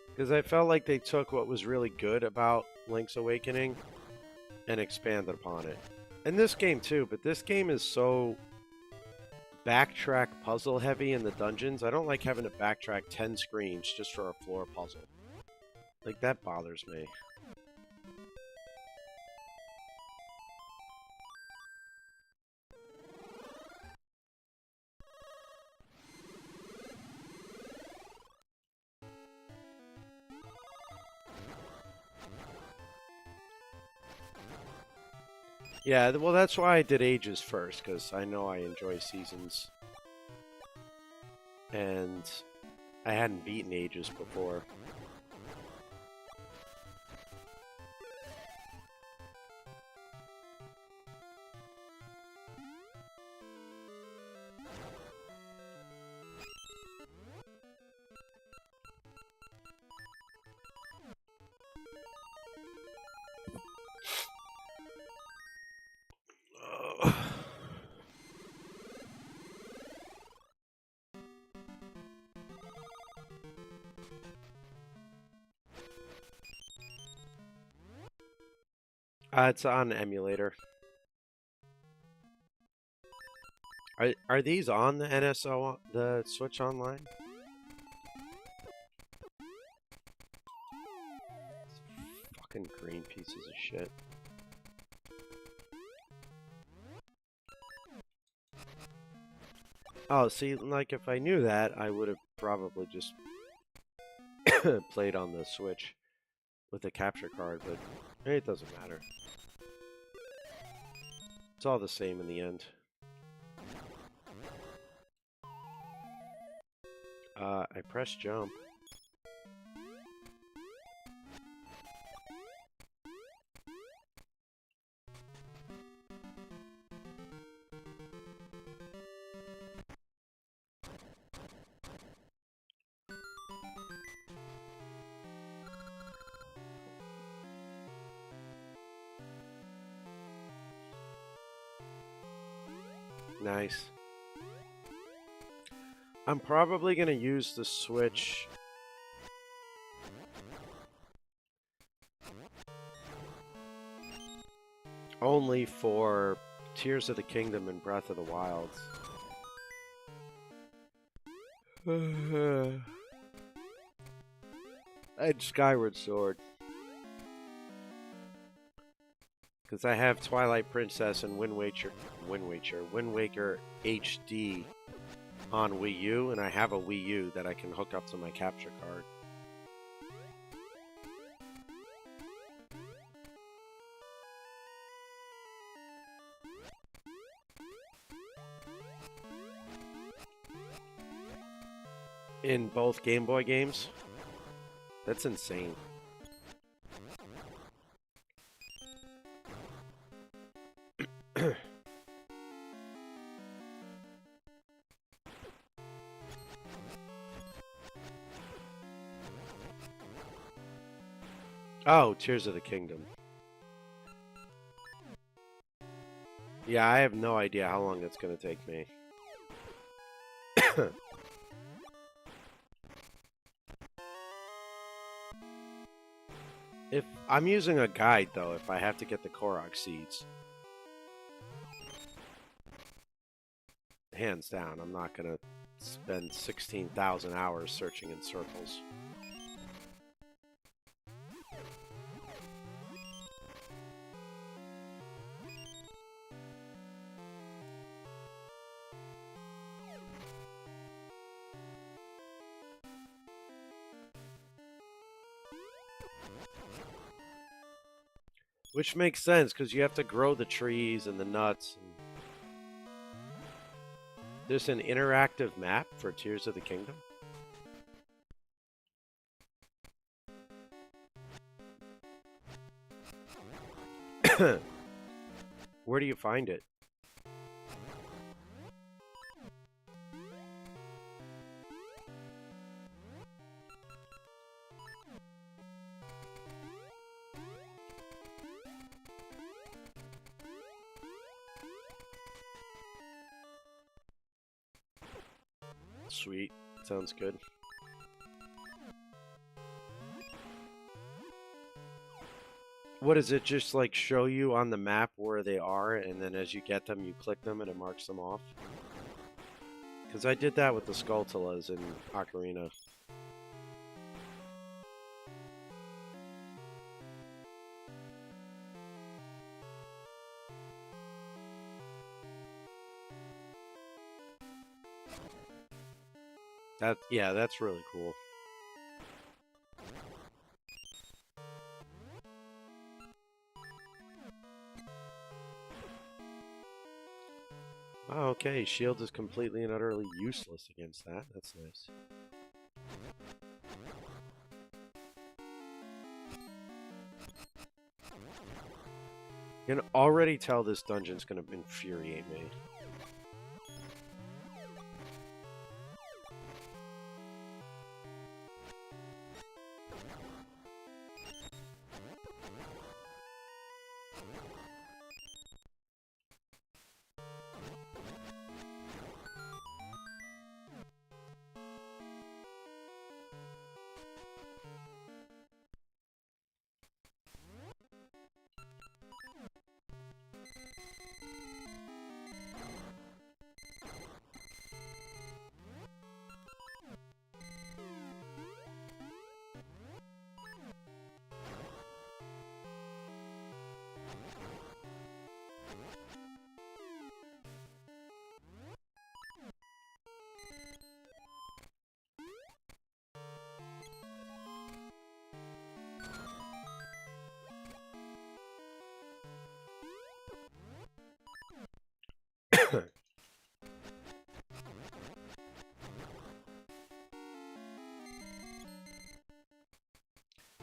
Because I felt like they took what was really good about Link's Awakening and expanded upon it. And this game too, but this game is so backtrack puzzle heavy in the dungeons. I don't like having to backtrack 10 screens just for a floor puzzle. Like, that bothers me. Yeah, well, that's why I did Ages first, because I know I enjoy Seasons. And I hadn't beaten Ages before. It's on emulator. Are these on the NSO, the Switch Online? Fucking green pieces of shit. Oh, see, like if I knew that, I would have probably just played on the Switch with a capture card, but it doesn't matter. It's all the same in the end. I pressed jump. Nice. I'm probably going to use the Switch only for Tears of the Kingdom and Breath of the Wild. And Skyward Sword. Because I have Twilight Princess and Wind Waker HD on Wii U, and I have a Wii U that I can hook up to my capture card. In both Game Boy games? That's insane. Oh, Tears of the Kingdom. Yeah, I have no idea how long it's going to take me. If I'm using a guide, though, if I have to get the Korok seeds. Hands down, I'm not going to spend 16,000 hours searching in circles. Which makes sense, because you have to grow the trees and the nuts. And... There's an interactive map for Tears of the Kingdom? Where do you find it? Sweet. Sounds good. What does it just like show you on the map where they are, and then as you get them, you click them and it marks them off? Because I did that with the Skulltulas in Ocarina. Yeah, that's really cool. Oh, okay, shield is completely and utterly useless against that. That's nice. You can already tell this dungeon's gonna infuriate me.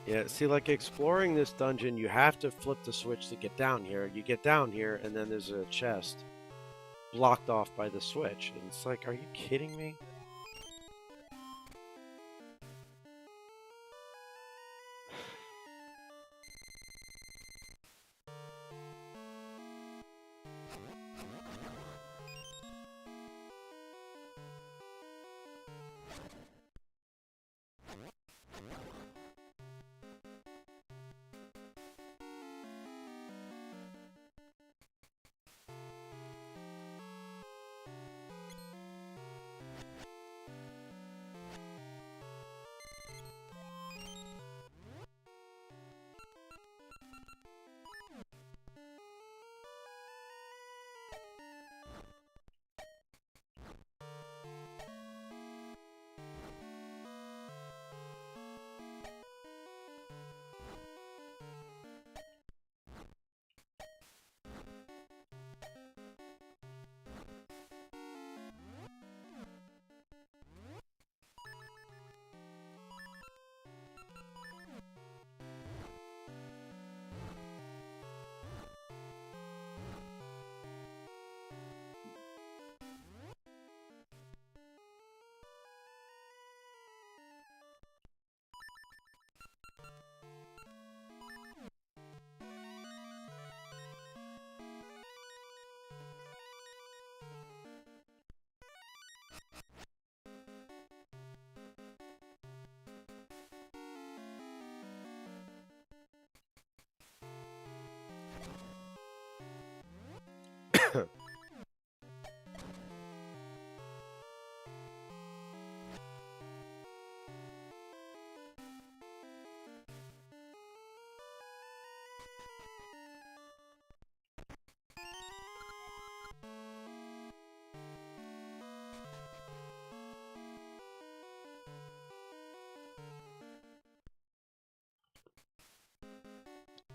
Yeah, see, like exploring this dungeon, you have to flip the switch to get down here. You get down here, and then there's a chest blocked off by the switch. And it's like, are you kidding me?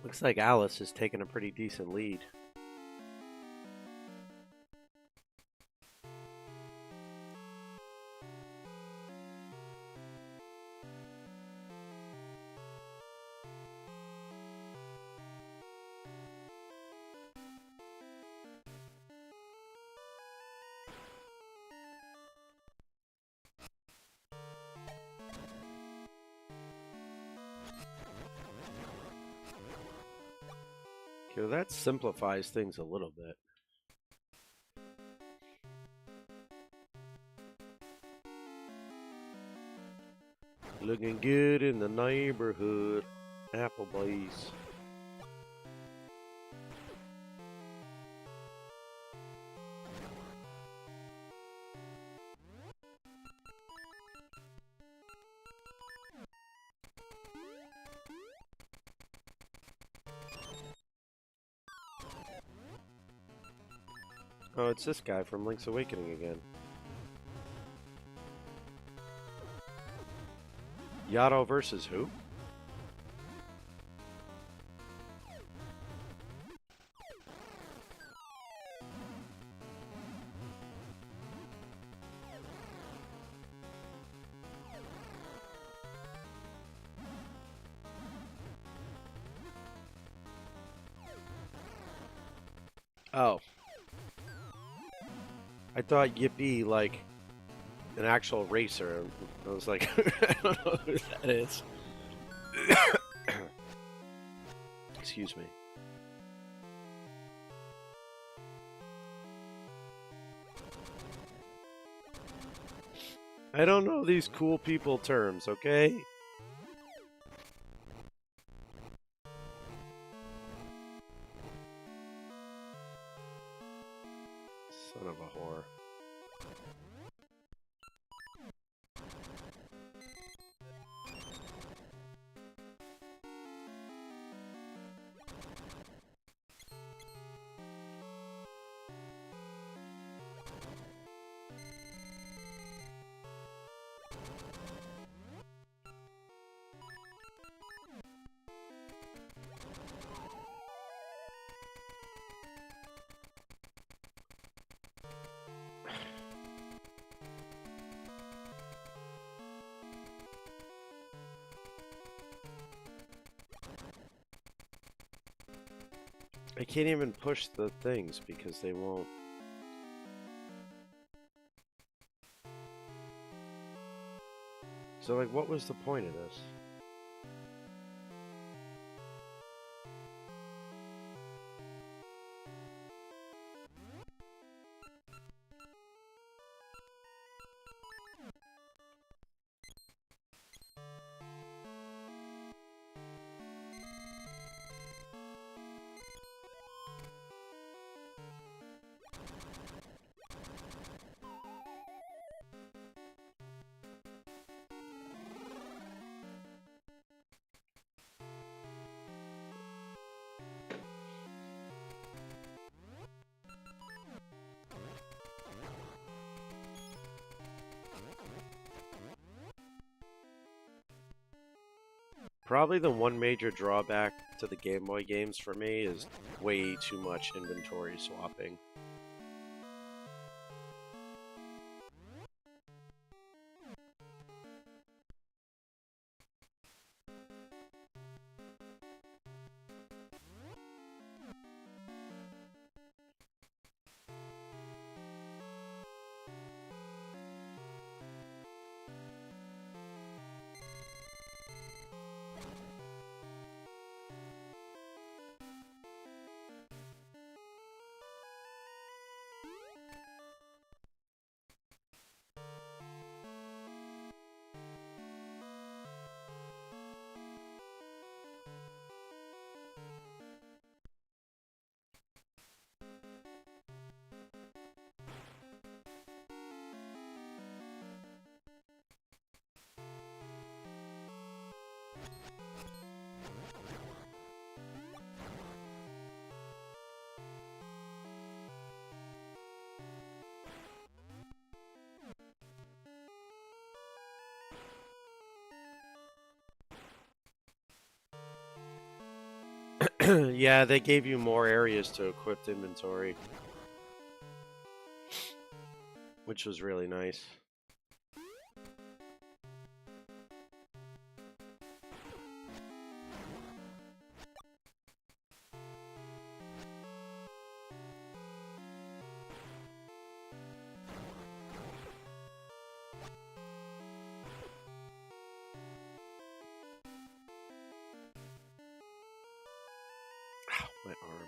Looks like Alice is taking a pretty decent lead. Okay, that simplifies things a little bit. Looking good in the neighborhood. Applebee's. Oh, it's this guy from Link's Awakening again. Yato versus who? Oh. I thought Yippee, like, an actual racer. I was like, I don't know who that is. Excuse me. I don't know these cool people terms, okay? Son of a whore. I can't even push the things because they won't. So, like, what was the point of this? Probably the one major drawback to the Game Boy games for me is way too much inventory swapping. Yeah, they gave you more areas to equip inventory, which was really nice. Ow, my arm.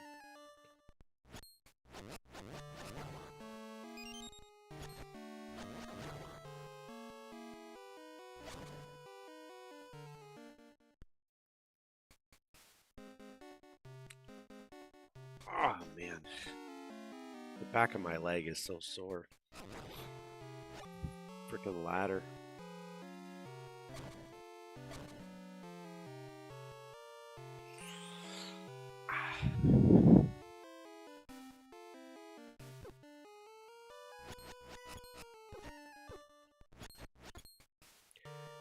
Oh man, the back of my leg is so sore. Freaking ladder.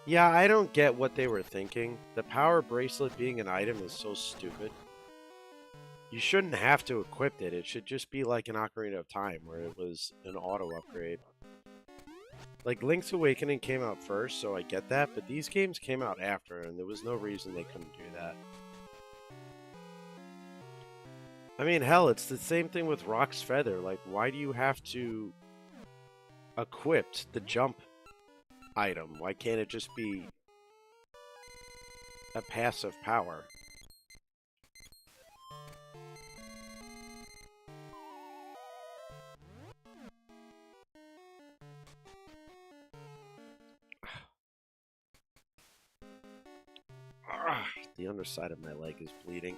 Yeah, I don't get what they were thinking. The power bracelet being an item is so stupid. You shouldn't have to equip it. It should just be like an Ocarina of Time, where it was an auto upgrade. Like, Link's Awakening came out first, so I get that, but these games came out after, and there was no reason they couldn't do that. I mean, hell, it's the same thing with Rock's Feather. Like, why do you have to equip the jump item? Why can't it just be a passive power? The underside of my leg is bleeding.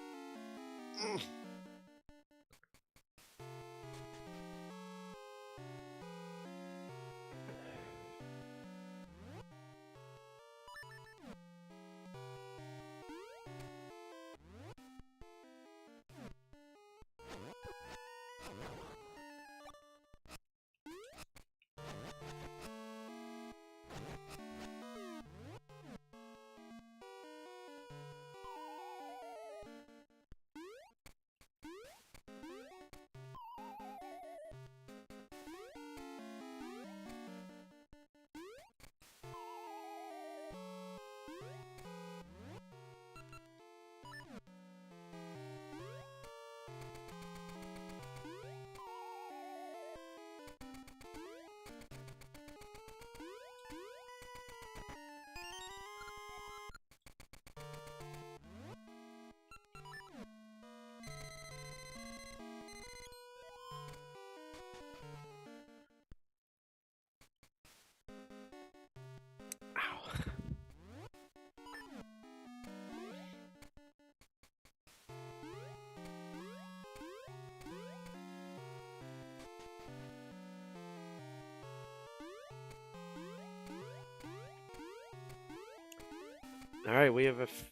All right,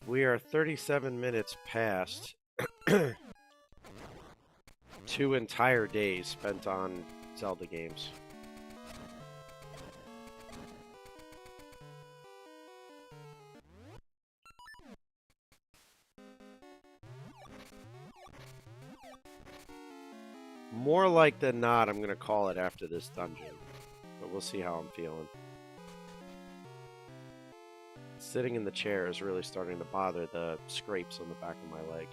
we are 37 minutes past 2 entire days spent on Zelda games. More like than not, I'm going to call it after this dungeon, but we'll see how I'm feeling. Sitting in the chair is really starting to bother the scrapes on the back of my leg.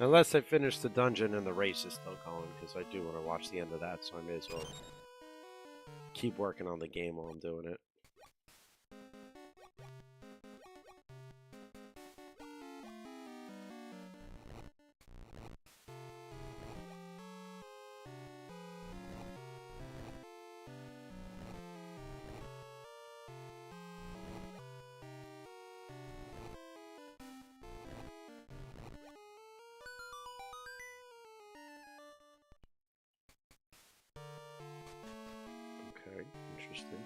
Unless I finish the dungeon and the race is still going, because I do want to watch the end of that, so I may as well keep working on the game while I'm doing it. Okay, interesting.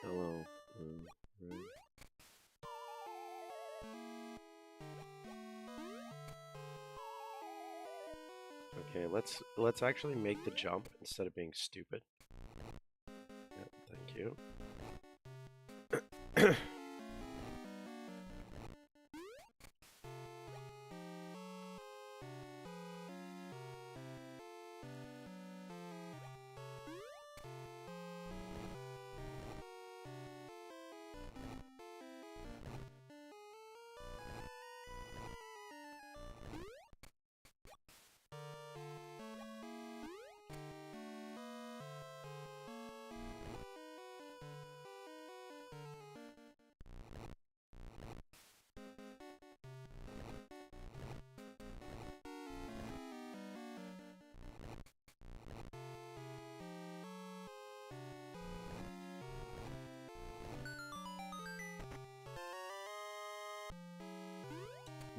Hello. Right. Okay, let's actually make the jump instead of being stupid. Yep, thank you.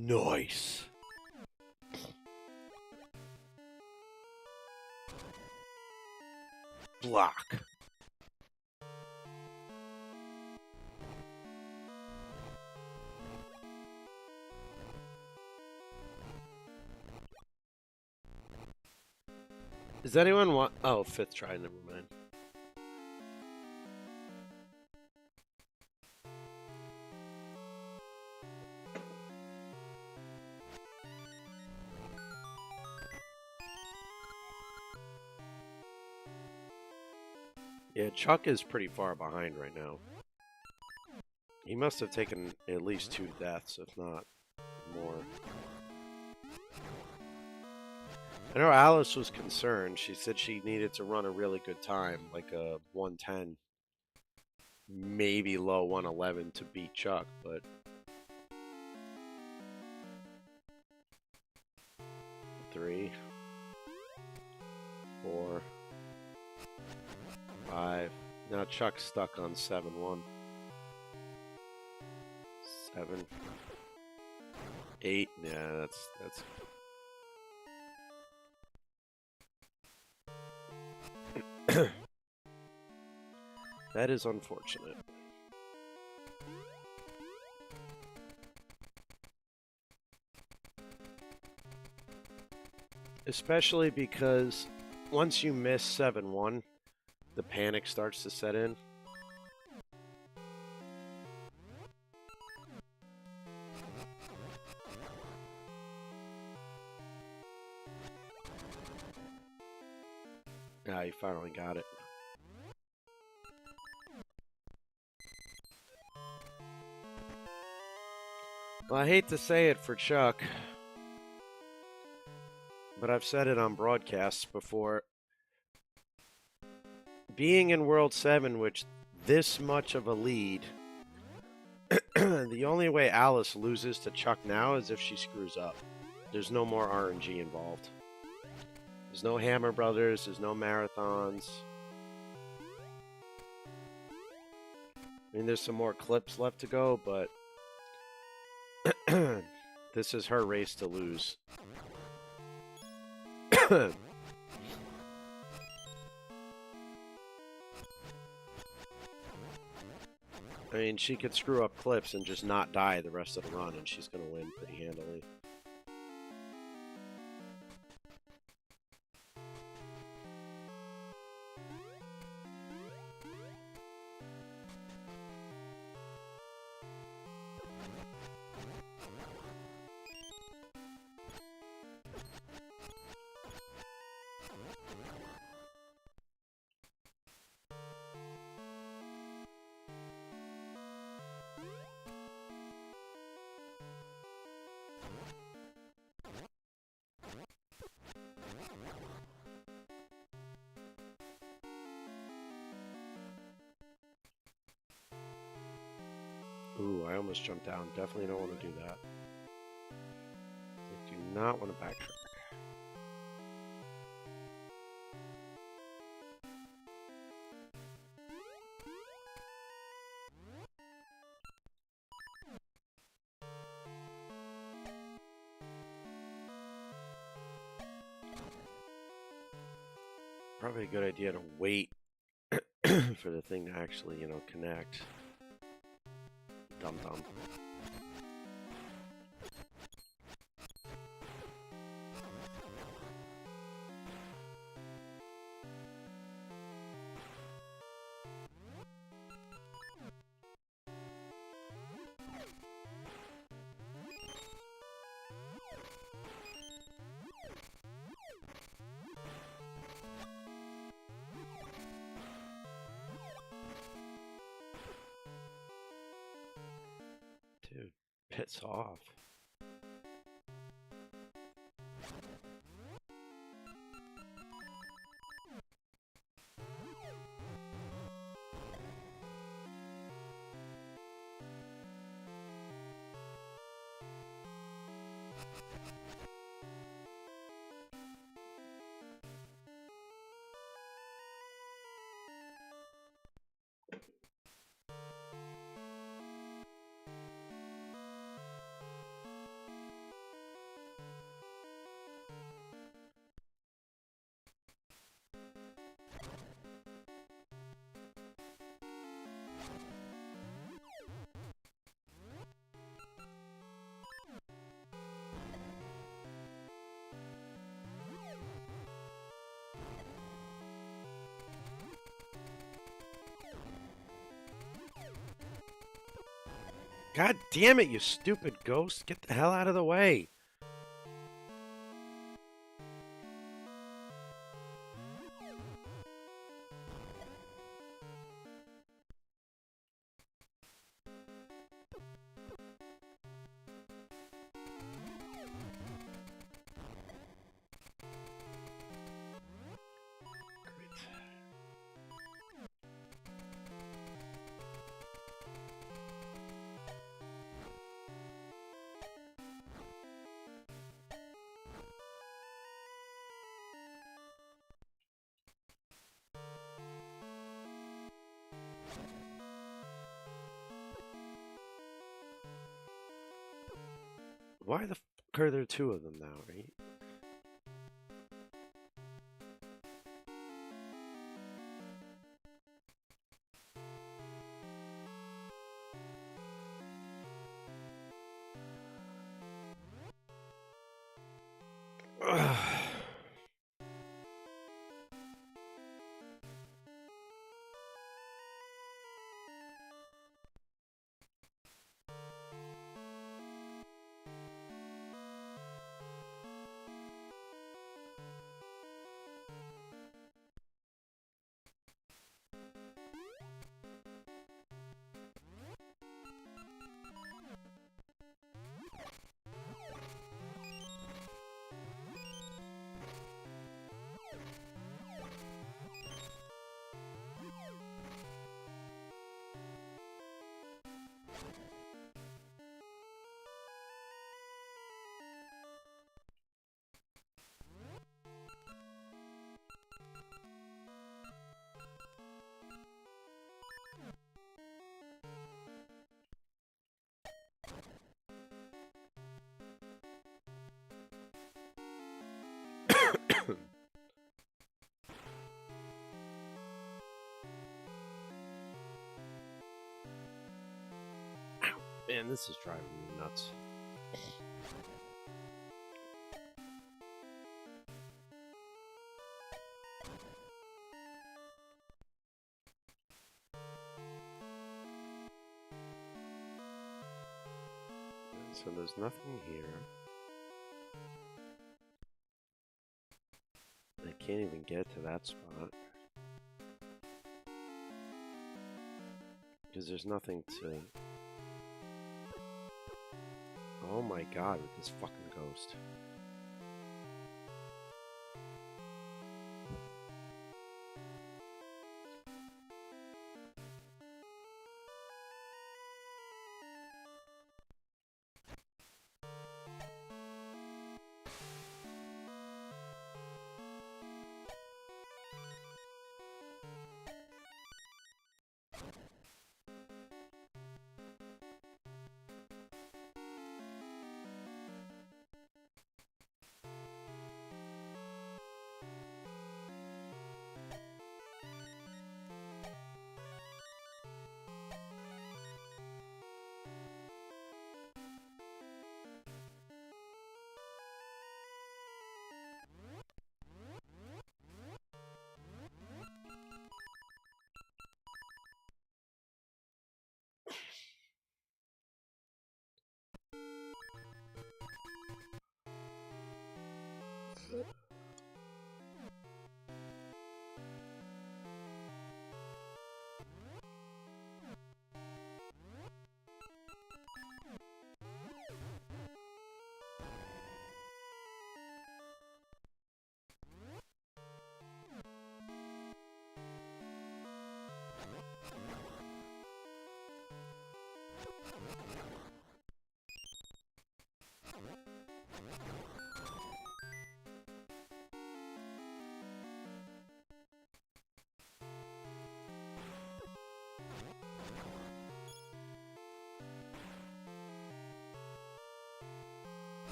Nice. Block. Does anyone want... Oh, fifth try, never mind. Yeah, Chuck is pretty far behind right now. He must have taken at least 2 deaths, if not more. I know Alice was concerned. She said she needed to run a really good time, like a 110, maybe low 111 to beat Chuck, but... Three, 4, 5. Now Chuck's stuck on 7-1. 7, 8. Yeah, that's. That is unfortunate. Especially because once you miss 7-1, the panic starts to set in. Ah, you finally got it. Well, I hate to say it for Chuck, but I've said it on broadcasts before. Being in World 7 with this much of a lead, the only way Alice loses to Chuck now is if she screws up. There's no more RNG involved. There's no Hammer Brothers, there's no marathons. I mean, there's some more clips left to go, but this is her race to lose. I mean, she could screw up clips and just not die the rest of the run, and she's going to win pretty handily. Ooh, I almost jumped down. Definitely don't want to do that. I do not want to backtrack. Probably a good idea to wait for the thing to actually, connect. Dum dum. Dude, piss off. God damn it, you stupid ghost. Get the hell out of the way. Why the fuck are there two of them now, right? Man, this is driving me nuts. So there's nothing here. I can't even get to that spot. Because there's nothing to... Oh my god, with this fucking ghost.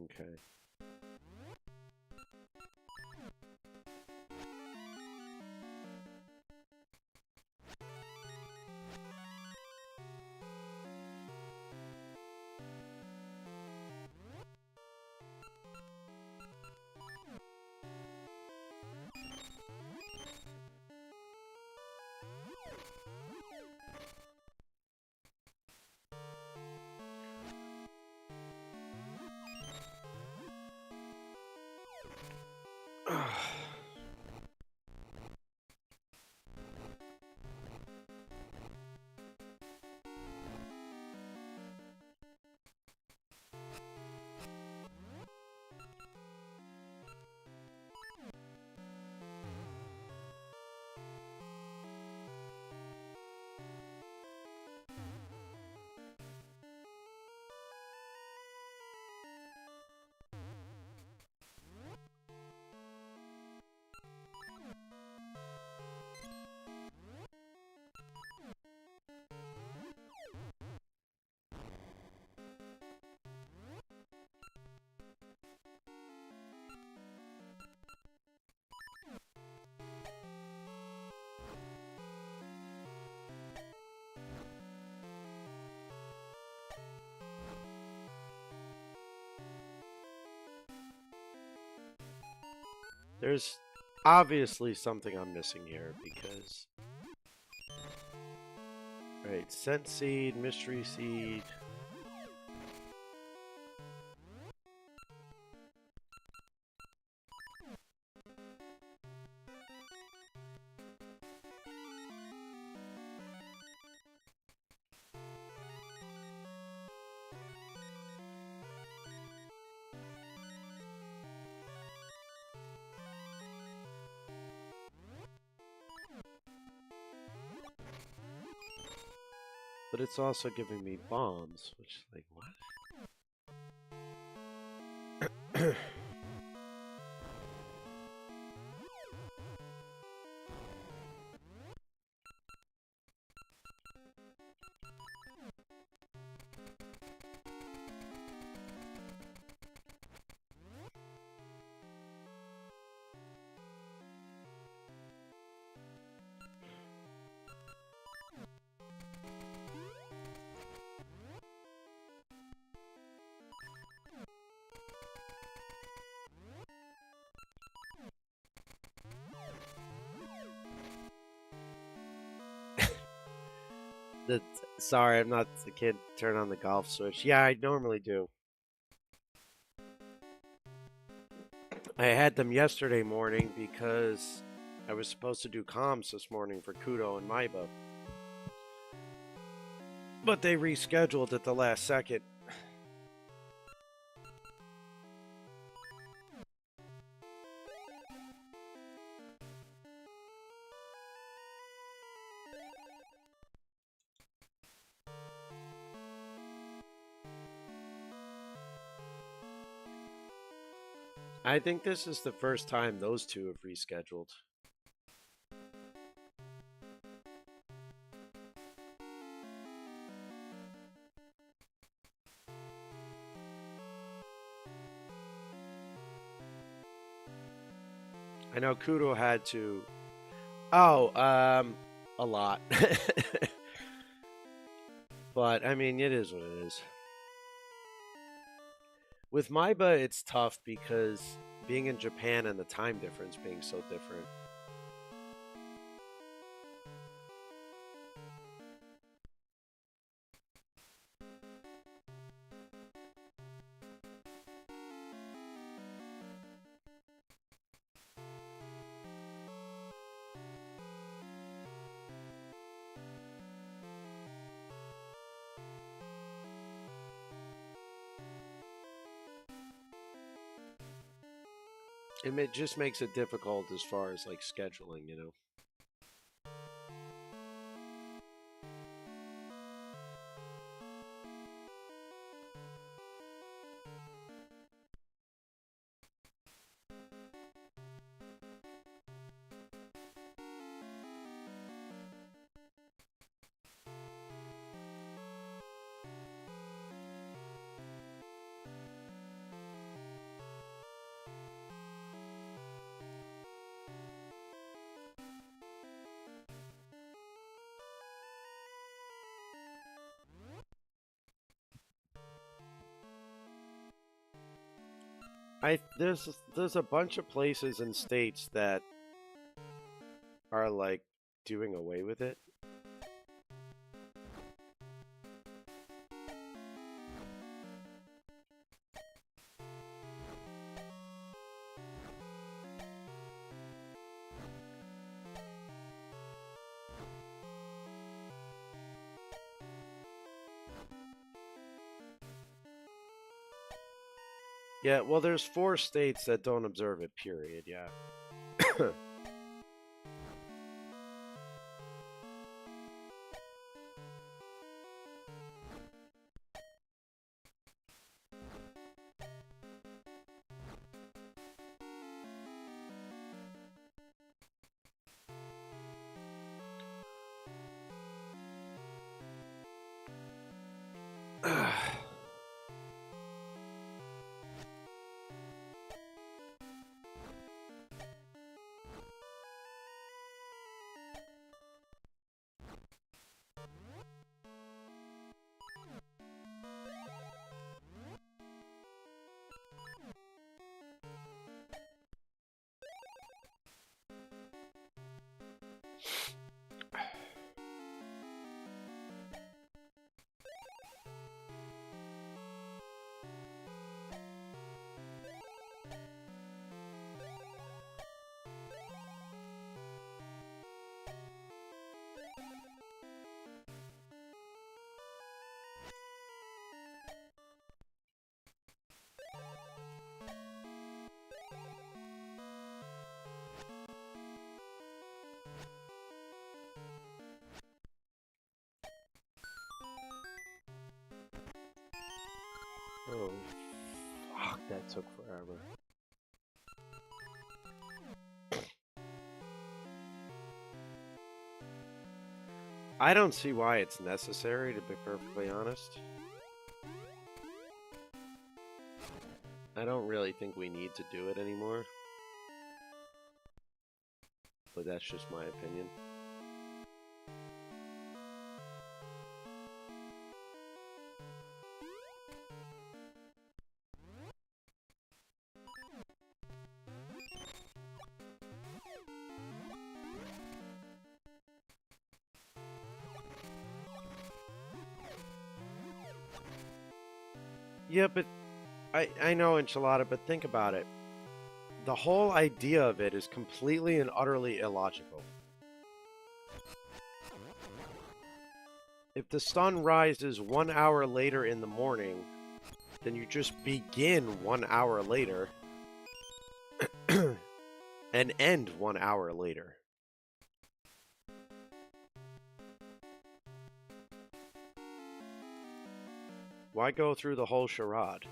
Okay. There's obviously something I'm missing here because... Right, Scent Seed, Mystery Seed... But it's also giving me bombs, which is like, what? Sorry, I'm not the kid. Turn on the golf switch. Yeah, I normally do. I had them yesterday morning because I was supposed to do comms this morning for Kudo and Maiba. But they rescheduled at the last second. I think this is the first time those two have rescheduled. I know Kudo had to. Oh, a lot. But I mean, it is what it is. With Maiba, it's tough because being in Japan and the time difference being so different. It just makes it difficult as far as like scheduling, you know. There's a bunch of places and states that are like doing away with it. Yeah, well, there's 4 states that don't observe it, period, yeah. Oh, fuck, that took forever. I don't see why it's necessary, to be perfectly honest. I don't really think we need to do it anymore. But that's just my opinion. Yeah, but I know, Enchilada, but think about it. The whole idea of it is completely and utterly illogical. If the sun rises 1 hour later in the morning, then you just begin 1 hour later and end 1 hour later. Why go through the whole charade?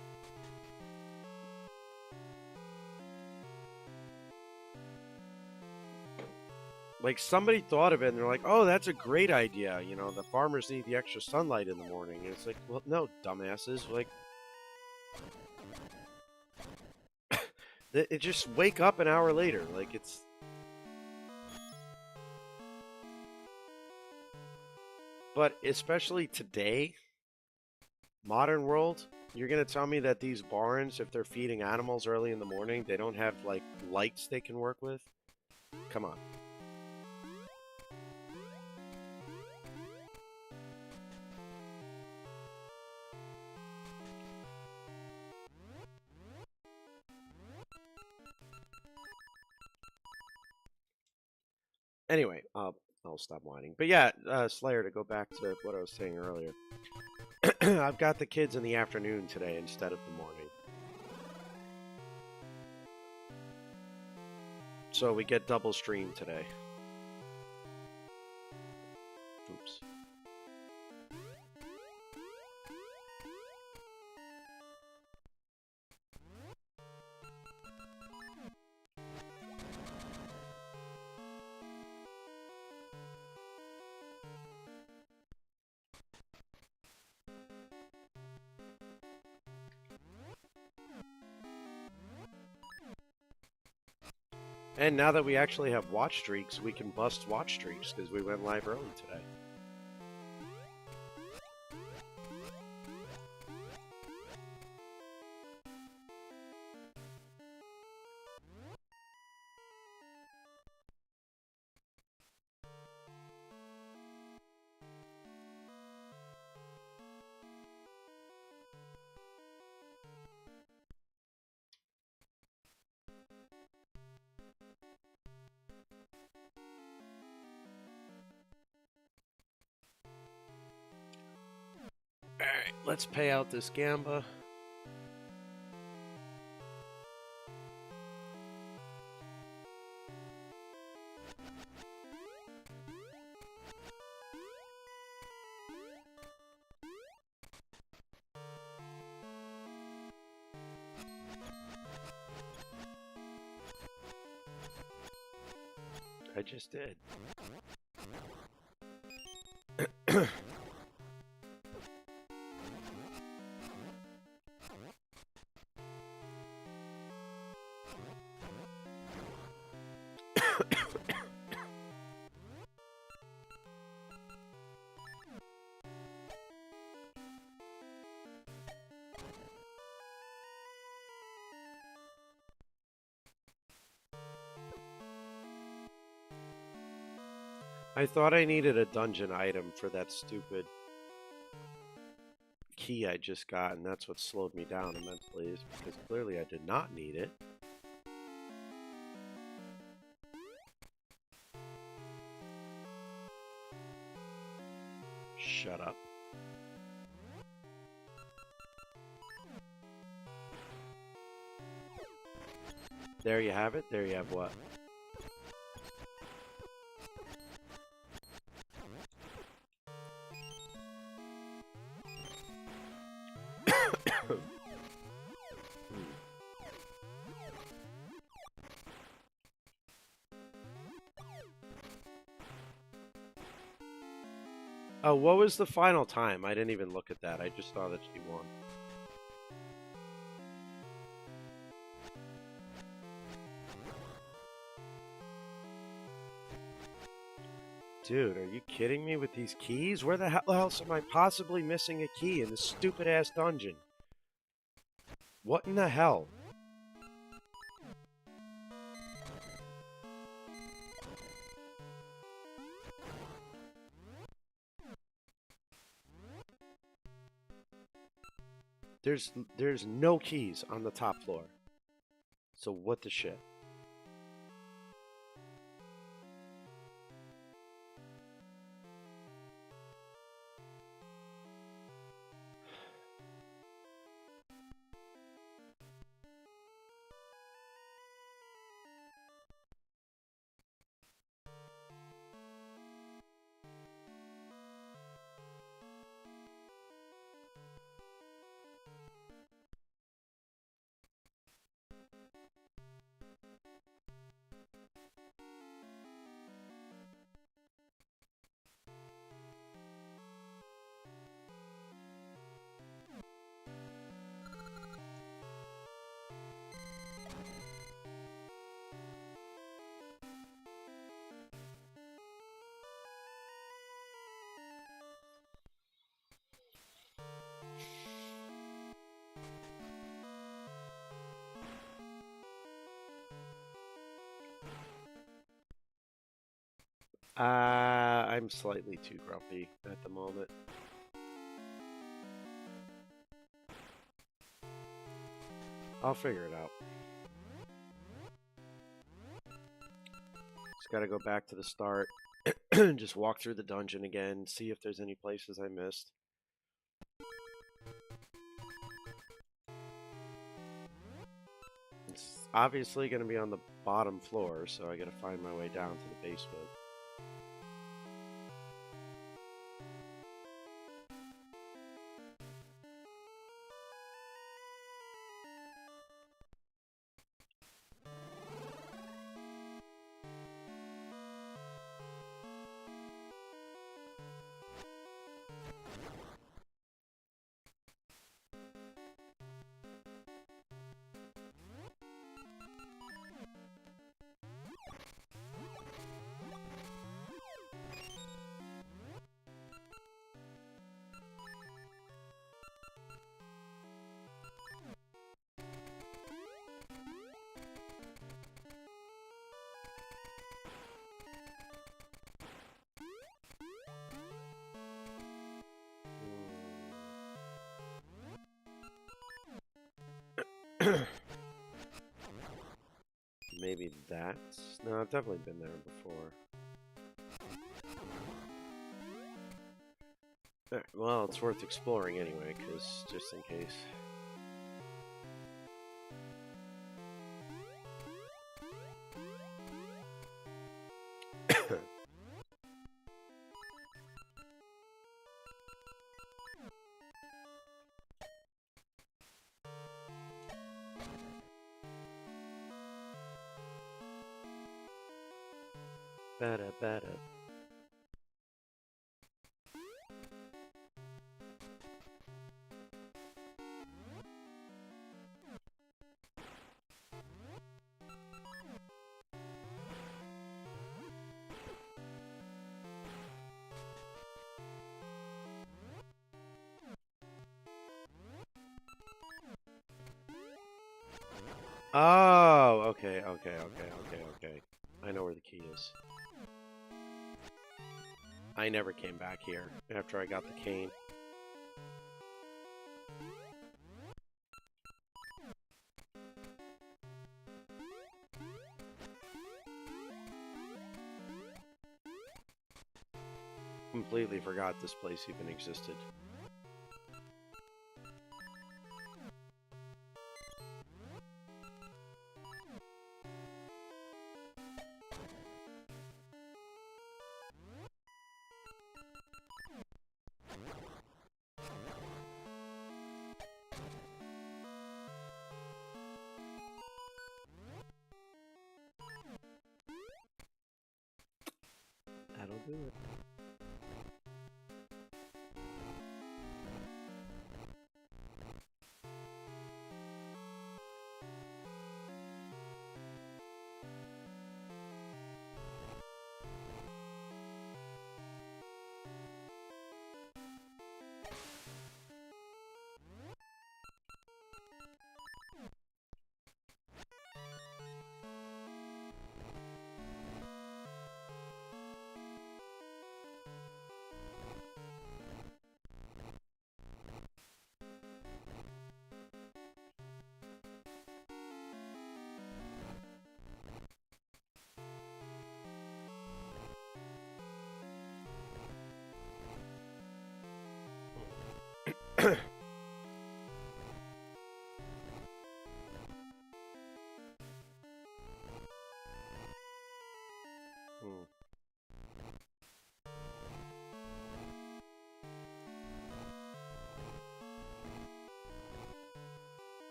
Like, somebody thought of it, and they're like, oh, that's a great idea. You know, the farmers need the extra sunlight in the morning. And it's like, well, no, dumbasses. Like, it just wake up an hour later. Like, it's... But especially today, modern world, you're going to tell me that these barns, if they're feeding animals early in the morning, they don't have, like, lights they can work with? Come on. Anyway, I'll stop whining. But yeah, Slayer, to go back to what I was saying earlier. I've got the kids in the afternoon today instead of the morning. So we get double stream today. Oops. And now that we actually have watch streaks, we can bust watch streaks because we went live early today. Alright, let's pay out this Gamba. I just did. I thought I needed a dungeon item for that stupid key I just got, and that's what slowed me down immensely, is because clearly I did not need it. Shut up. There you have it. There you have what? Oh, what was the final time? I didn't even look at that. I just saw that she won. Dude, are you kidding me with these keys? Where the hell else am I possibly missing a key in this stupid-ass dungeon? What in the hell? There's no keys on the top floor. So what the shit? I'm slightly too grumpy at the moment. I'll figure it out. Just gotta go back to the start. Just walk through the dungeon again, see if there's any places I missed. It's obviously gonna be on the bottom floor, so I gotta find my way down to the basement. Maybe that's... No, I've definitely been there before. Well, it's worth exploring anyway, because just in case. Better. Oh, okay. I know where the key is. I never came back here after I got the cane. Completely forgot this place even existed. That'll do it.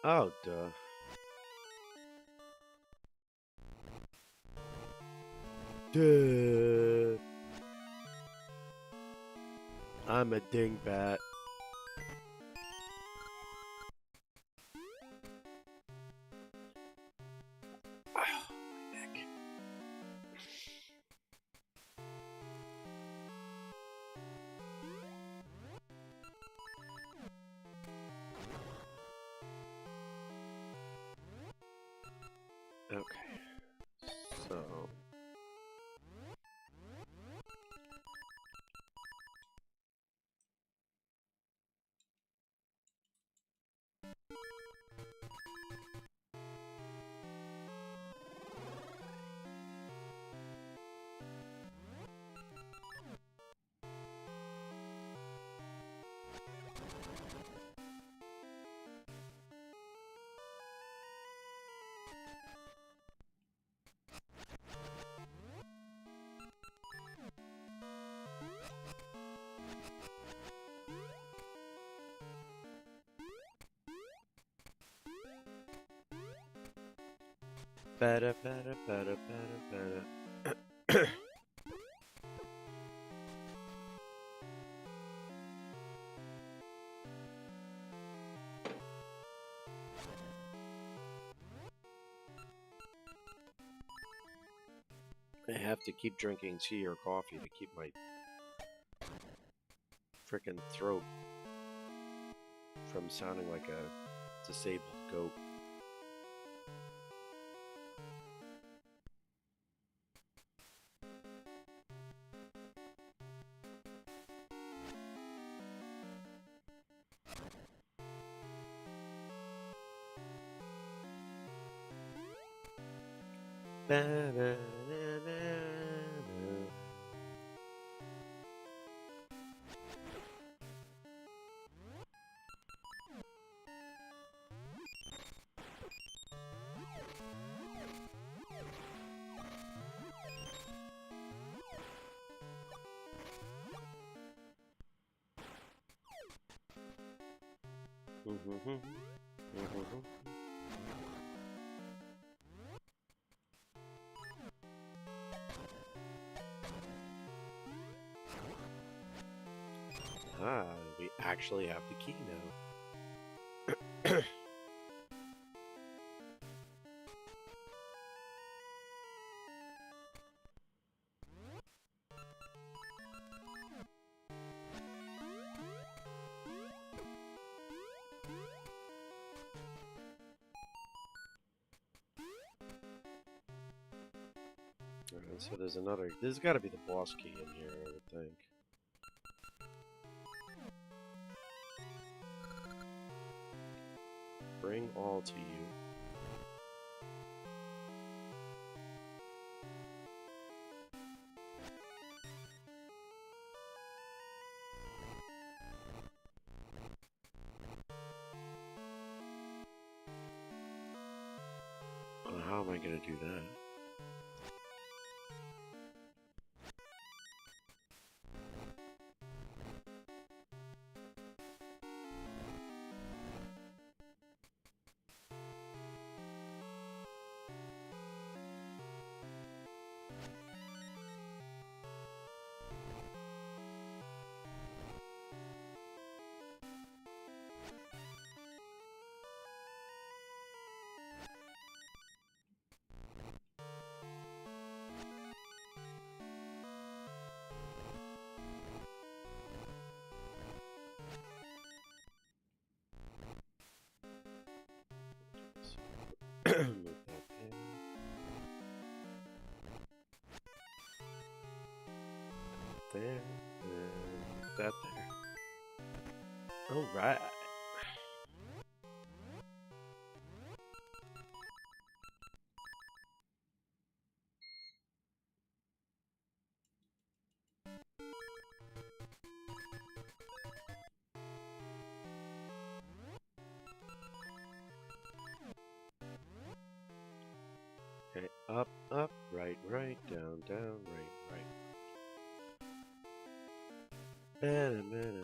Oh, duh. Duh. I'm a dingbat. Okay. So. Better. I have to keep drinking tea or coffee to keep my frickin' throat from sounding like a disabled goat. Ah, we actually have the key now. Alright, so there's another. There's got to be the boss key in here, I would think. Bring all to you. How am I going to do that? Move that there. There. And that there. All right. Okay, up, up, right, right, down, down, right, right. Better, better.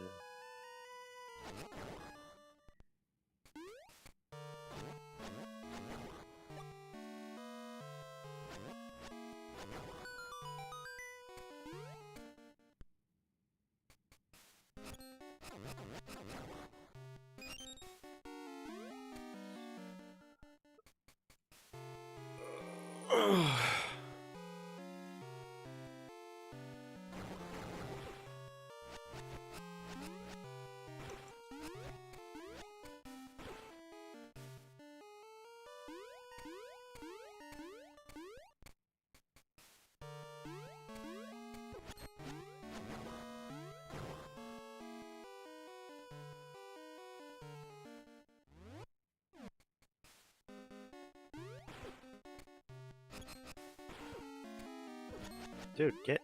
Dude, get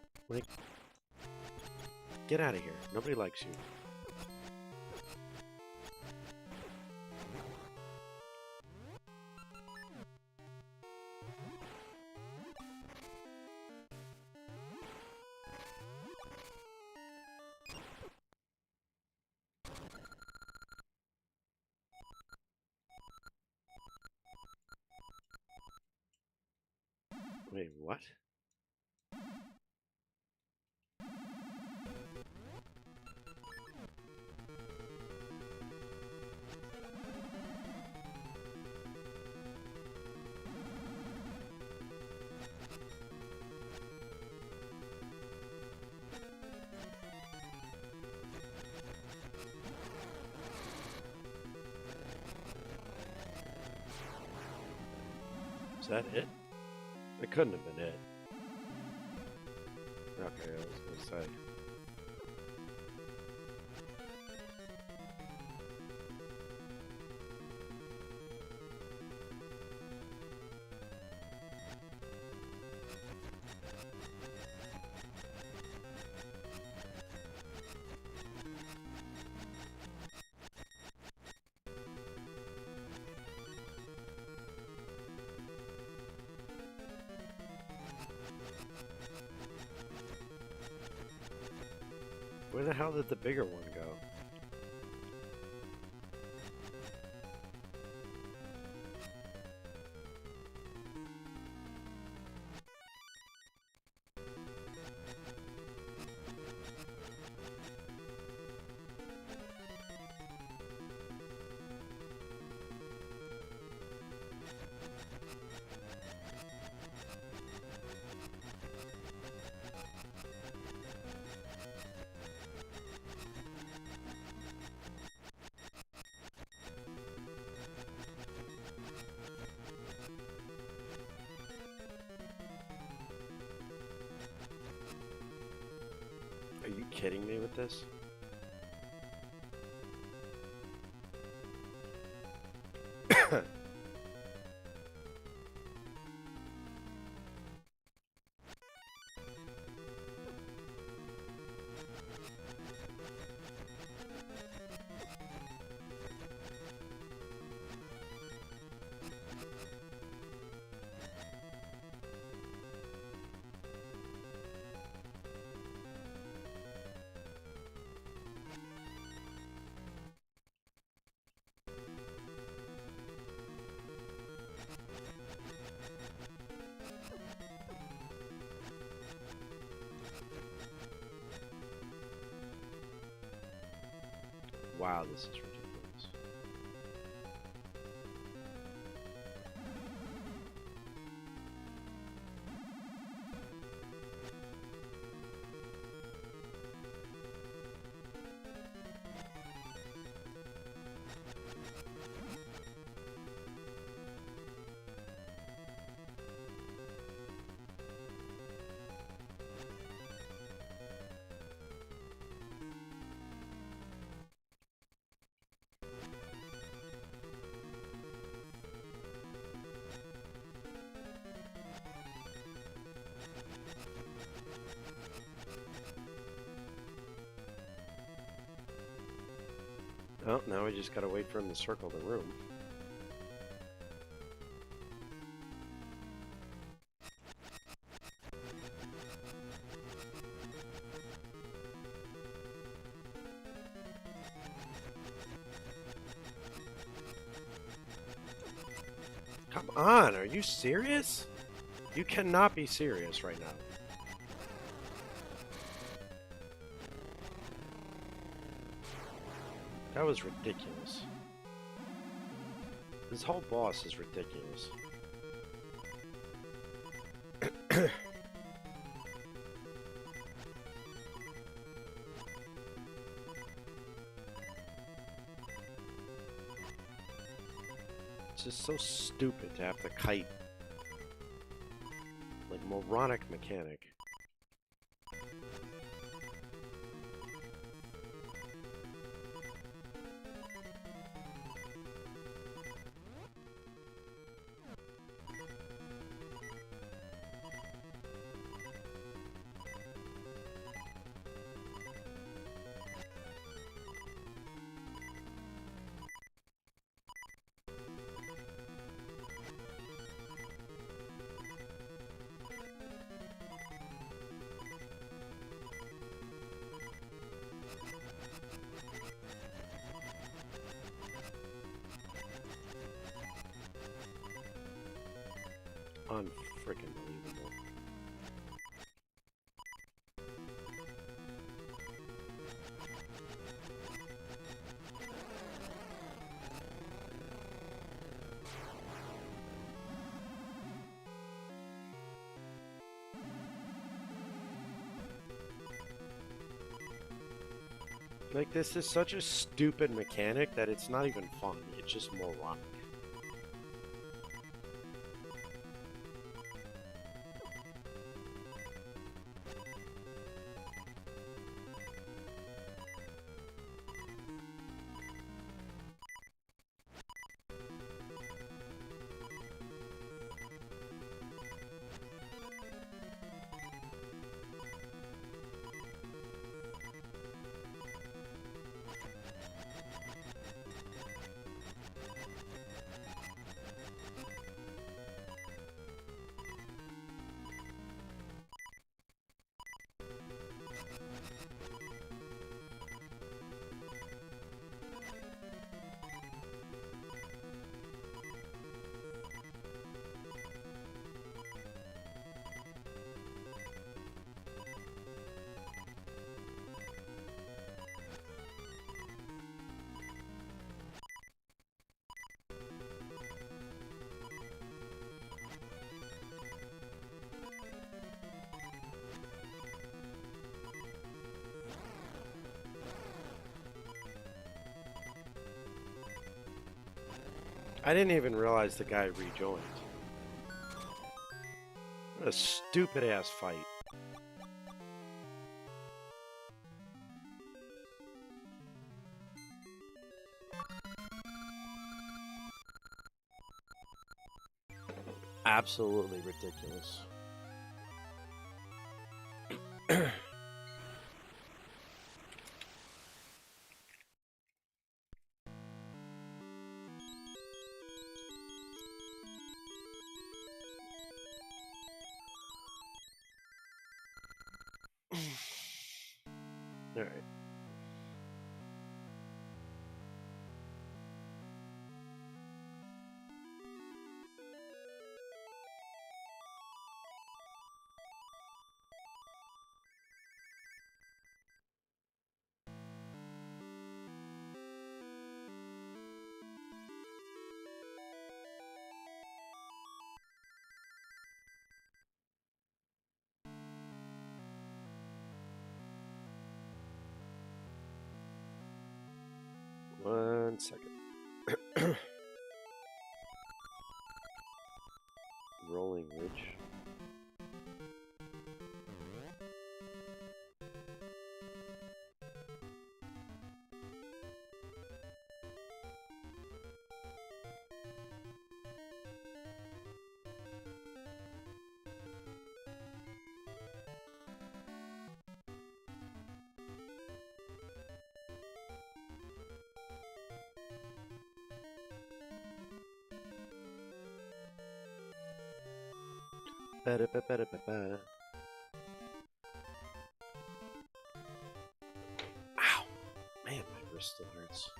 out of here. Nobody likes you. Wait, what? Is that it? It couldn't have been it. Okay, I was gonna say. Where the hell did the bigger one go? Are you kidding me with this? Wow, this is ridiculous. Oh, now we just gotta wait for him to circle the room. Come on, are you serious? You cannot be serious right now. That was ridiculous. This whole boss is ridiculous. It's just so stupid to have to kite. Like moronic mechanic. Unfreaking believable. Like, this is such a stupid mechanic that it's not even fun. It's just moronic. I didn't even realize the guy rejoined. What a stupid ass fight. Absolutely ridiculous. All right. One second. Rolling Ridge. Ba-da-ba-ba-da-ba-ba. Ow! Man, my wrist still hurts.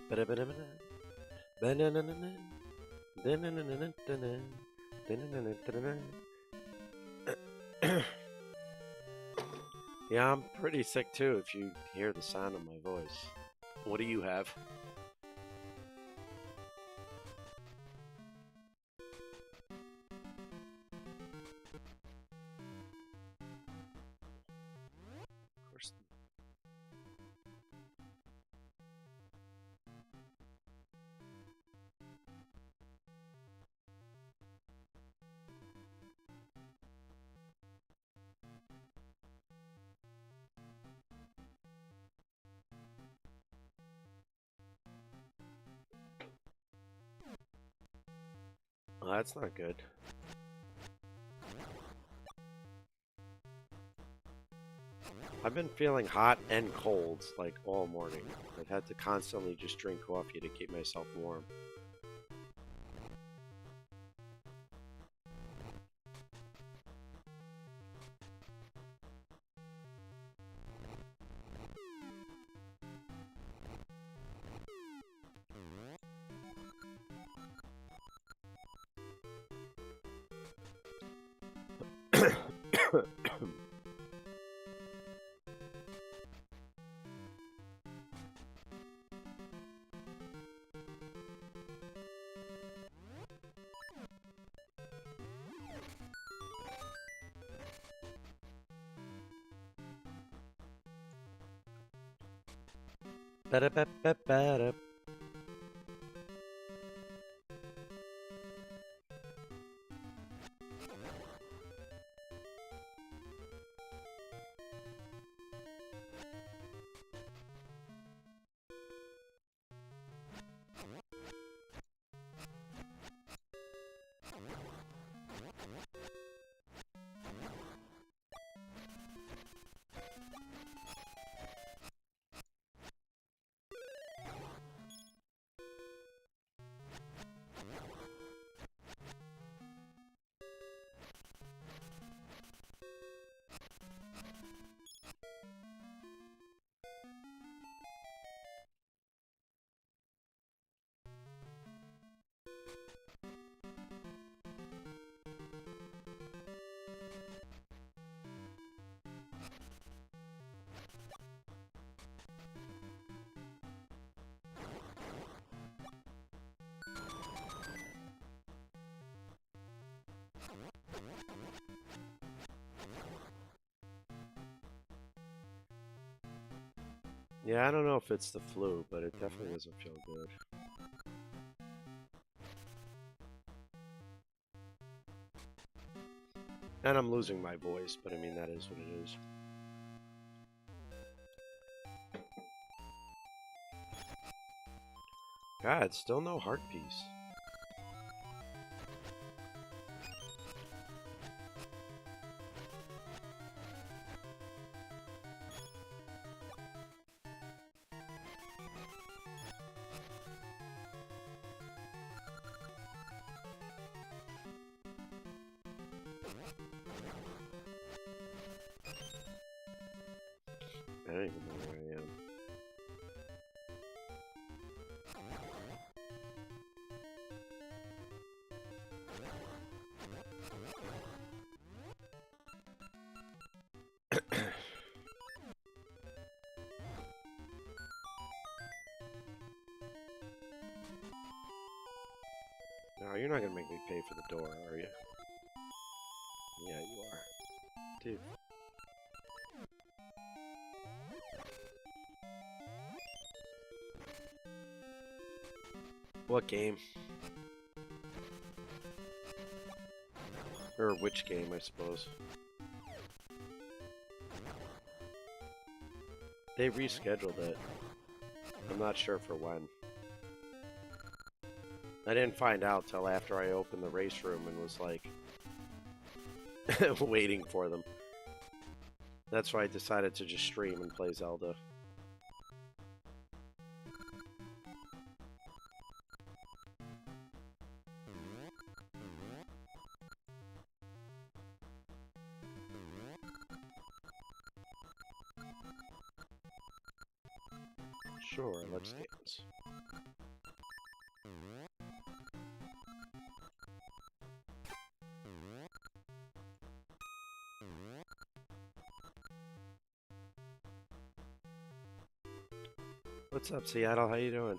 Ba-da-ba-da-ba-da. Ba-na-na-na-na. Da-na-na-na-na-na-na. Da-na-na-na-na-na. Yeah, I'm pretty sick too if you hear the sound of my voice. What do you have? Of course. Well, that's not good. I've been feeling hot and cold like all morning. I've had to constantly just drink coffee to keep myself warm. Ba-da-ba-ba-ba-da. Yeah, I don't know if it's the flu, but it definitely doesn't feel good. And I'm losing my voice, but I mean, that is what it is. God, still no heart piece. I don't even know where I am. No, you're not gonna make me pay for the door, are you? Yeah, you are. Dude. What game? Or which game, I suppose. They rescheduled it. I'm not sure for when. I didn't find out till after I opened the race room and was like waiting for them. That's why I decided to just stream and play Zelda. Sure, let's dance. What's up, Seattle? How you doing?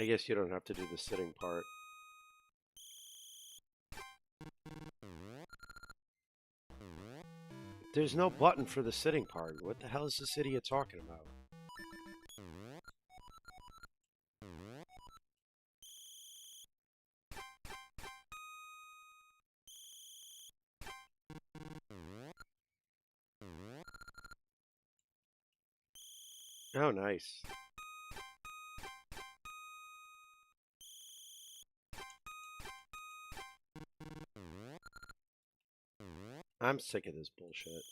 I guess you don't have to do the sitting part. There's no button for the sitting part. What the hell is this idiot talking about? Oh, nice. I'm sick of this bullshit.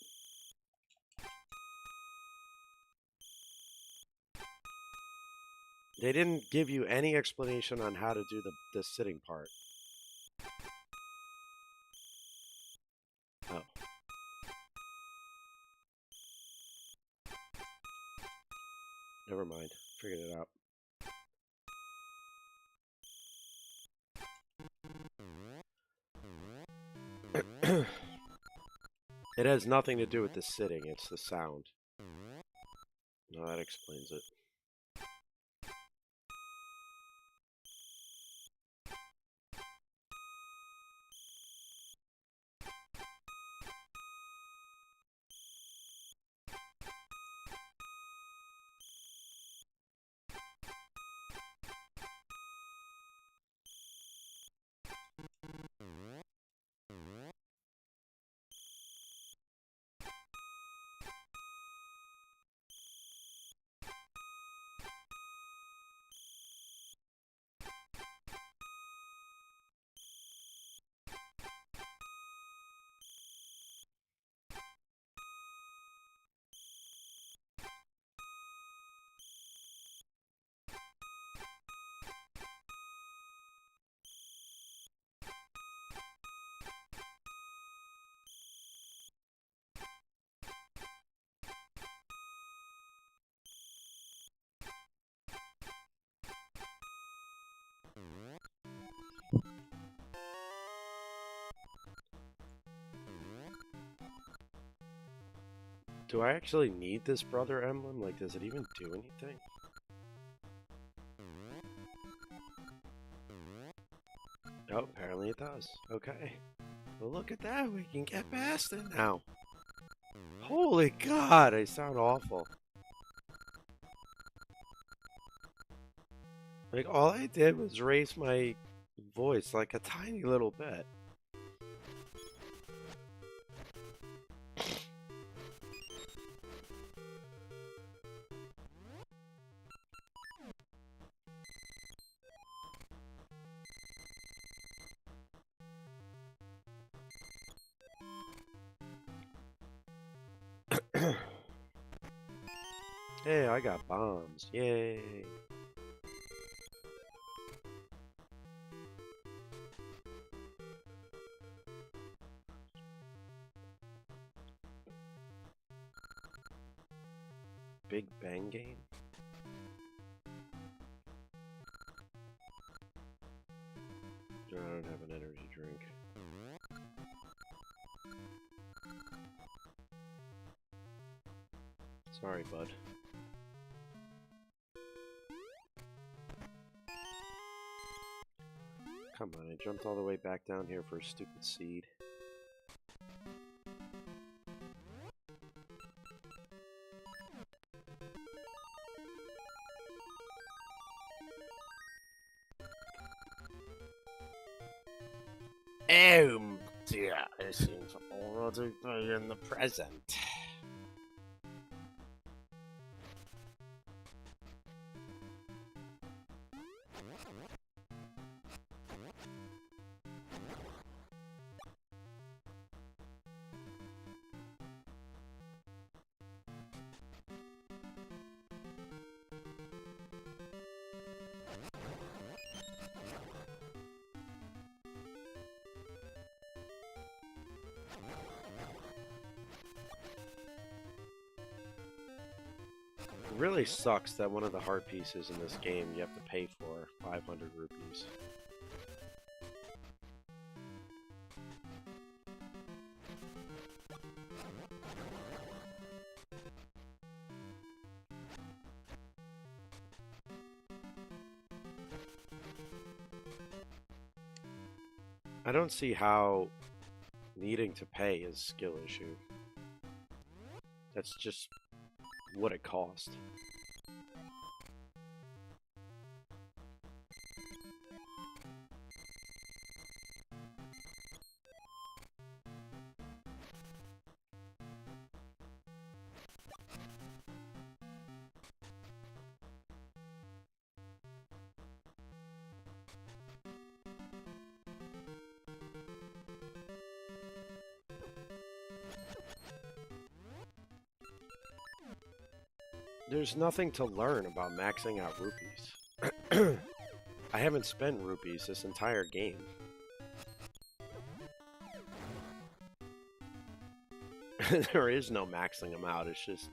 They didn't give you any explanation on how to do the sitting part. Oh. Never mind. Figured it out. It has nothing to do with the sitting, it's the sound. No, that explains it. Do I actually need this brother emblem? Like, does it even do anything? Oh, apparently it does. Okay. Well, look at that. We can get past it now. Holy God, I sound awful. Like, all I did was raise my voice like a tiny little bit. Hey, I got bombs. Yay. Big Bang game? I don't have an energy drink. Sorry, bud. Come on, I jumped all the way back down here for a stupid seed. Oh dear, I seem to already be in the present. It really sucks that one of the heart pieces in this game you have to pay for 500 rupees. I don't see how needing to pay is a skill issue. That's just what it cost. There's nothing to learn about maxing out rupees. I haven't spent rupees this entire game. There is no maxing them out, it's just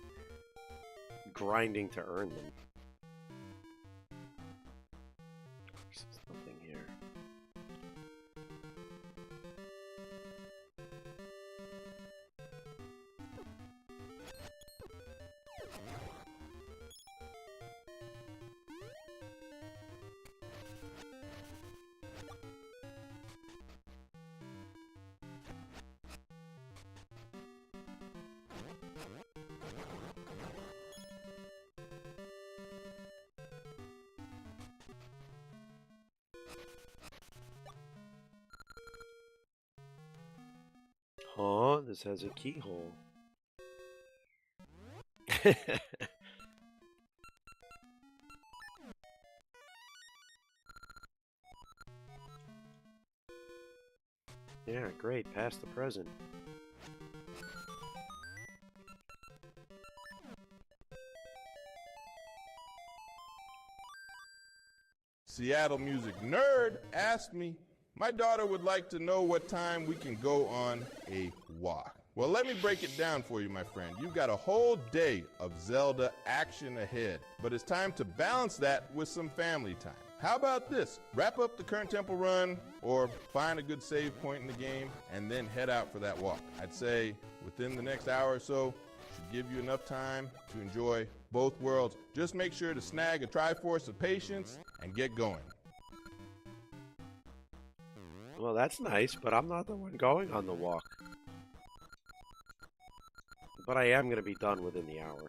grinding to earn them. There's nothing here. Oh, this has a keyhole. Yeah, great. Past the present. Seattle music nerd asked me, my daughter would like to know what time we can go on a walk. Well, let me break it down for you, my friend. You've got a whole day of Zelda action ahead, but it's time to balance that with some family time. How about this? Wrap up the current temple run or find a good save point in the game and then head out for that walk. I'd say within the next hour or so should give you enough time to enjoy both worlds. Just make sure to snag a Triforce of Patience and get going. Well, that's nice, but I'm not the one going on the walk. But I am going to be done within the hour.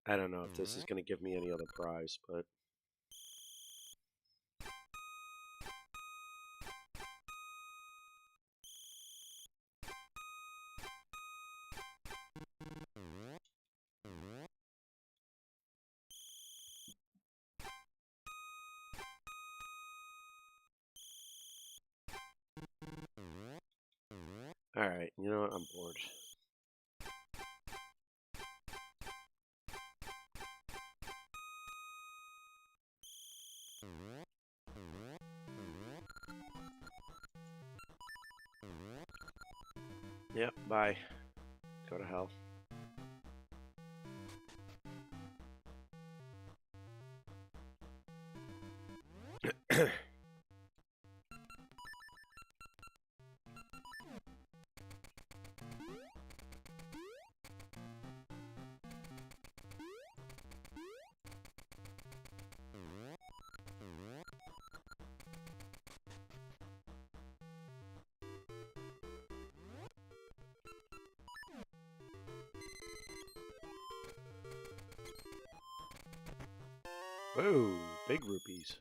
I don't know if this is going to give me any other prize, but... Alright, you know what? I'm bored. Yep, bye. Go to hell. Whoa, big rupees.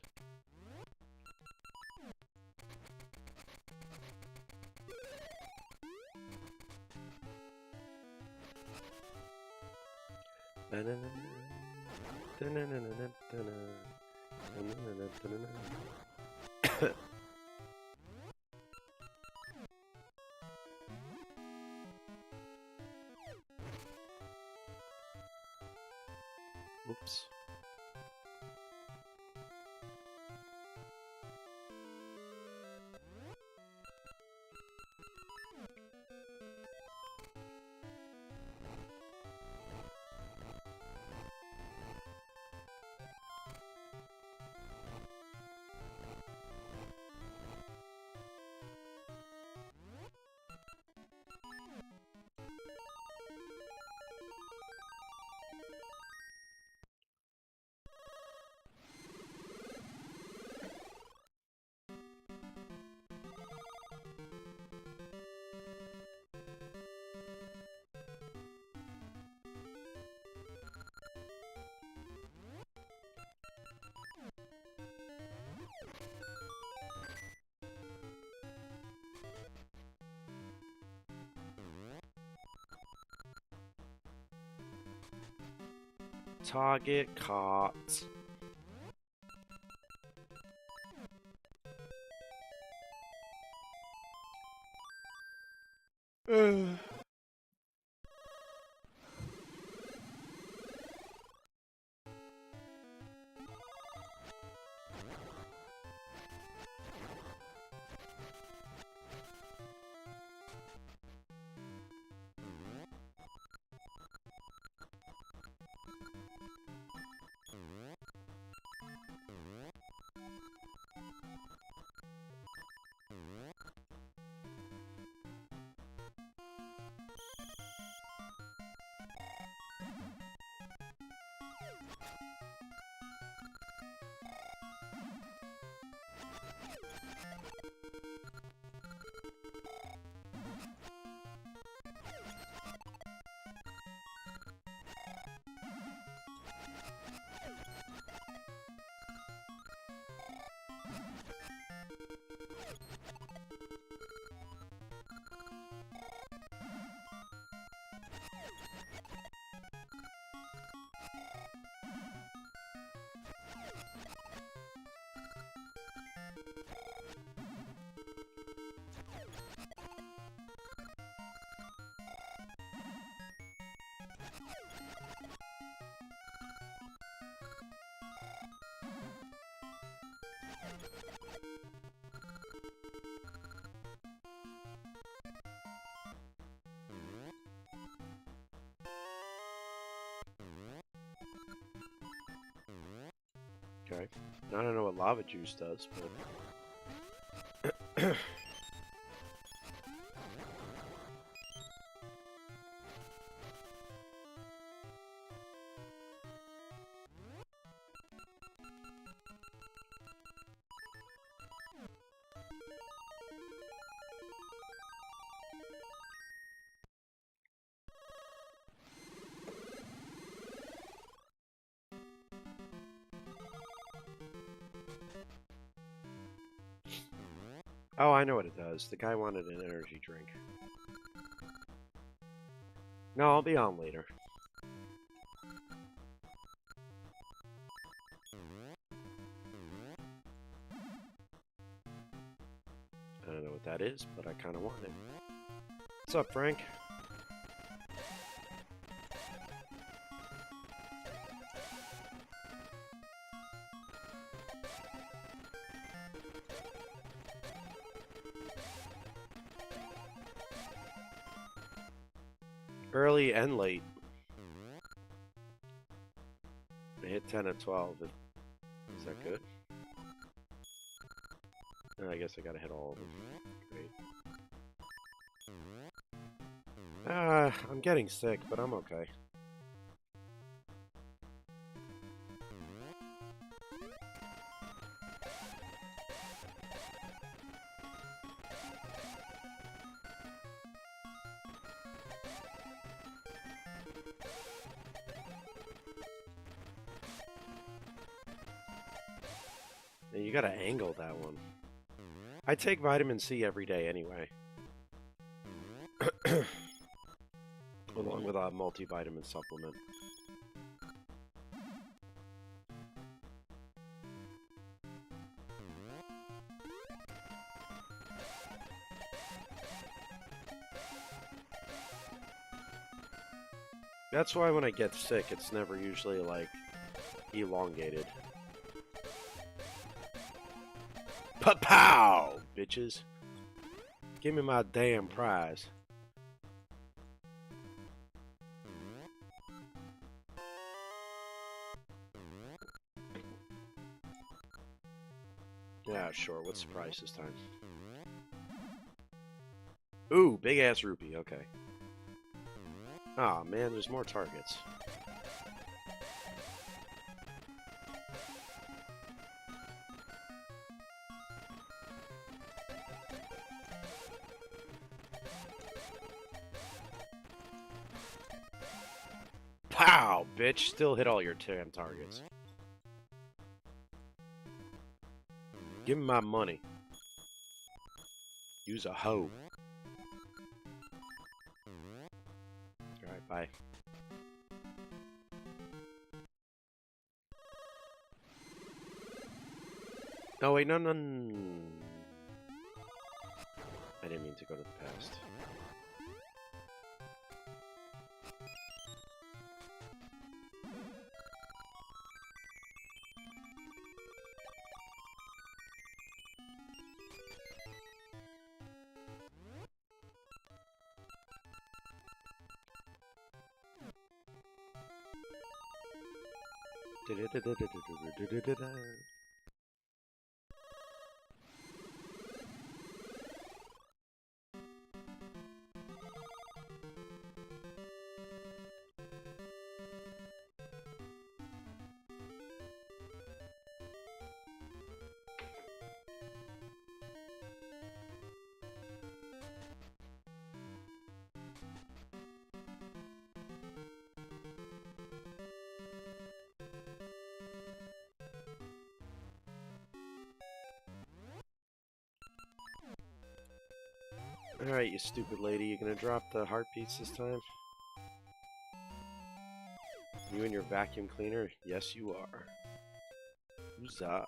Oops. Target caught. Okay. I don't know what lava juice does, but oh, I know what it does. The guy wanted an energy drink. No, I'll be on later. I don't know what that is, but I kind of want it. What's up, Frank? Early and late. I hit 10 and 12. Is that good? I guess I gotta hit all of them. Great. I'm getting sick, but I'm okay. And you gotta angle that one. I take vitamin C every day anyway. Along with a multivitamin supplement. That's why when I get sick, it's never usually, like, elongated. Pa-pow, bitches. Give me my damn prize. Yeah, sure. What's the price this time? Ooh, big ass rupee. Okay. Ah, man, there's more targets. Pow, bitch. Still hit all your damn targets. Give me my money. Use a hoe. Alright, bye. Oh wait, no, no, no. I didn't mean to go to the past. Alright, you stupid lady, you gonna drop the heartbeats this time? You and your vacuum cleaner? Yes, you are. Huzzah.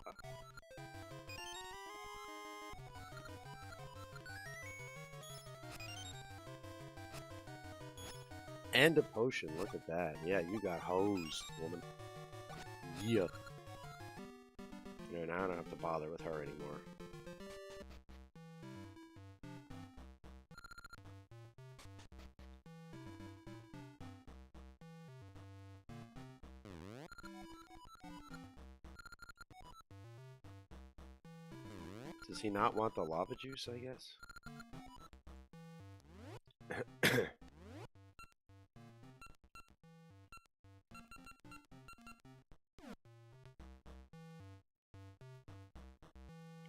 And a potion, look at that. Yeah, you got hosed, woman. Yeah. You know, now I don't have to bother with her anymore. Does he not want the lava juice, I guess?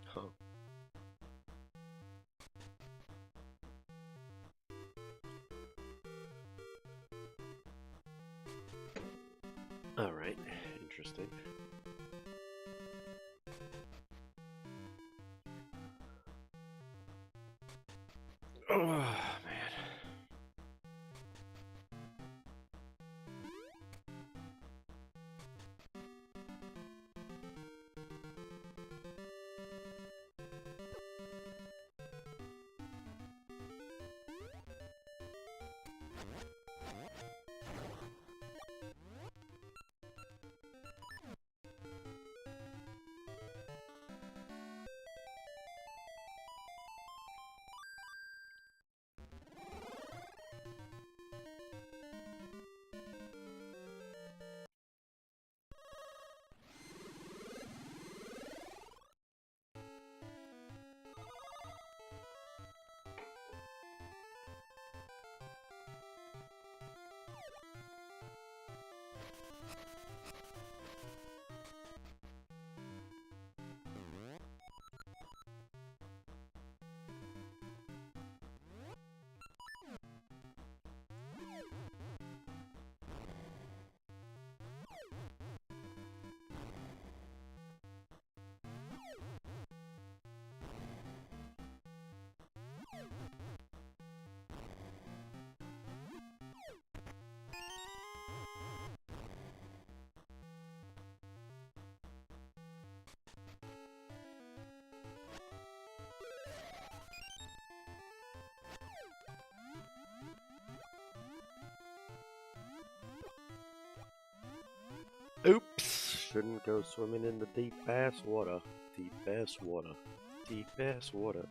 Huh. Alright, interesting. Oh, man. Oops! Shouldn't go swimming in the deep ass water. Deep ass water. Deep ass water.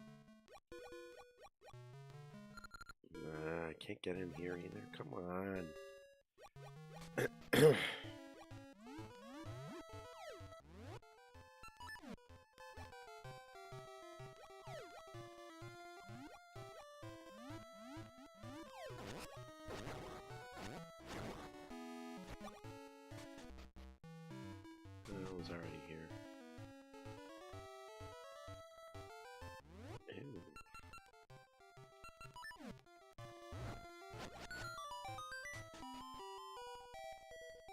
Nah, I can't get in here either. Come on. I was already here. Ew.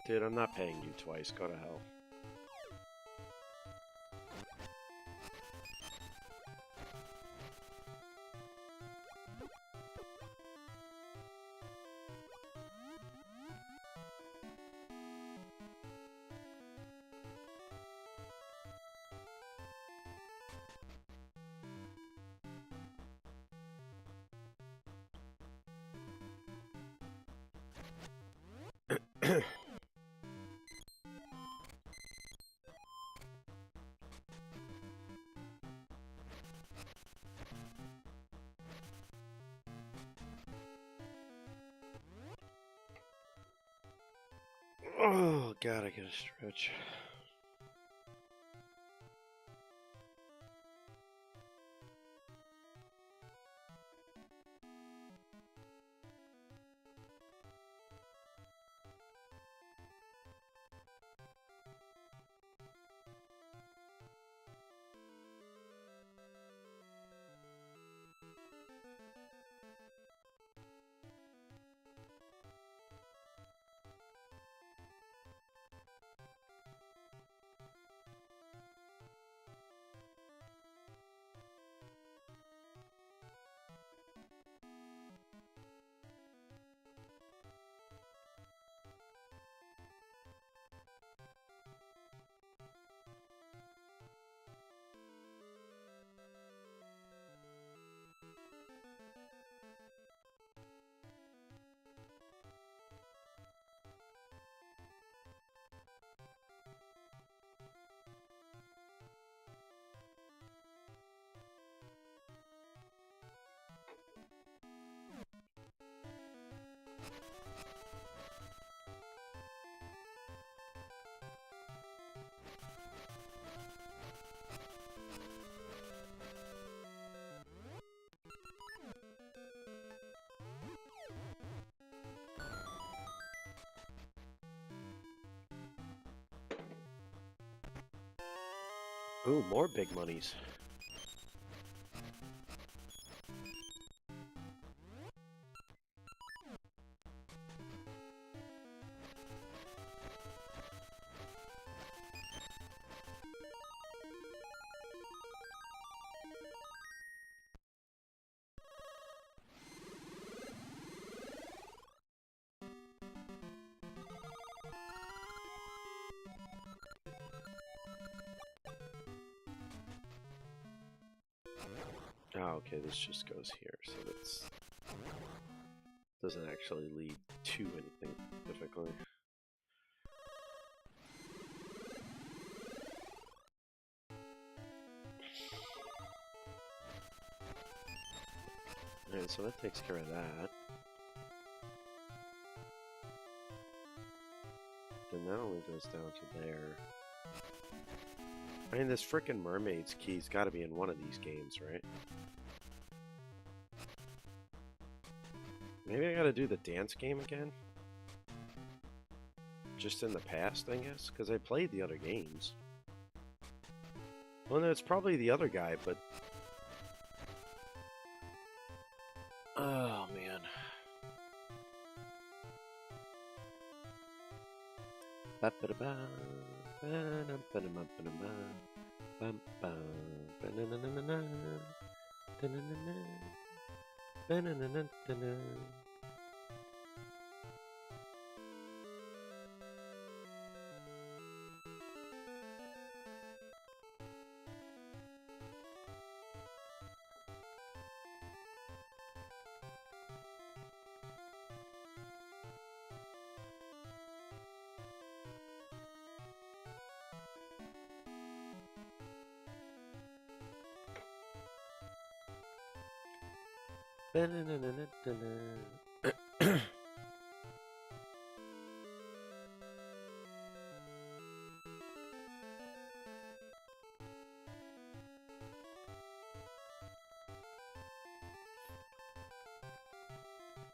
Dude, I'm not paying you twice. Go to hell. Oh god, I gotta stretch. Ooh, more big monies. Oh, okay, this just goes here, so that's doesn't actually lead to anything specifically. Alright, so that takes care of that. Then that only goes down to there. I mean, this frickin' mermaid's key's gotta be in one of these games, right? Maybe I gotta do the dance game again? Just in the past, I guess? Because I played the other games. Well, no, it's probably the other guy, but... Oh, man. Ba-ba-da-ba, ba-da-ba-da-ba-ba-ba, bam-bam, ba-na-na-na-na-na, da-na-na-na, ba-na-na-na-na-na.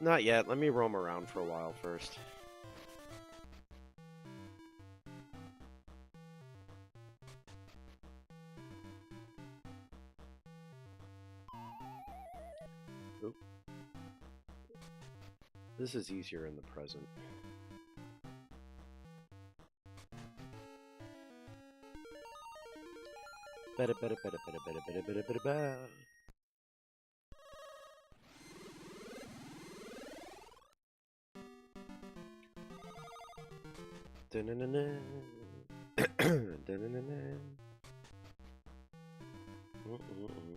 Not yet. Let me roam around for a while first. Oop. This is easier in the present. Better, better, better, better, better, better, better, better, better. Da-na-na-na. Da-na-na-na. Mm-mm-mm.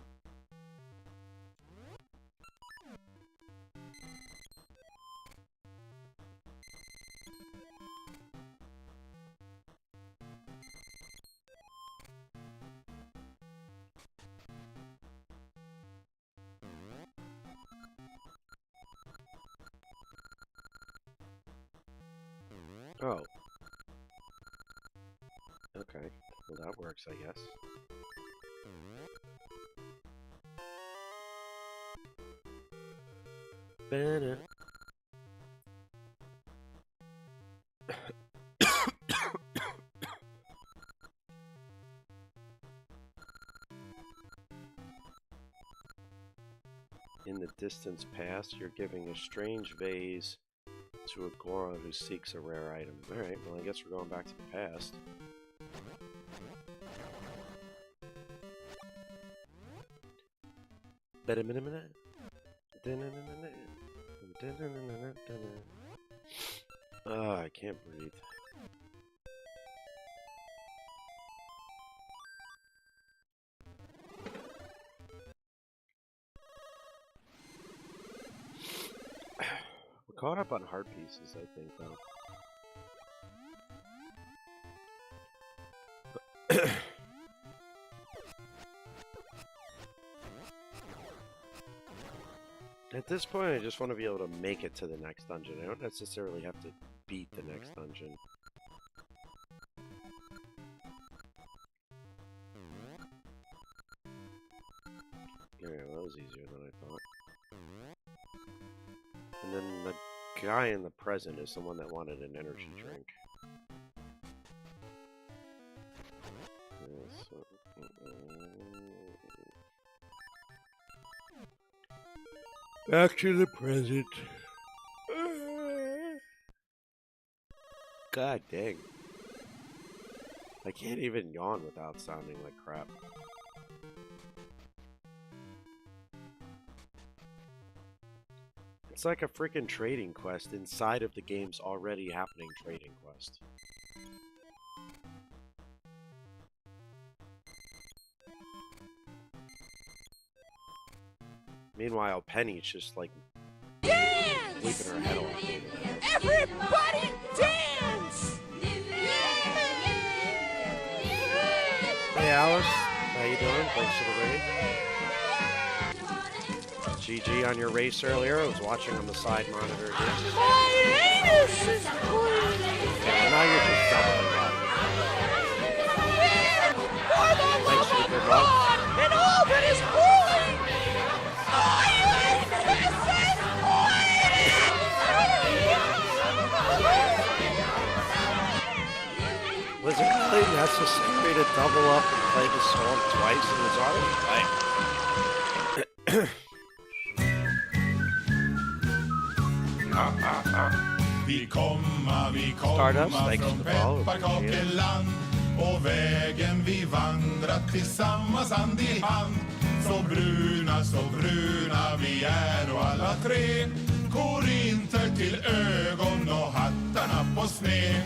Oh, Well, that works, I guess. Banner. In the distance past, you're giving a strange vase to a Goron who seeks a rare item. Alright, well I guess we're going back to the past. Oh, I can't breathe. We're caught up on heart pieces, I think, though. At this point, I just want to be able to make it to the next dungeon. I don't necessarily have to beat the next dungeon. Okay, well, that was easier than I thought. And then the guy in the present is someone that wanted an energy drink. Yes. Back to the present. God dang. I can't even yawn without sounding like crap. It's like a freaking trading quest inside of the game's already happening trading quest. Meanwhile, Penny's just like sleeping her head off. Everybody dance! Hey Alice, how you doing? Thanks for the raid. GG on your race earlier. I was watching on the side monitor here. My anus is bleeding! Yeah, now you're just doubling up. For the Thanks for the good luck. God and all that is holy! My anus is bleeding! Was it really necessary to double up and play the song twice? It was already playing. Vi komma Stardust, thanks från for the follow. pepparkakeland och vägen vi vandrat tillsammans hand i hand. Så bruna vi är och alla tre korinter till ögon och hattarna på sned.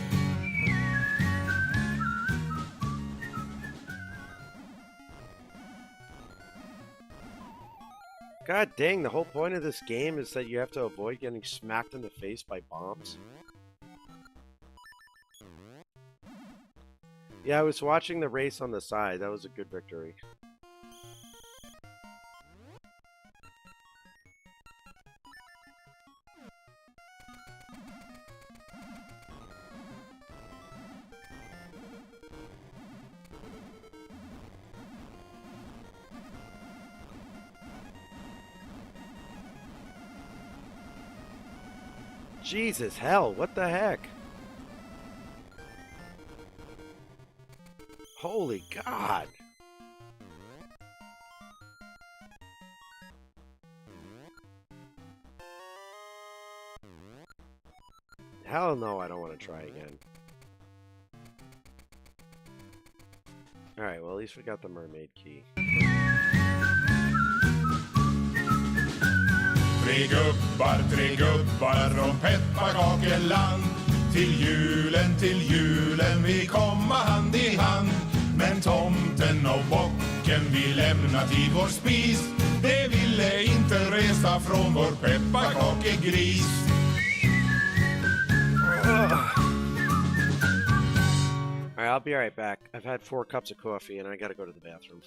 God dang, the whole point of this game is that you have to avoid getting smacked in the face by bombs. Yeah, I was watching the race on the side. That was a good victory. Jesus, hell, what the heck? Holy God. Hell no, I don't want to try again. Alright, well at least we got the mermaid key. Tre gubbar från pepparkakeland. Till julen vi komma hand i hand. Men tomten och bocken vi lämnat i vår spis. De ville inte resa från vår pepparkakegris. Alright, I'll be right back. I've had 4 cups of coffee and I gotta go to the bathroom.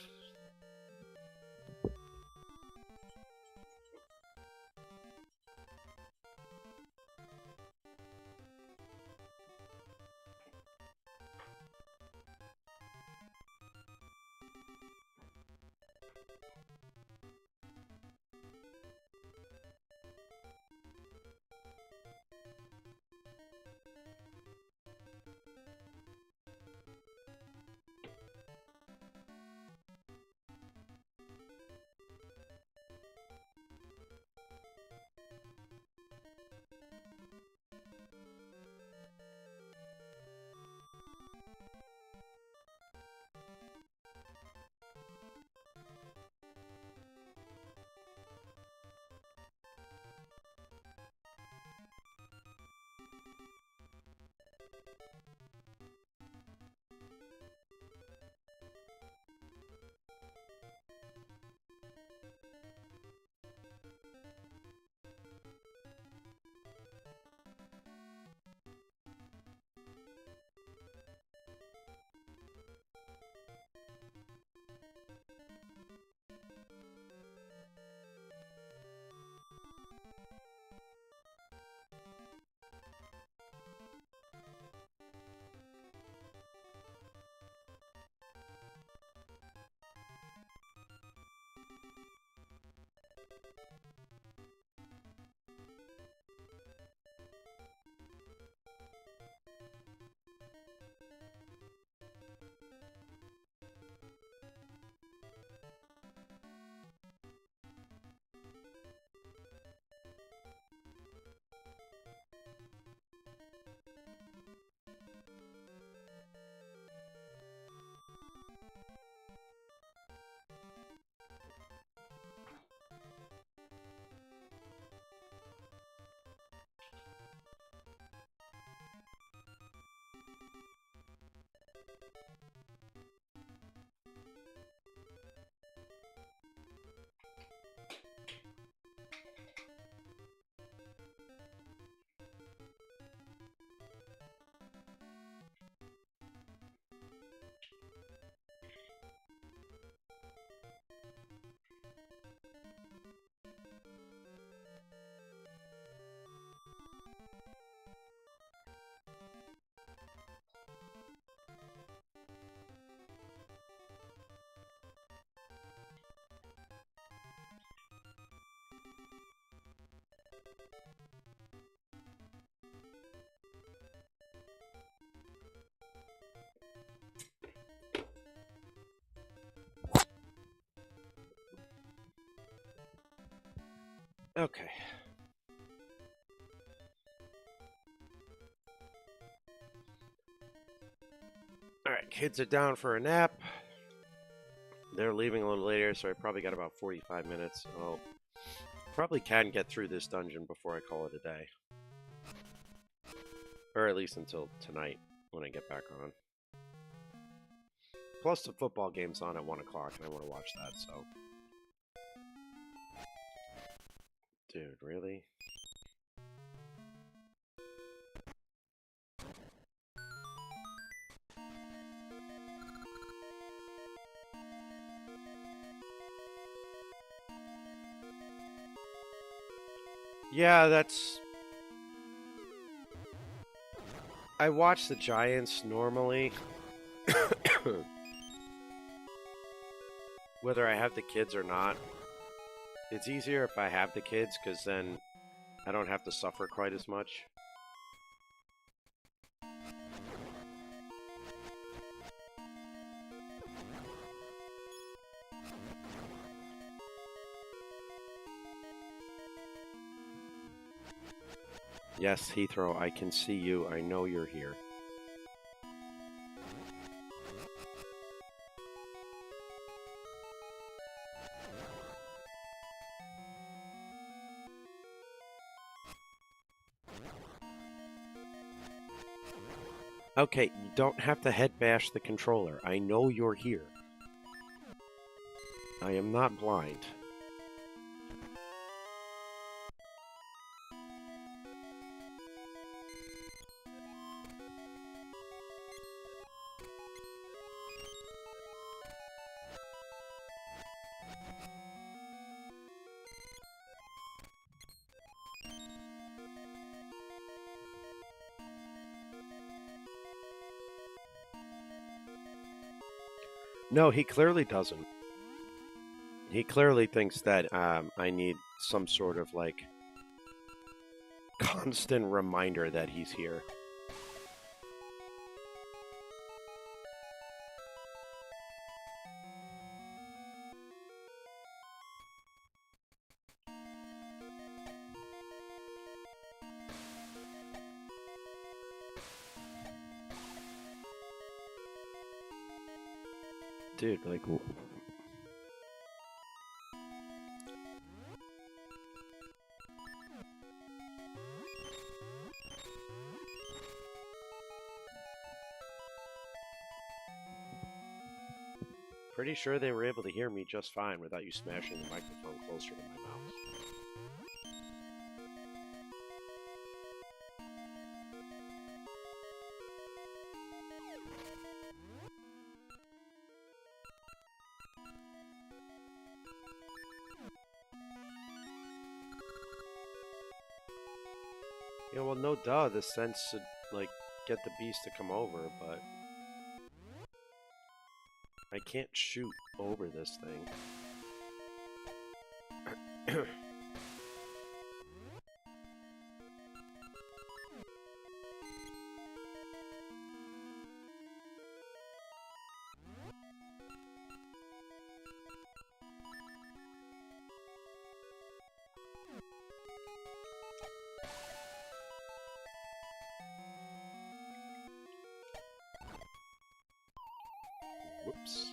Okay. Alright, kids are down for a nap. They're leaving a little later, so I probably got about 45 minutes. I'll probably can get through this dungeon before I call it a day. Or at least until tonight, when I get back on. Plus the football game's on at 1 o'clock, and I want to watch that, so... Dude, really? Yeah, that's... I watch the Giants normally. Whether I have the kids or not. It's easier if I have the kids, because then I don't have to suffer quite as much. Yes, Heathrow, I can see you. I know you're here. Okay, you don't have to head bash the controller. I know you're here. I am not blind. No, he clearly doesn't. He clearly thinks that I need some sort of like constant reminder that he's here. Dude, like... Pretty sure they were able to hear me just fine without you smashing the microphone closer to my mouth. Yeah, well, no duh, the sense should, like, get the beast to come over, but... I can't shoot over this thing. Whoops.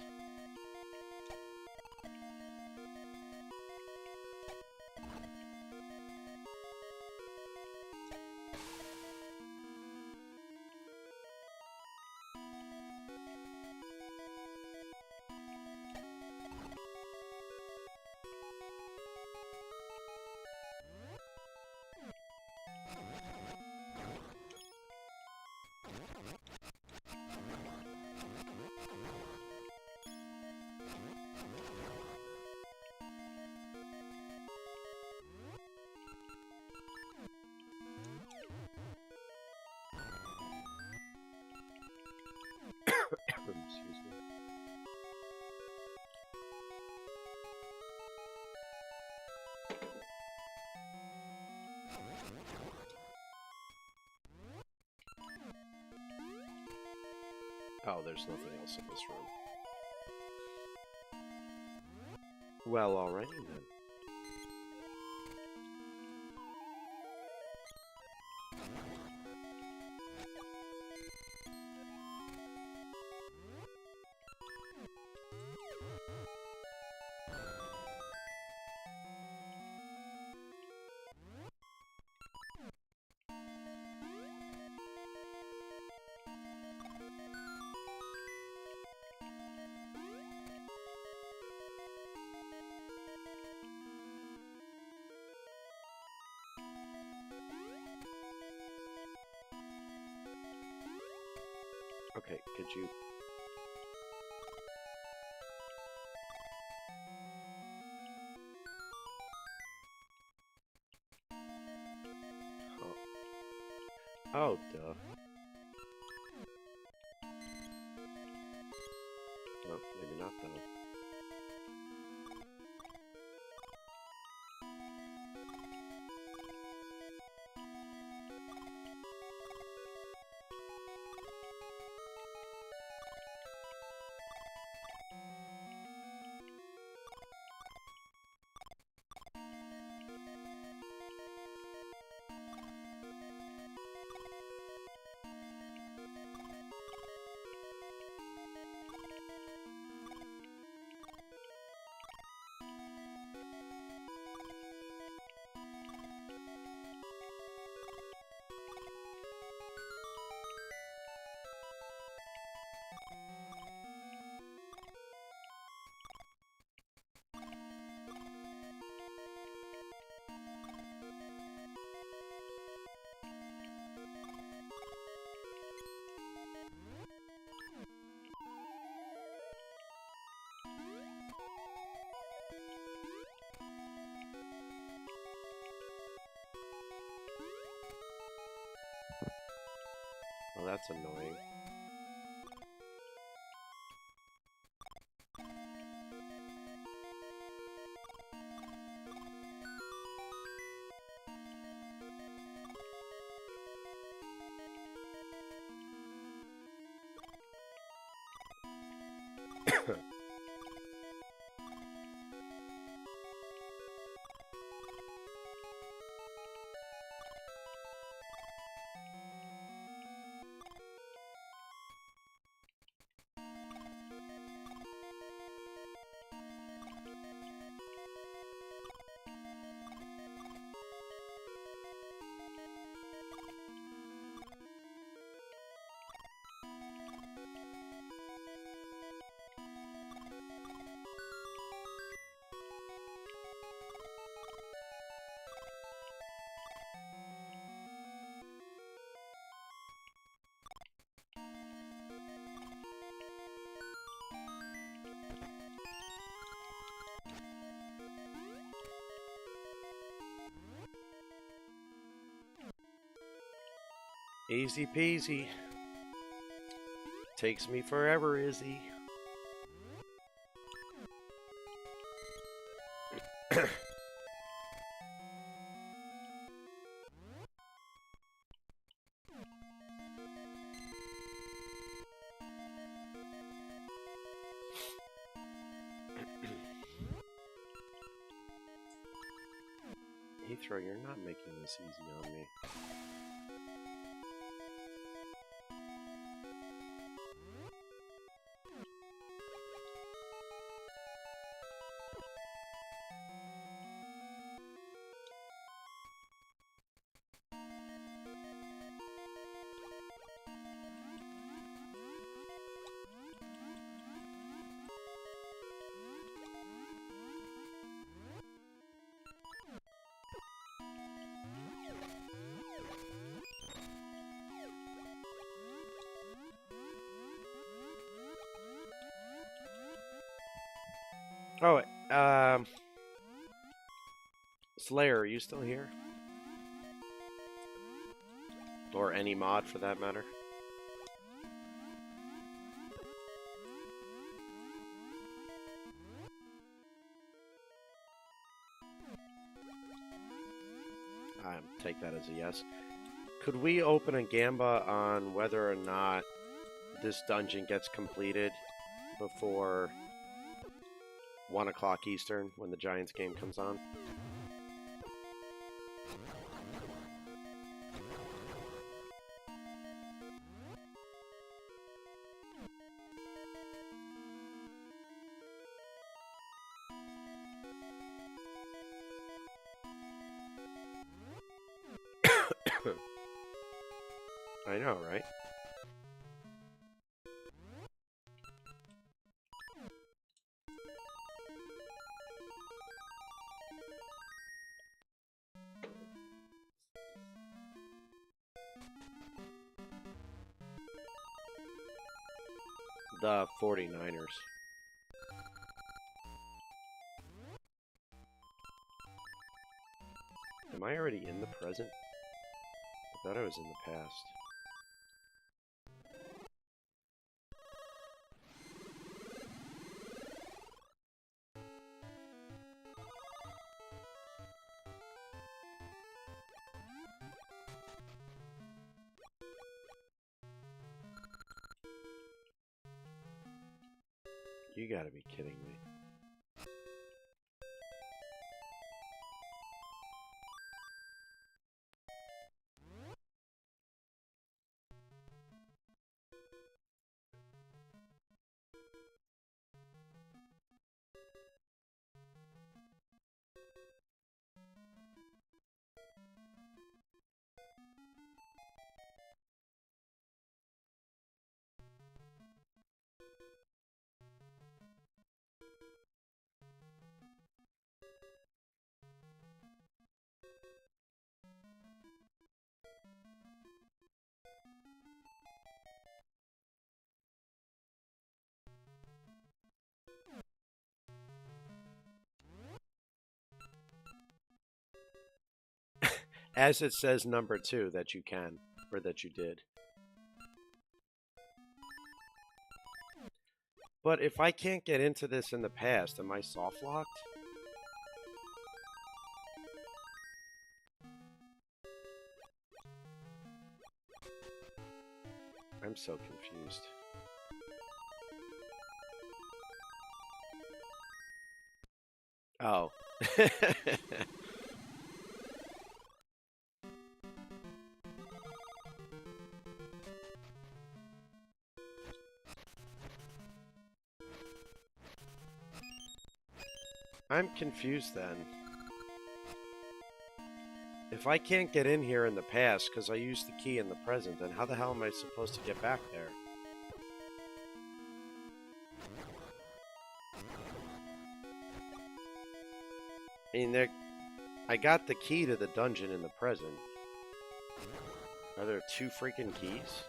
Excuse me. Oh, there's nothing else in this room. Well, alrighty then. Okay, could you... Oh, duh. Oh, maybe not though. Well, that's annoying. Easy peasy. Takes me forever, Izzy. Heathrow, you're not making this easy on me. Oh, Slayer, are you still here? Or any mod for that matter? Take that as a yes. Could we open a gamba on whether or not this dungeon gets completed before 1 o'clock Eastern when the Giants game comes on? I know, right? The 49ers. Am I already in the present? I thought I was in the past. You gotta be kidding me. As it says number 2 that you can, or that you did. But if I can't get into this in the past, am I soft locked? I'm so confused. Oh. I'm confused then. If I can't get in here in the past because I used the key in the present, then how the hell am I supposed to get back there? I mean, I got the key to the dungeon in the present. Are there 2 freaking keys?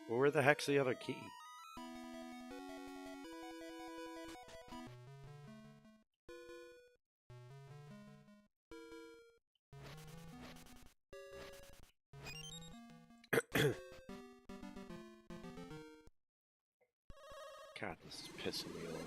Well, where the heck's the other key? God, this is pissing me off.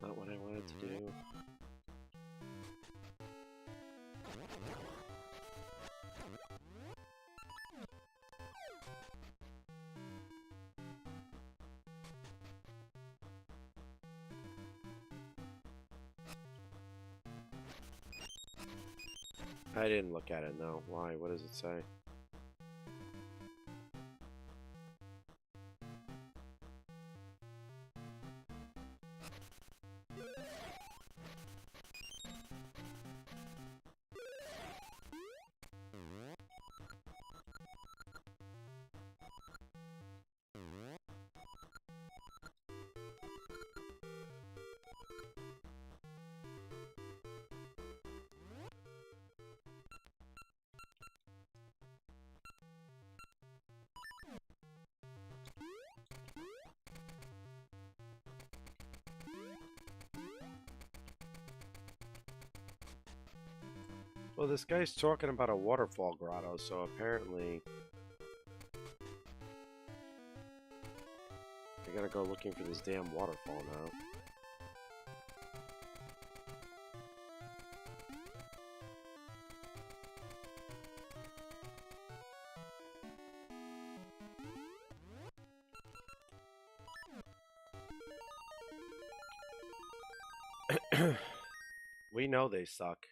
Not what I wanted to do. I didn't look at it, no. Why? What does it say? Well, this guy's talking about a waterfall grotto, so apparently I gotta go looking for this damn waterfall now. We know they suck.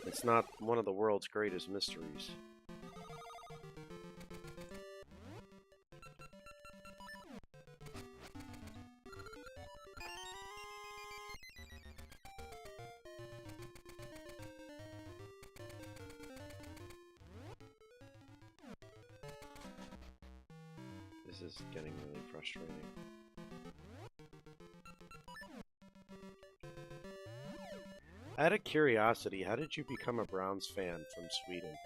It's not one of the world's greatest mysteries. This is getting really frustrating. Out of curiosity, how did you become a Browns fan from Sweden?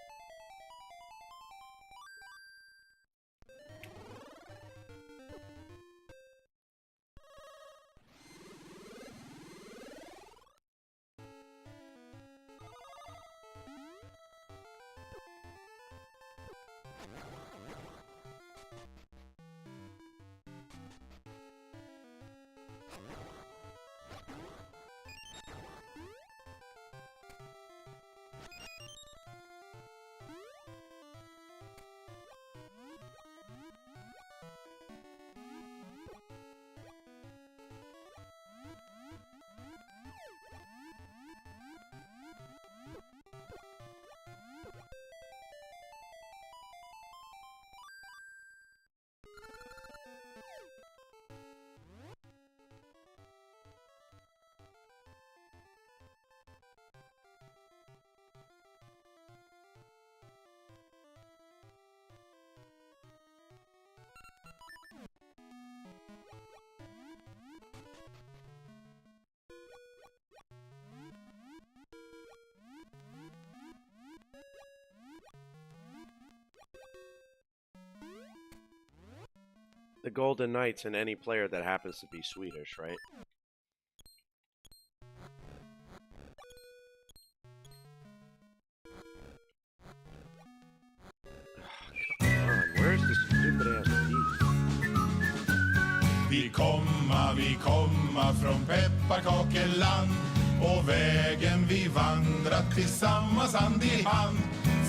The Golden Knights and any player that happens to be Swedish, right? Come on, where's this stupid ass Vi komma från pepparkakeland och vägen vi vandrat tillsammans hand i hand.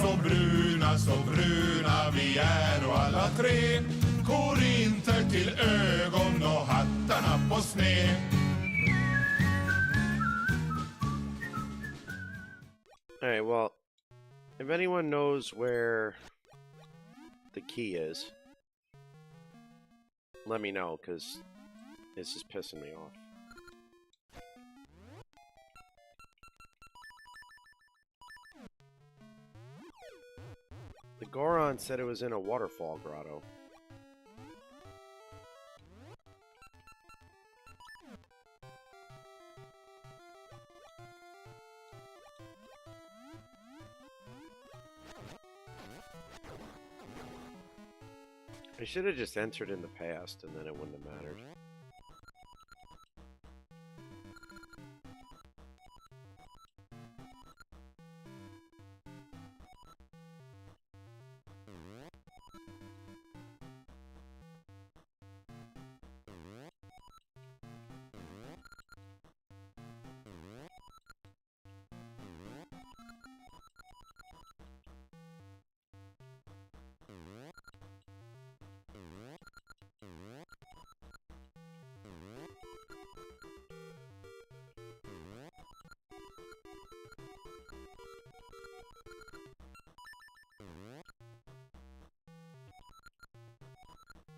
Så bruna vi är och alla tre korinter till ögon och hattarna på sned. Alright, well, if anyone knows where the key is, let me know, because this is pissing me off. Goron said it was in a waterfall grotto. I should have just entered in the past and then it wouldn't have mattered.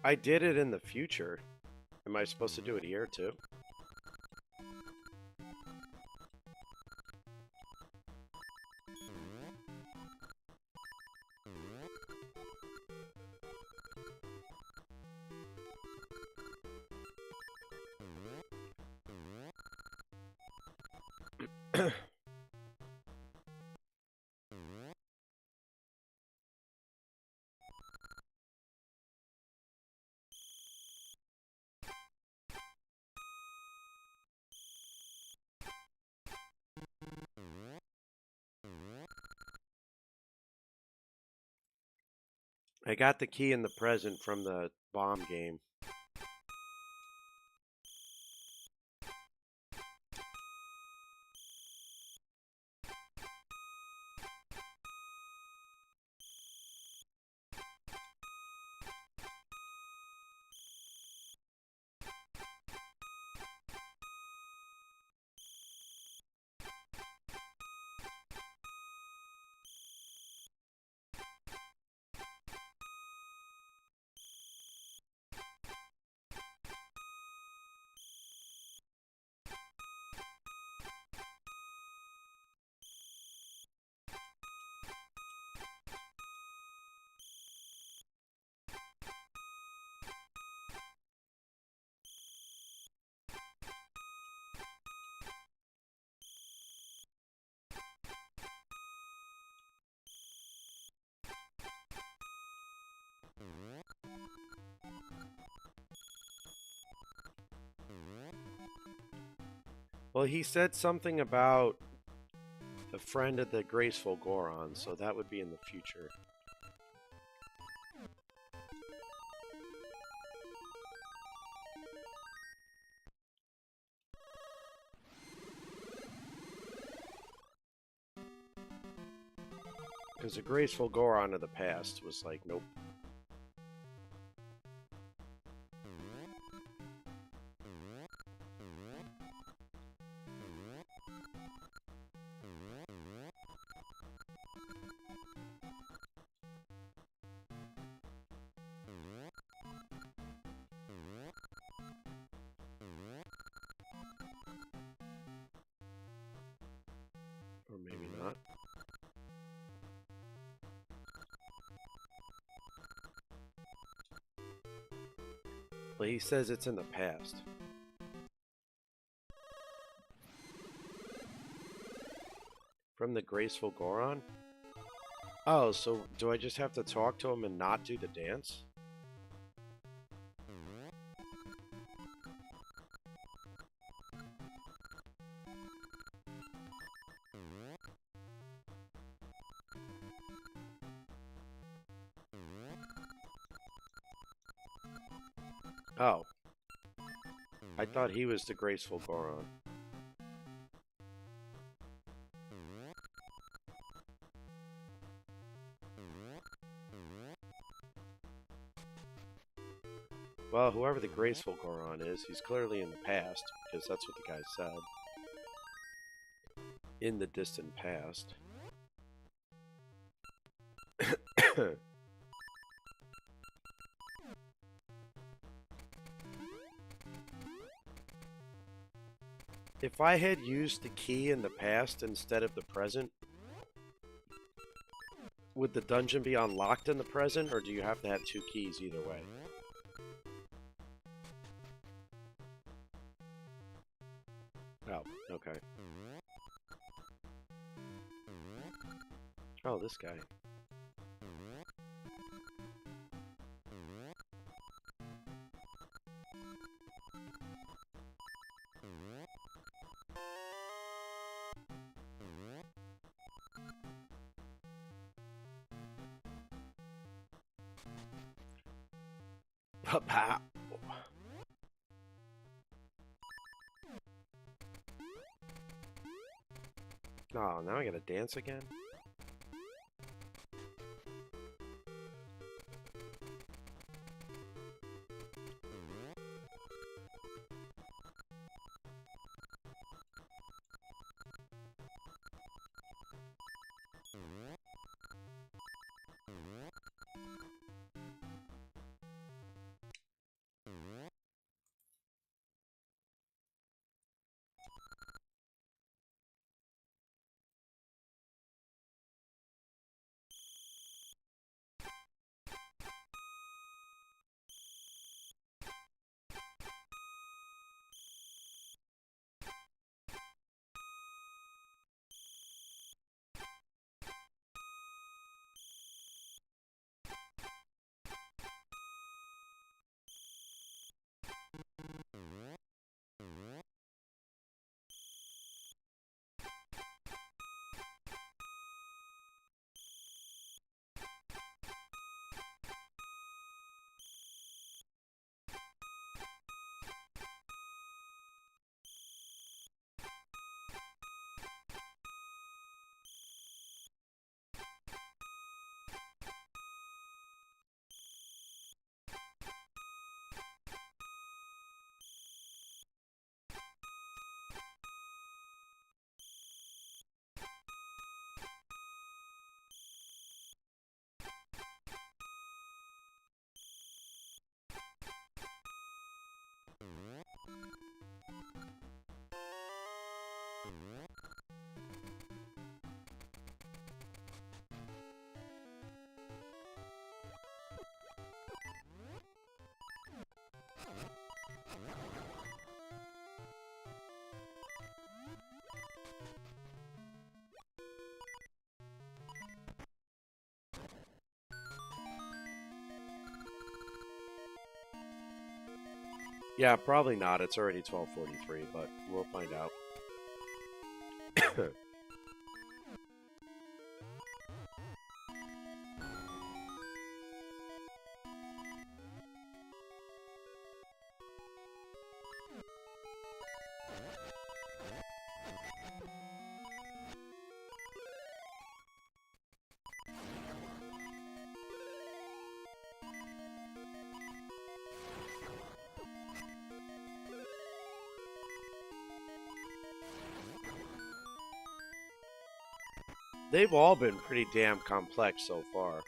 I did it in the future. Am I supposed to do it here too? I got the key in the present from the bomb game. Well, he said something about a friend of the graceful Goron, so that would be in the future. Because the graceful Goron of the past was like, nope. Or maybe not. Well, he says it's in the past. From the graceful Goron? Oh, so do I just have to talk to him and not do the dance? Oh. I thought he was the graceful Goron. Well, whoever the graceful Goron is, he's clearly in the past, because that's what the guy said. In the distant past. If I had used the key in the past instead of the present, would the dungeon be unlocked in the present, or do you have to have 2 keys either way? Oh, okay. Oh, this guy. Pow. Oh, now I gotta dance again? Yeah, probably not. It's already 12:43, but we'll find out. They've all been pretty damn complex so far.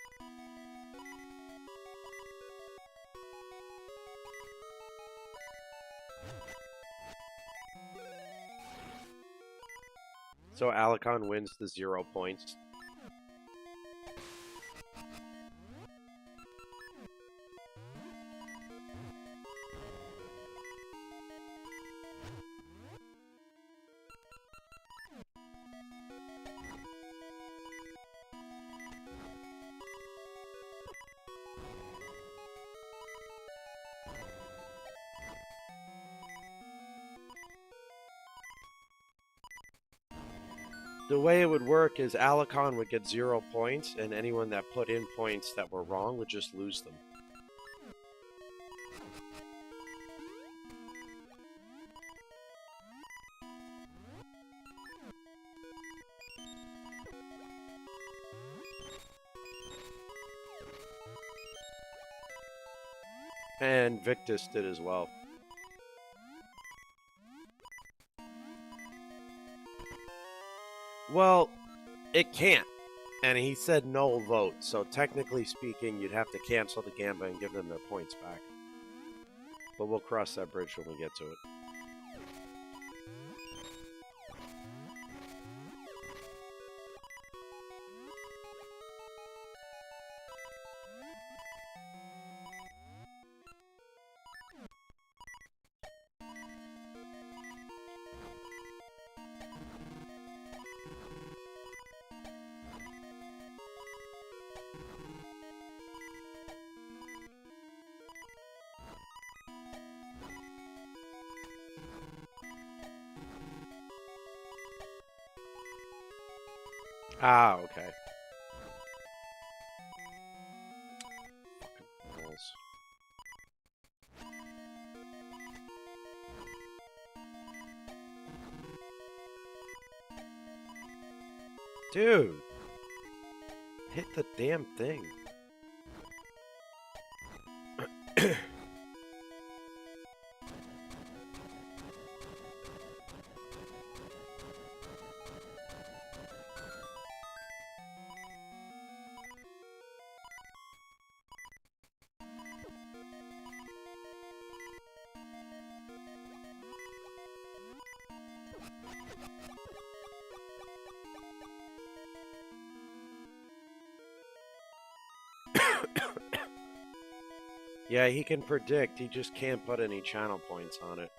So Alicon wins the 0 points. The way it would work is Alicon would get 0 points, and anyone that put in points that were wrong would just lose them. And Victus did as well. Well, it can't. And he said no vote, so technically speaking, you'd have to cancel the gamba and give them their points back. But we'll cross that bridge when we get to it. Ah, okay. Fucking balls. Dude! Hit the damn thing. Yeah, he can predict. He just can't put any channel points on it.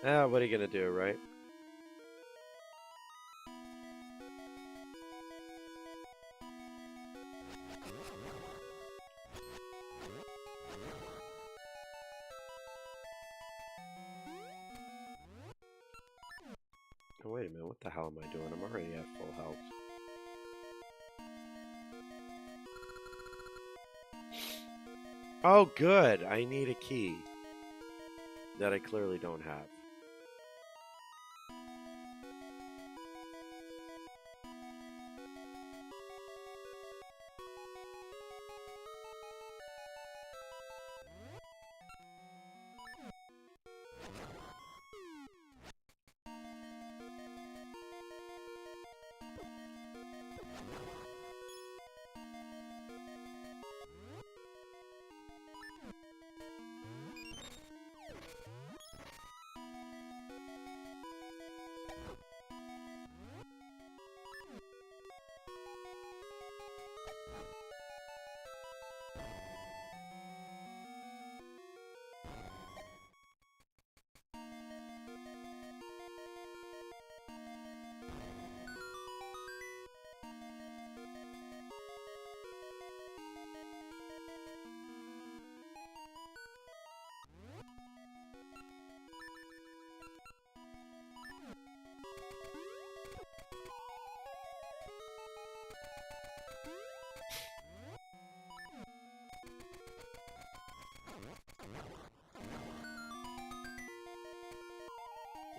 Ah, what are you gonna do, right? Oh, wait a minute, what the hell am I doing? I'm already at full health. Oh, good. I need a key that I clearly don't have.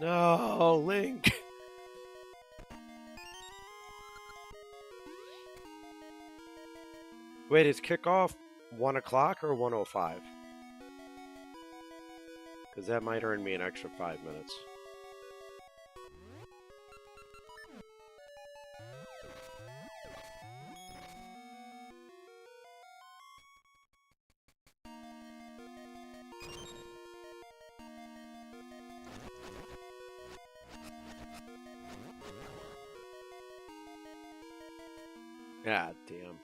No, Link! Wait, is kickoff 1 o'clock or 1:05? Because that might earn me an extra 5 minutes. God damn.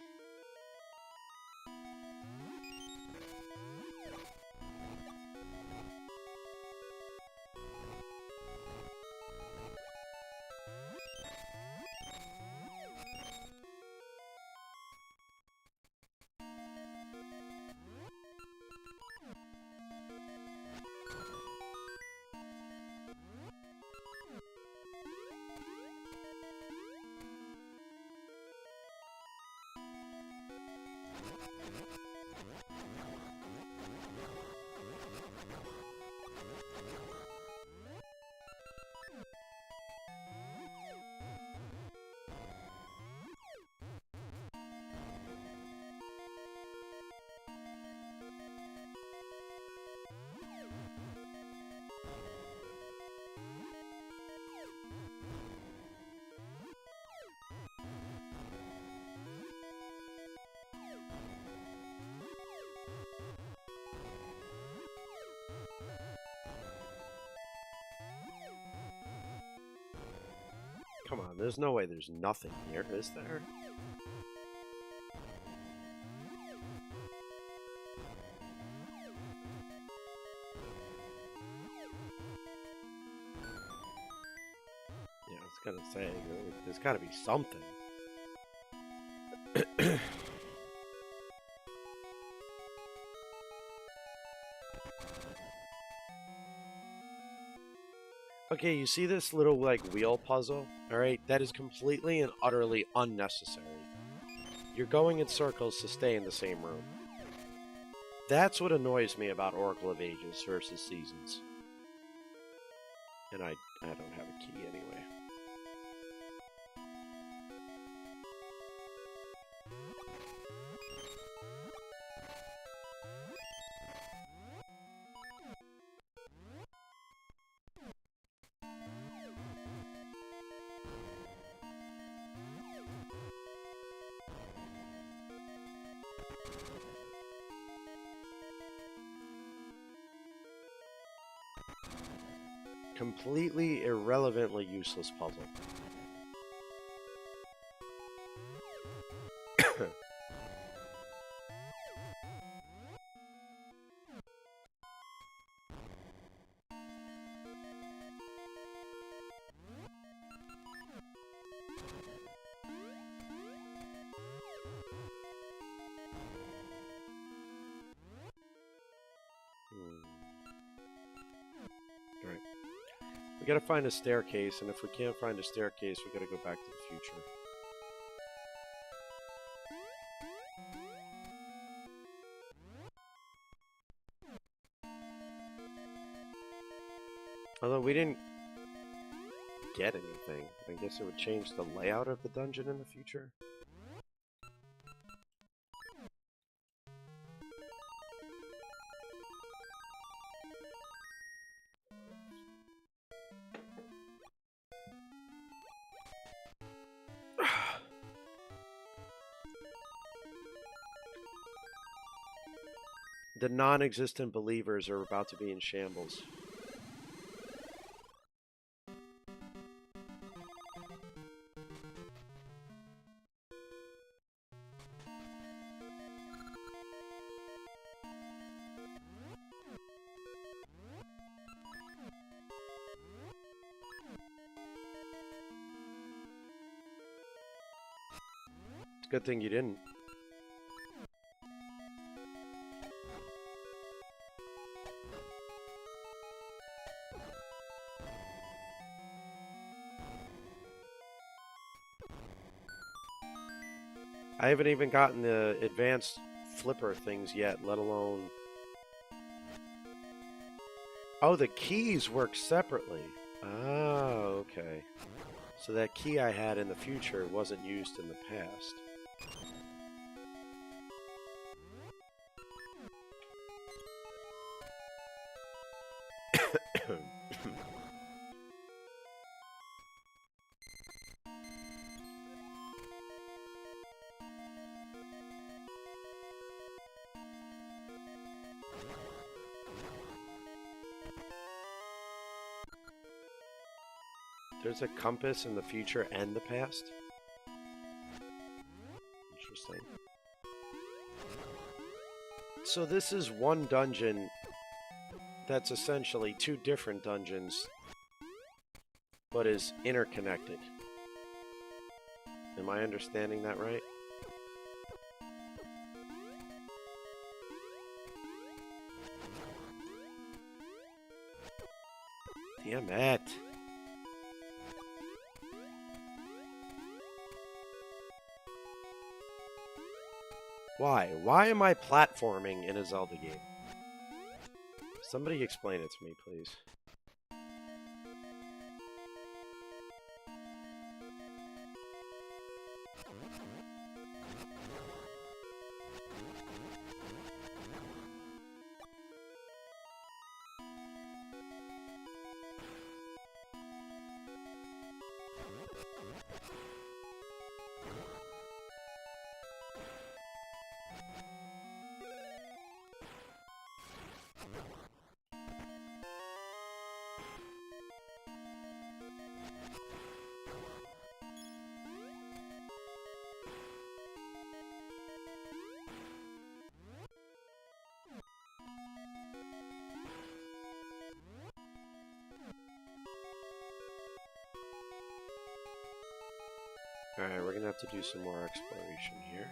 Come on, there's no way there's nothing here, is there? Yeah, I was gonna say, there's gotta be something. Okay, you see this little, like, wheel puzzle? Alright, that is completely and utterly unnecessary. You're going in circles to stay in the same room. That's what annoys me about Oracle of Ages versus Seasons. And I don't have a key anyway. Completely irrelevantly useless puzzle. Alright. We gotta find a staircase, and if we can't find a staircase, we gotta go back to the future. Although we didn't get anything. I guess it would change the layout of the dungeon in the future. The non-existent believers are about to be in shambles. It's a good thing you didn't. I haven't even gotten the advanced flipper things yet, let alone... Oh, the keys work separately. Oh, okay. So that key I had in the future wasn't used in the past. There's a compass in the future and the past? Interesting. So this is one dungeon that's essentially two different dungeons, but is interconnected. Am I understanding that right? Damn it. Why? Why am I platforming in a Zelda game? Somebody explain it to me, please. Alright, we're gonna have to do some more exploration here.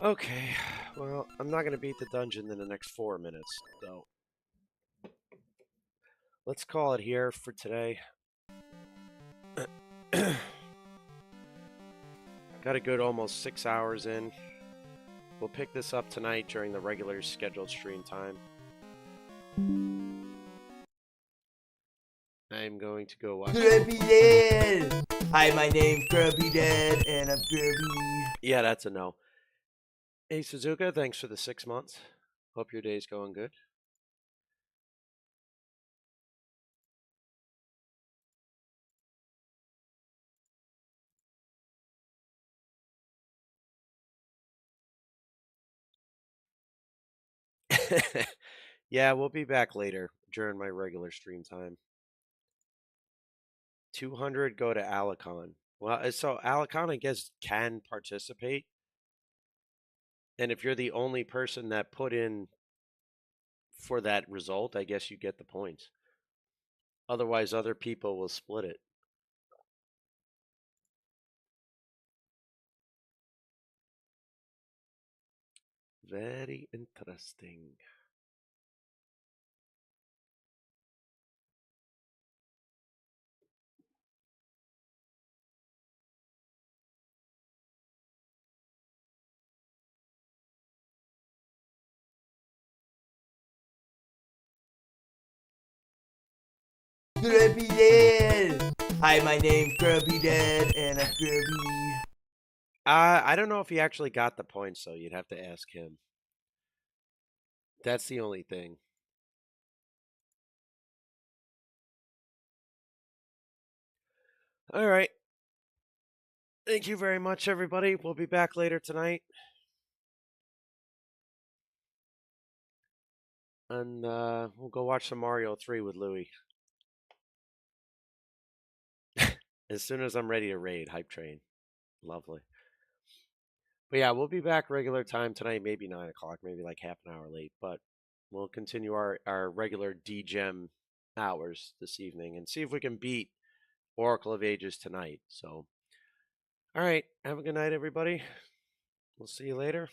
Okay, well, I'm not gonna beat the dungeon in the next 4 minutes, so let's call it here for today. Got a good almost 6 hours in. We'll pick this up tonight during the regular scheduled stream time. I'm going to go watch. Grubby Dad! Hi, my name's Grubby Dad, and I'm grubby. Yeah, that's a no. Hey, Suzuka, thanks for the 6 months. Hope your day's going good. Yeah, we'll be back later during my regular stream time. 200 go to Alicon. Well, so Alicon, I guess, can participate. And if you're the only person that put in for that result, I guess you get the points. Otherwise, other people will split it. Very interesting. Grubby Dad! Hi, my name's Grubby Dad, and I'm grubby. I don't know if he actually got the points, so you'd have to ask him. That's the only thing. All right. Thank you very much, everybody. We'll be back later tonight. And we'll go watch some Mario 3 with Louie. As soon as I'm ready to raid, Hype Train. Lovely. But yeah, we'll be back regular time tonight, maybe 9 o'clock, maybe like half an hour late. But we'll continue our regular DGEM hours this evening and see if we can beat Oracle of Ages tonight. So, all right. Have a good night, everybody. We'll see you later.